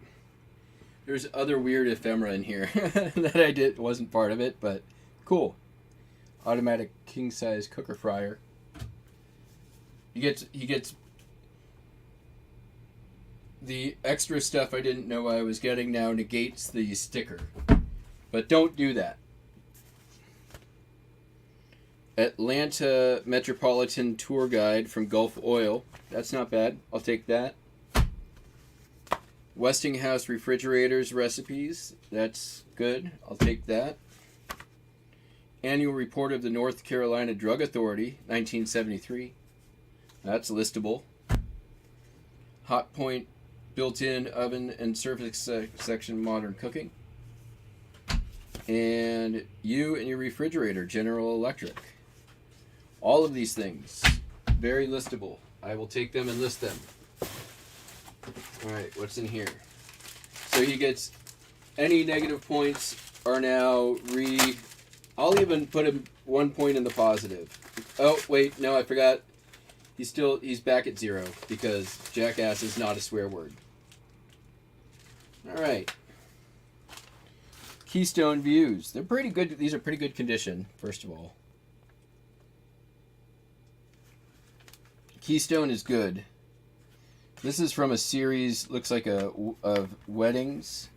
There's other weird ephemera in here that wasn't part of it, but cool. Automatic king size cooker fryer. He gets the extra stuff I didn't know I was getting now negates the sticker. But don't do that. Atlanta Metropolitan Tour Guide from Gulf Oil. That's not bad. I'll take that. Westinghouse refrigerators recipes. That's good. I'll take that. Annual report of the North Carolina Drug Authority, 1973. That's listable. Hot Point built-in oven and surface section modern cooking. And you and your refrigerator, General Electric. All of these things, very listable. I will take them and list them. All right, what's in here? So he gets any negative points are now I'll even put him 1 point in the positive. Oh, wait, no, I forgot. He's back at 0 because Jackass is not a swear word. All right. Keystone views. They're pretty good. These are pretty good condition, first of all. Keystone is good. This is from a series, looks like of weddings,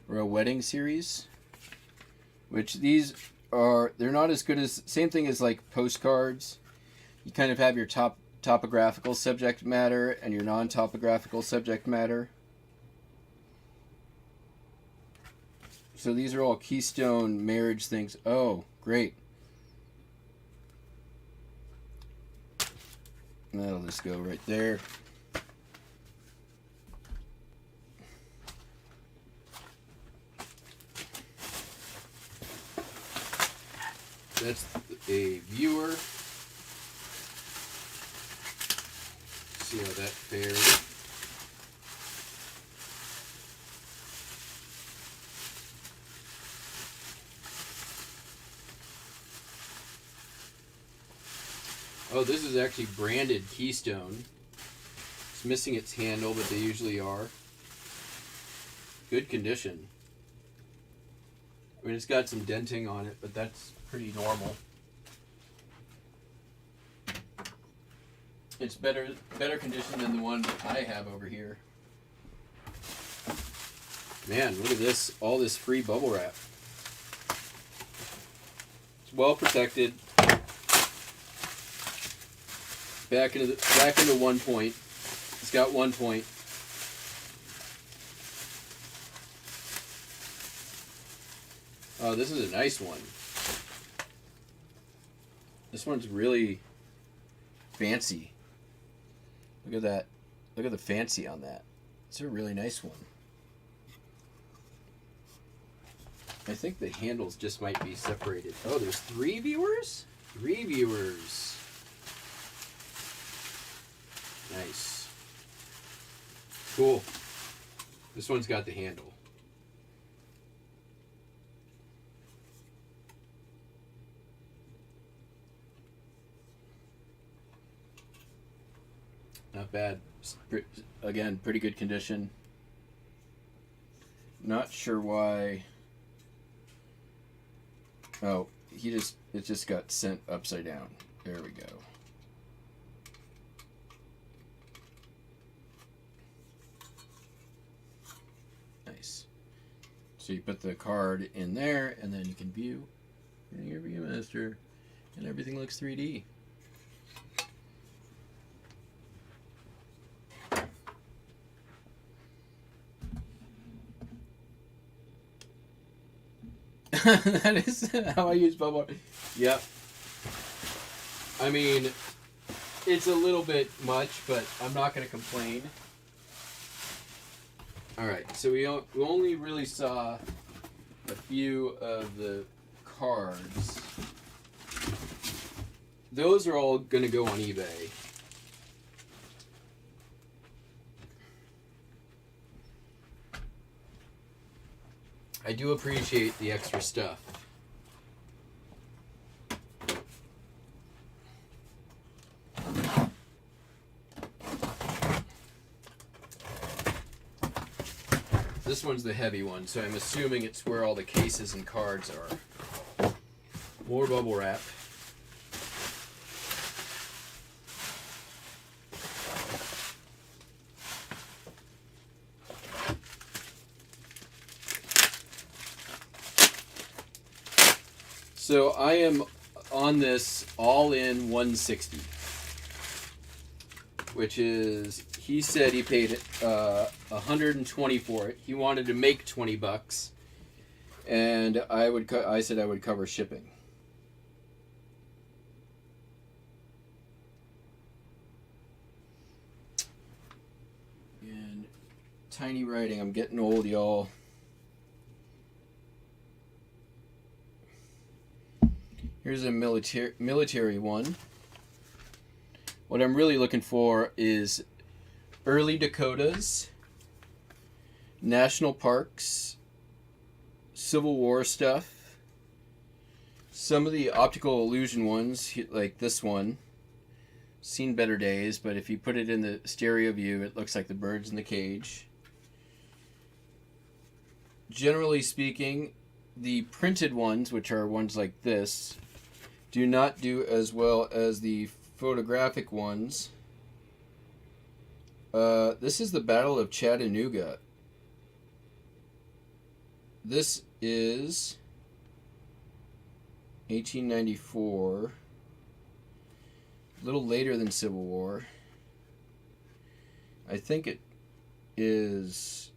or a wedding series, which they're not as good as, same thing as like postcards. You kind of have your topographical subject matter and your non-topographical subject matter. So these are all Keystone marriage things. Oh, great. That'll just go right there. That's a viewer. See how that fares. Oh, this is actually branded Keystone. It's missing its handle, but they usually are. Good condition. I mean, it's got some denting on it, but that's pretty normal. It's better condition than the one I have over here. Man, look at this! All this free bubble wrap. It's well protected. Back into 1 point. It's got 1 point. Oh, this is a nice one. This one's really fancy. Look at that. Look at the fancy on that. It's a really nice one. I think the handles just might be separated. Oh, there's 3 viewers? 3 viewers. Nice. Cool. This one's got the handle. Not bad. Again, pretty good condition. Not sure why. Oh, it just got sent upside down. There we go. Nice. So you put the card in there, and then you can view in your ViewMaster, and everything looks 3D. That is how I use bubble. Yep. I mean, it's a little bit much, but I'm not going to complain. Alright, so we only really saw a few of the cards. Those are all going to go on eBay. I do appreciate the extra stuff. This one's the heavy one, so I'm assuming it's where all the cases and cards are. More bubble wrap. So I am on this all in 160, which is, he said he paid it 120 for it. He wanted to make $20, and I said I would cover shipping. And tiny writing. I'm getting old, y'all. Here's a military one. What I'm really looking for is early Dakotas, national parks, Civil War stuff, some of the optical illusion ones, like this one, seen better days, but if you put it in the stereo view, it looks like the birds in the cage. Generally speaking, the printed ones, which are ones like this, do not do as well as the photographic ones. This is the Battle of Chattanooga. This is 1894. A little later than Civil War. I think it is...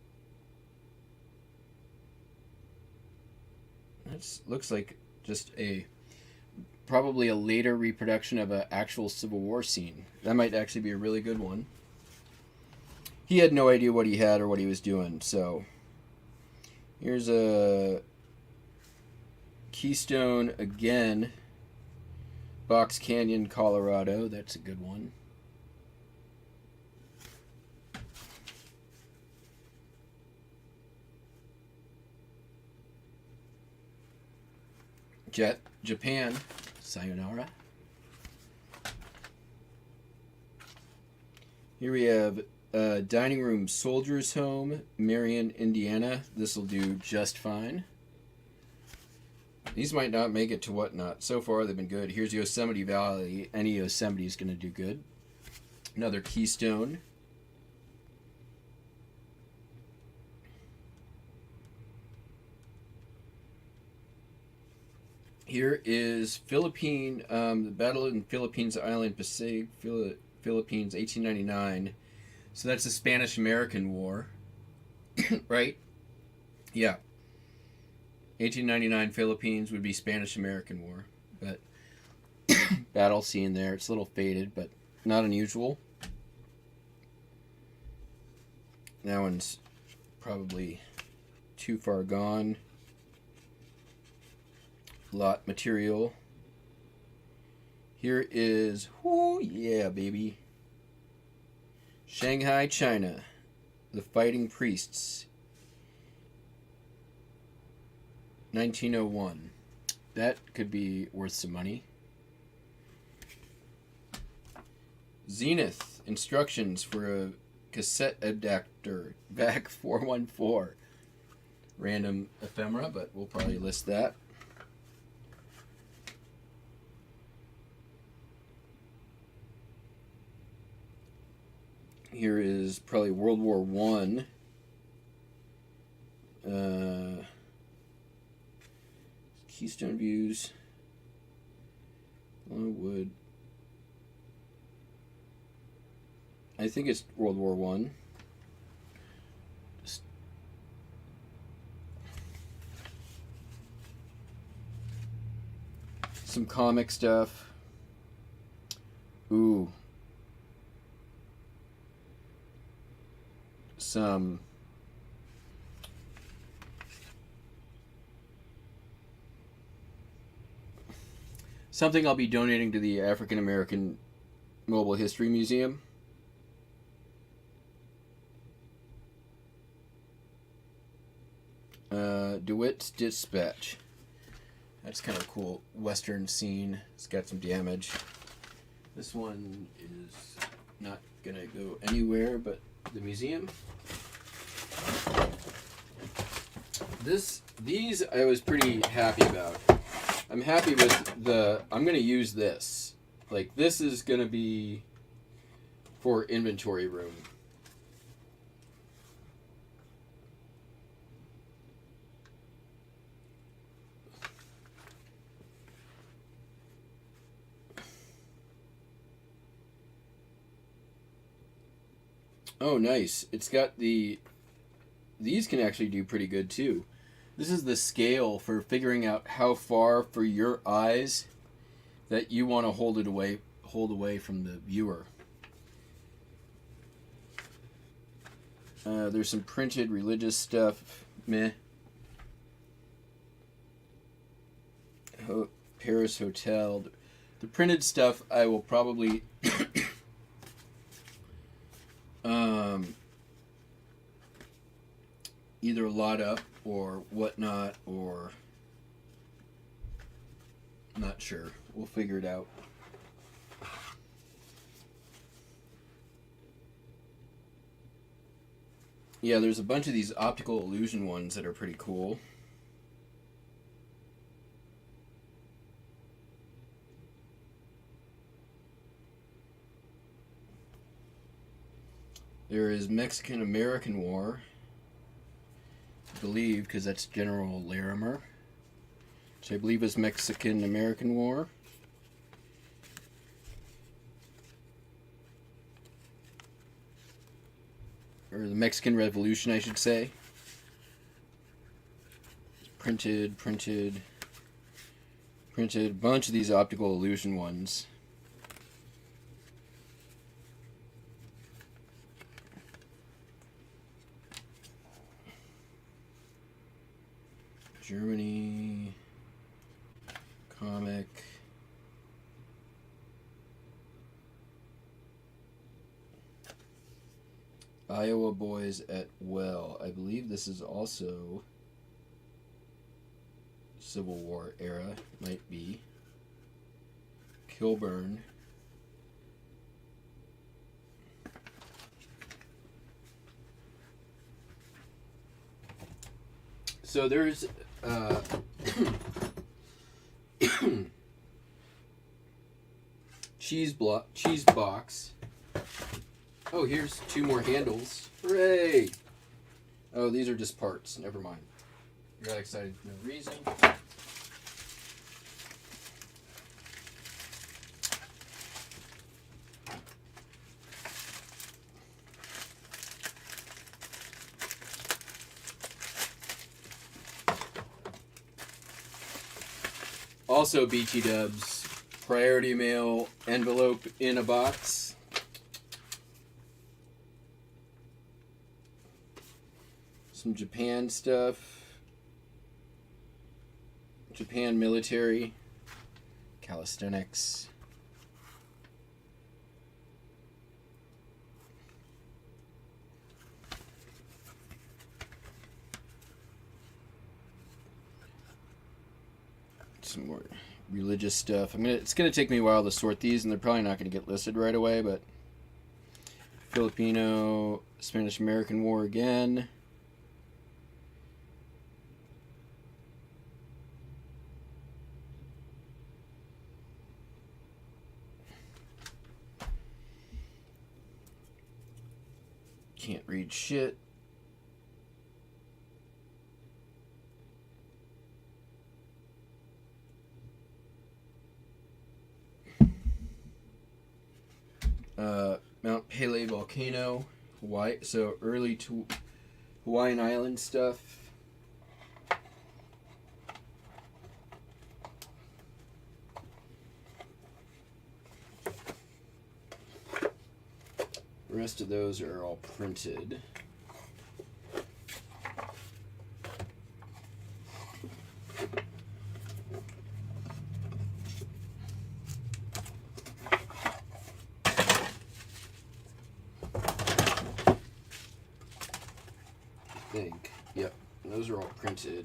That looks like just probably a later reproduction of an actual Civil War scene. That might actually be a really good one. He had no idea what he had or what he was doing, so here's a Keystone again, Box Canyon, Colorado. That's a good one. Japan, sayonara. Here we have Dining Room Soldier's Home, Marion, Indiana. This will do just fine. These might not make it to whatnot. So far, they've been good. Here's Yosemite Valley. Any Yosemite is going to do good. Another Keystone. Here is the Battle in Philippines Island, Pasig, Philippines, 1899. So that's the Spanish-American War, right? Yeah. 1899 Philippines would be Spanish-American War, but battle scene there. It's a little faded, but not unusual. That one's probably too far gone. Lot material. Here is, oh yeah, baby. Shanghai, China. The Fighting Priests. 1901. That could be worth some money. Zenith. Instructions for a cassette adapter. VAC 414. Random ephemera, but we'll probably list that. Here is probably World War I. Keystone Views. Wood. I think it's World War I. Some comic stuff. Ooh. Some something I'll be donating to the African American Mobile History Museum. DeWitt's Dispatch. That's kind of cool. Western scene. It's got some damage. This one is not going to go anywhere but the museum. These I was pretty happy about. I'm happy with I'm going to use this. Like, this is going to be for inventory room. Oh, nice. It's got these can actually do pretty good too. This is the scale for figuring out how far for your eyes that you want to hold away from the viewer. There's some printed religious stuff. Meh. Paris Hotel. The printed stuff I will probably either lot up or whatnot, or not sure. We'll figure it out. Yeah, there's a bunch of these optical illusion ones that are pretty cool. There is Mexican-American War, I believe, because that's General Larimer, which I believe is Mexican-American War. Or the Mexican Revolution, I should say. Printed. A bunch of these optical illusion ones. Germany. Comic. Iowa Boys at Well. I believe this is also Civil War era. Might be. Kilburn. So there's cheese box. Oh, here's 2 more handles. Hooray! Oh, these are just parts. Never mind. You're that excited for no reason. Also, BT Dubs, priority mail envelope in a box. Some Japan stuff. Japan military. Calisthenics. Some more religious stuff. It's gonna take me a while to sort these, and they're probably not gonna get listed right away, but Filipino, Spanish American War again. Can't read shit. Mount Pele volcano, Hawaii. So early to Hawaiian Island stuff. The rest of those are all printed. think. Yep, those are all printed.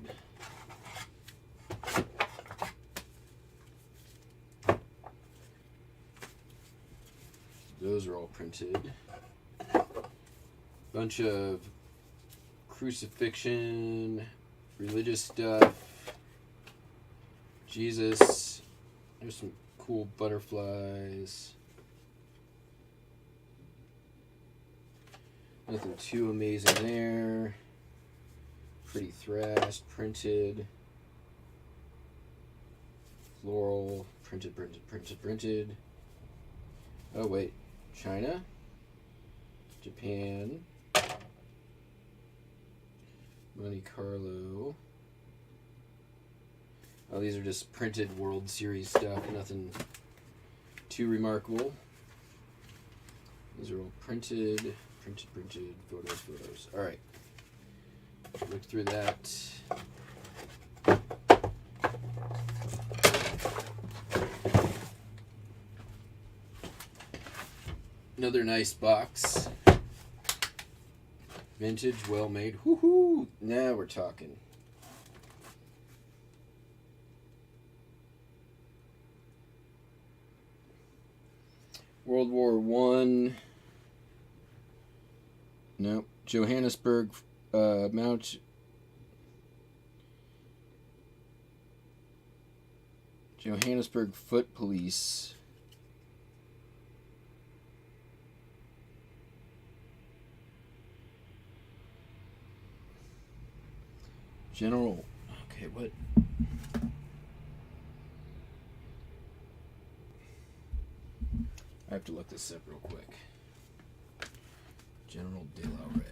Those are all printed. Bunch of crucifixion, religious stuff, Jesus. There's some cool butterflies. Nothing too amazing there. Pretty thrashed, printed. Floral, printed, printed, printed, printed. Oh wait, China, Japan, Monte Carlo. Oh, these are just printed World Series stuff, nothing too remarkable. These are all printed, photos. All right, look through that. Another nice box. Vintage, well made. Woohoo! Now we're talking. World War One. Nope. Johannesburg Mount. Johannesburg Foot Police. General. Okay, what? I have to look this up real quick. General De La Rey.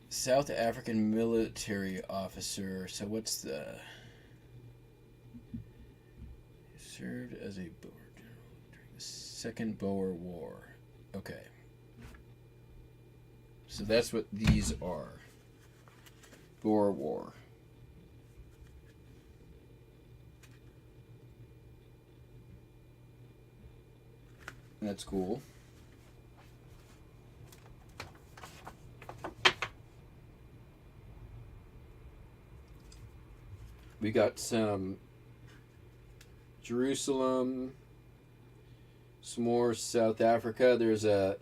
South African military officer. So what's the... Served as a Boer general during the Second Boer War. Okay. So that's what these are. Boer War. That's cool. We got some Jerusalem, some more South Africa. There's a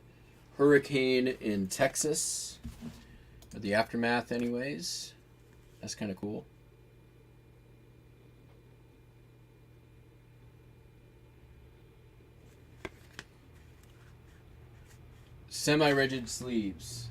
hurricane in Texas, or the aftermath anyways. That's kind of cool. Semi-rigid sleeves.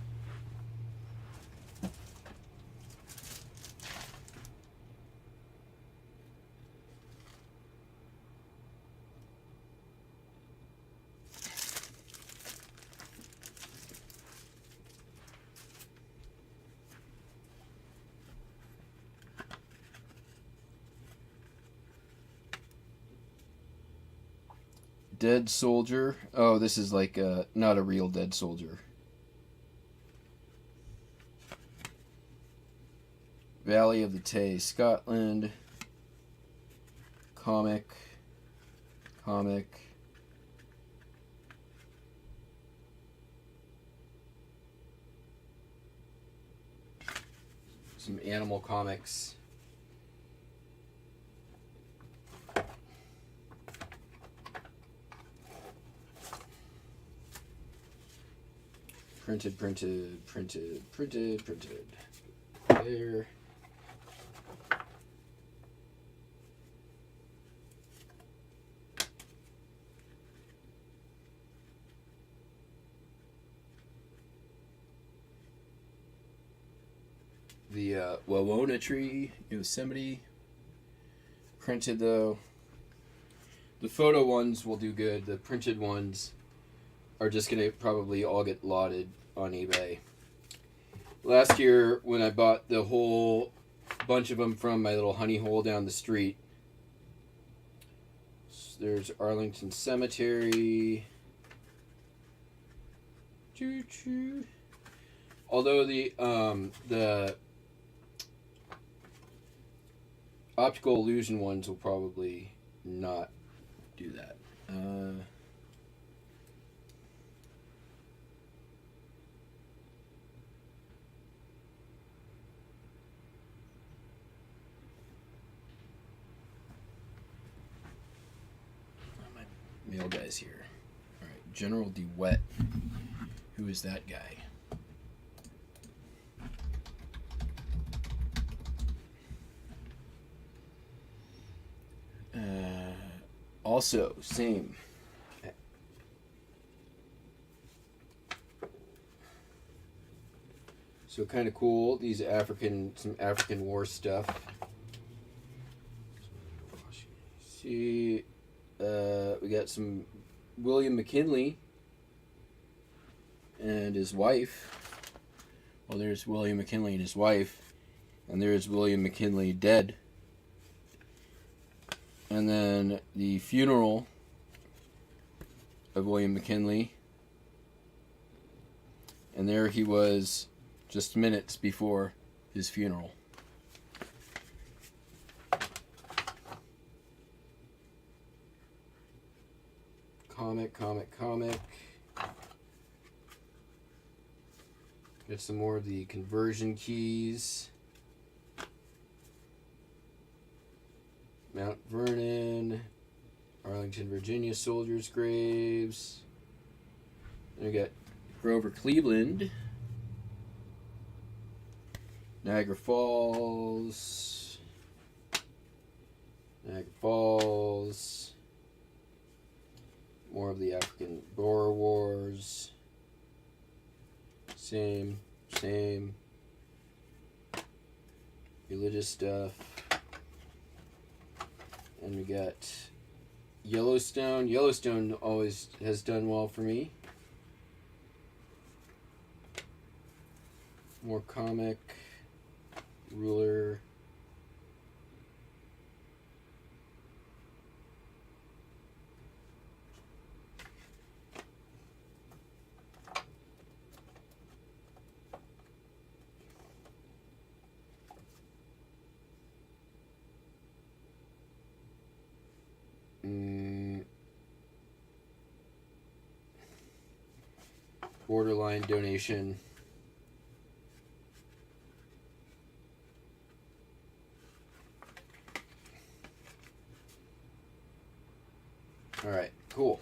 Dead soldier. Oh, this is like not a real dead soldier. Valley of the Tay, Scotland. Comic. Some animal comics. Printed. There. The Wawona tree, Yosemite. Printed though. The photo ones will do good. The printed ones are just going to probably all get lauded on eBay. Last year, when I bought the whole bunch of them from my little honey hole down the street, there's Arlington Cemetery. Although the optical illusion ones will probably not do that. My mail guy's here. All right, General DeWet. Who is that guy? Also, same. So kind of cool. These some African war stuff. See, we got some William McKinley and his wife. Well, there's William McKinley and his wife, and there's William McKinley dead. And then the funeral of William McKinley. And there he was just minutes before his funeral. Comic. Get some more of the conversion keys. Mount Vernon, Arlington, Virginia soldiers' graves. Then we got Grover Cleveland, Niagara Falls, more of the African Boer Wars. Same. Religious stuff. And we got Yellowstone. Yellowstone always has done well for me. More comic. Ruler. Borderline donation. All right, cool.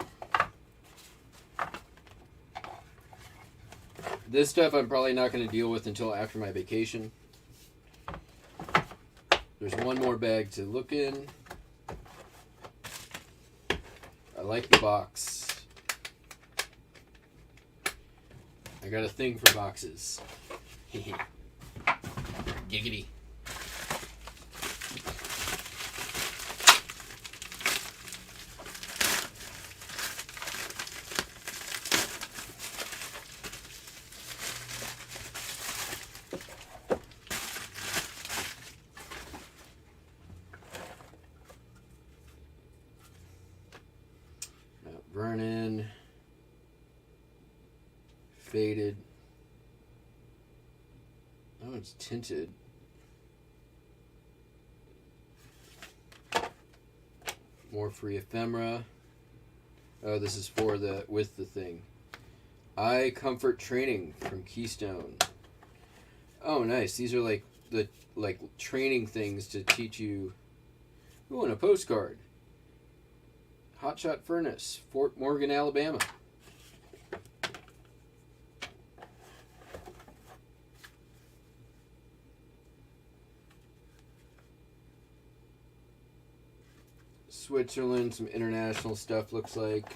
This stuff I'm probably not going to deal with until after my vacation. There's one more bag to look in. I like the box. I got a thing for boxes. Giggity. Mount Vernon. Faded. Oh, it's tinted. More free ephemera. Oh, this is for the with the thing. Eye comfort training from Keystone. Oh, nice. These are like the training things to teach you. Ooh, and a postcard. Hotshot Furnace, Fort Morgan, Alabama. Switzerland, some international stuff looks like.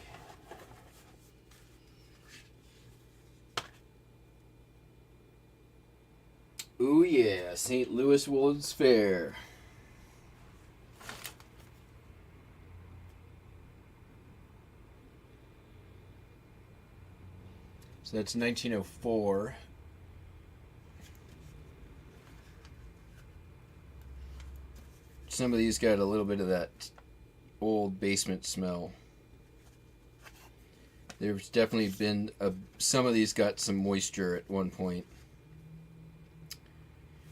Ooh yeah, St. Louis World's Fair. So that's 1904. Some of these got a little bit of that old basement smell. There's definitely been some of these got some moisture at one point.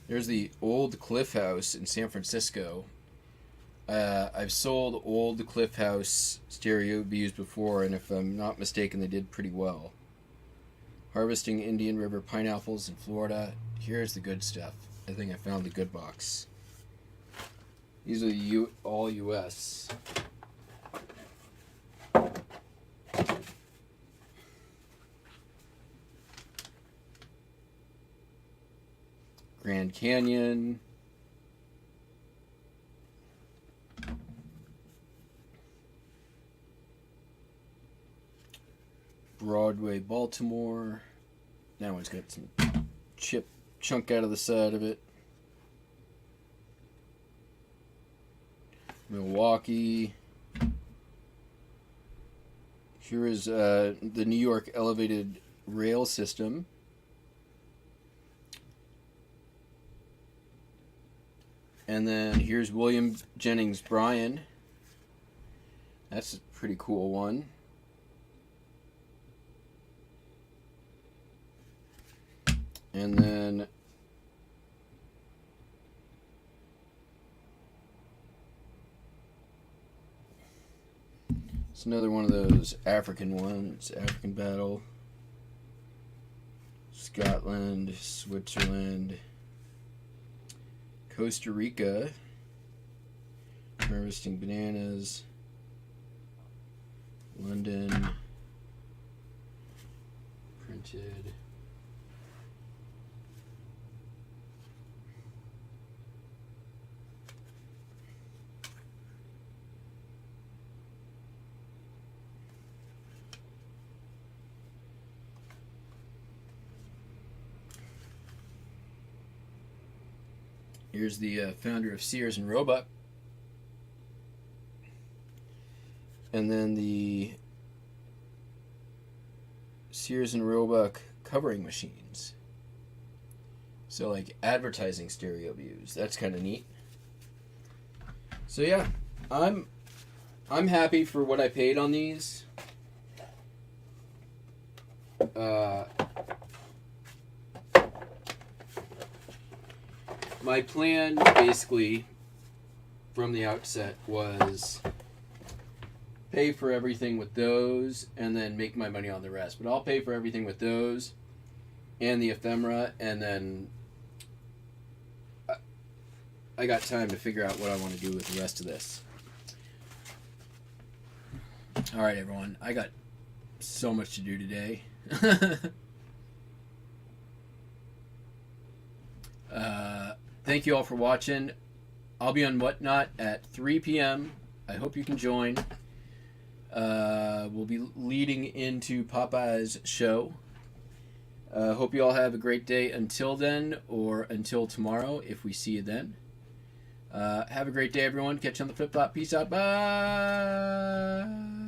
There's the old Cliff House in San Francisco. I've sold old Cliff House stereo views before, and if I'm not mistaken, they did pretty well. Harvesting Indian River pineapples in Florida. Here's the good stuff. I think I found the good box. These are all US. Grand Canyon. Broadway, Baltimore. That one's got some chunk out of the side of it. Milwaukee. Here is the New York elevated rail system. And then here's William Jennings Bryan. That's a pretty cool one. And then it's another one of those African ones. African Battle. Scotland, Switzerland, Costa Rica. Harvesting bananas. London. Printed. Here's the founder of Sears and Roebuck. And then the Sears and Roebuck covering machines. So like advertising stereo views. That's kind of neat. So yeah, I'm happy for what I paid on these. My plan, basically, from the outset was pay for everything with those and then make my money on the rest. But I'll pay for everything with those and the ephemera, and then I got time to figure out what I want to do with the rest of this. All right, everyone. I got so much to do today. Thank you all for watching. I'll be on Whatnot at 3 p.m. I hope you can join. We'll be leading into Popeye's show. Hope you all have a great day until then, or until tomorrow if we see you then. Have a great day, everyone. Catch you on the flip-flop. Peace out. Bye.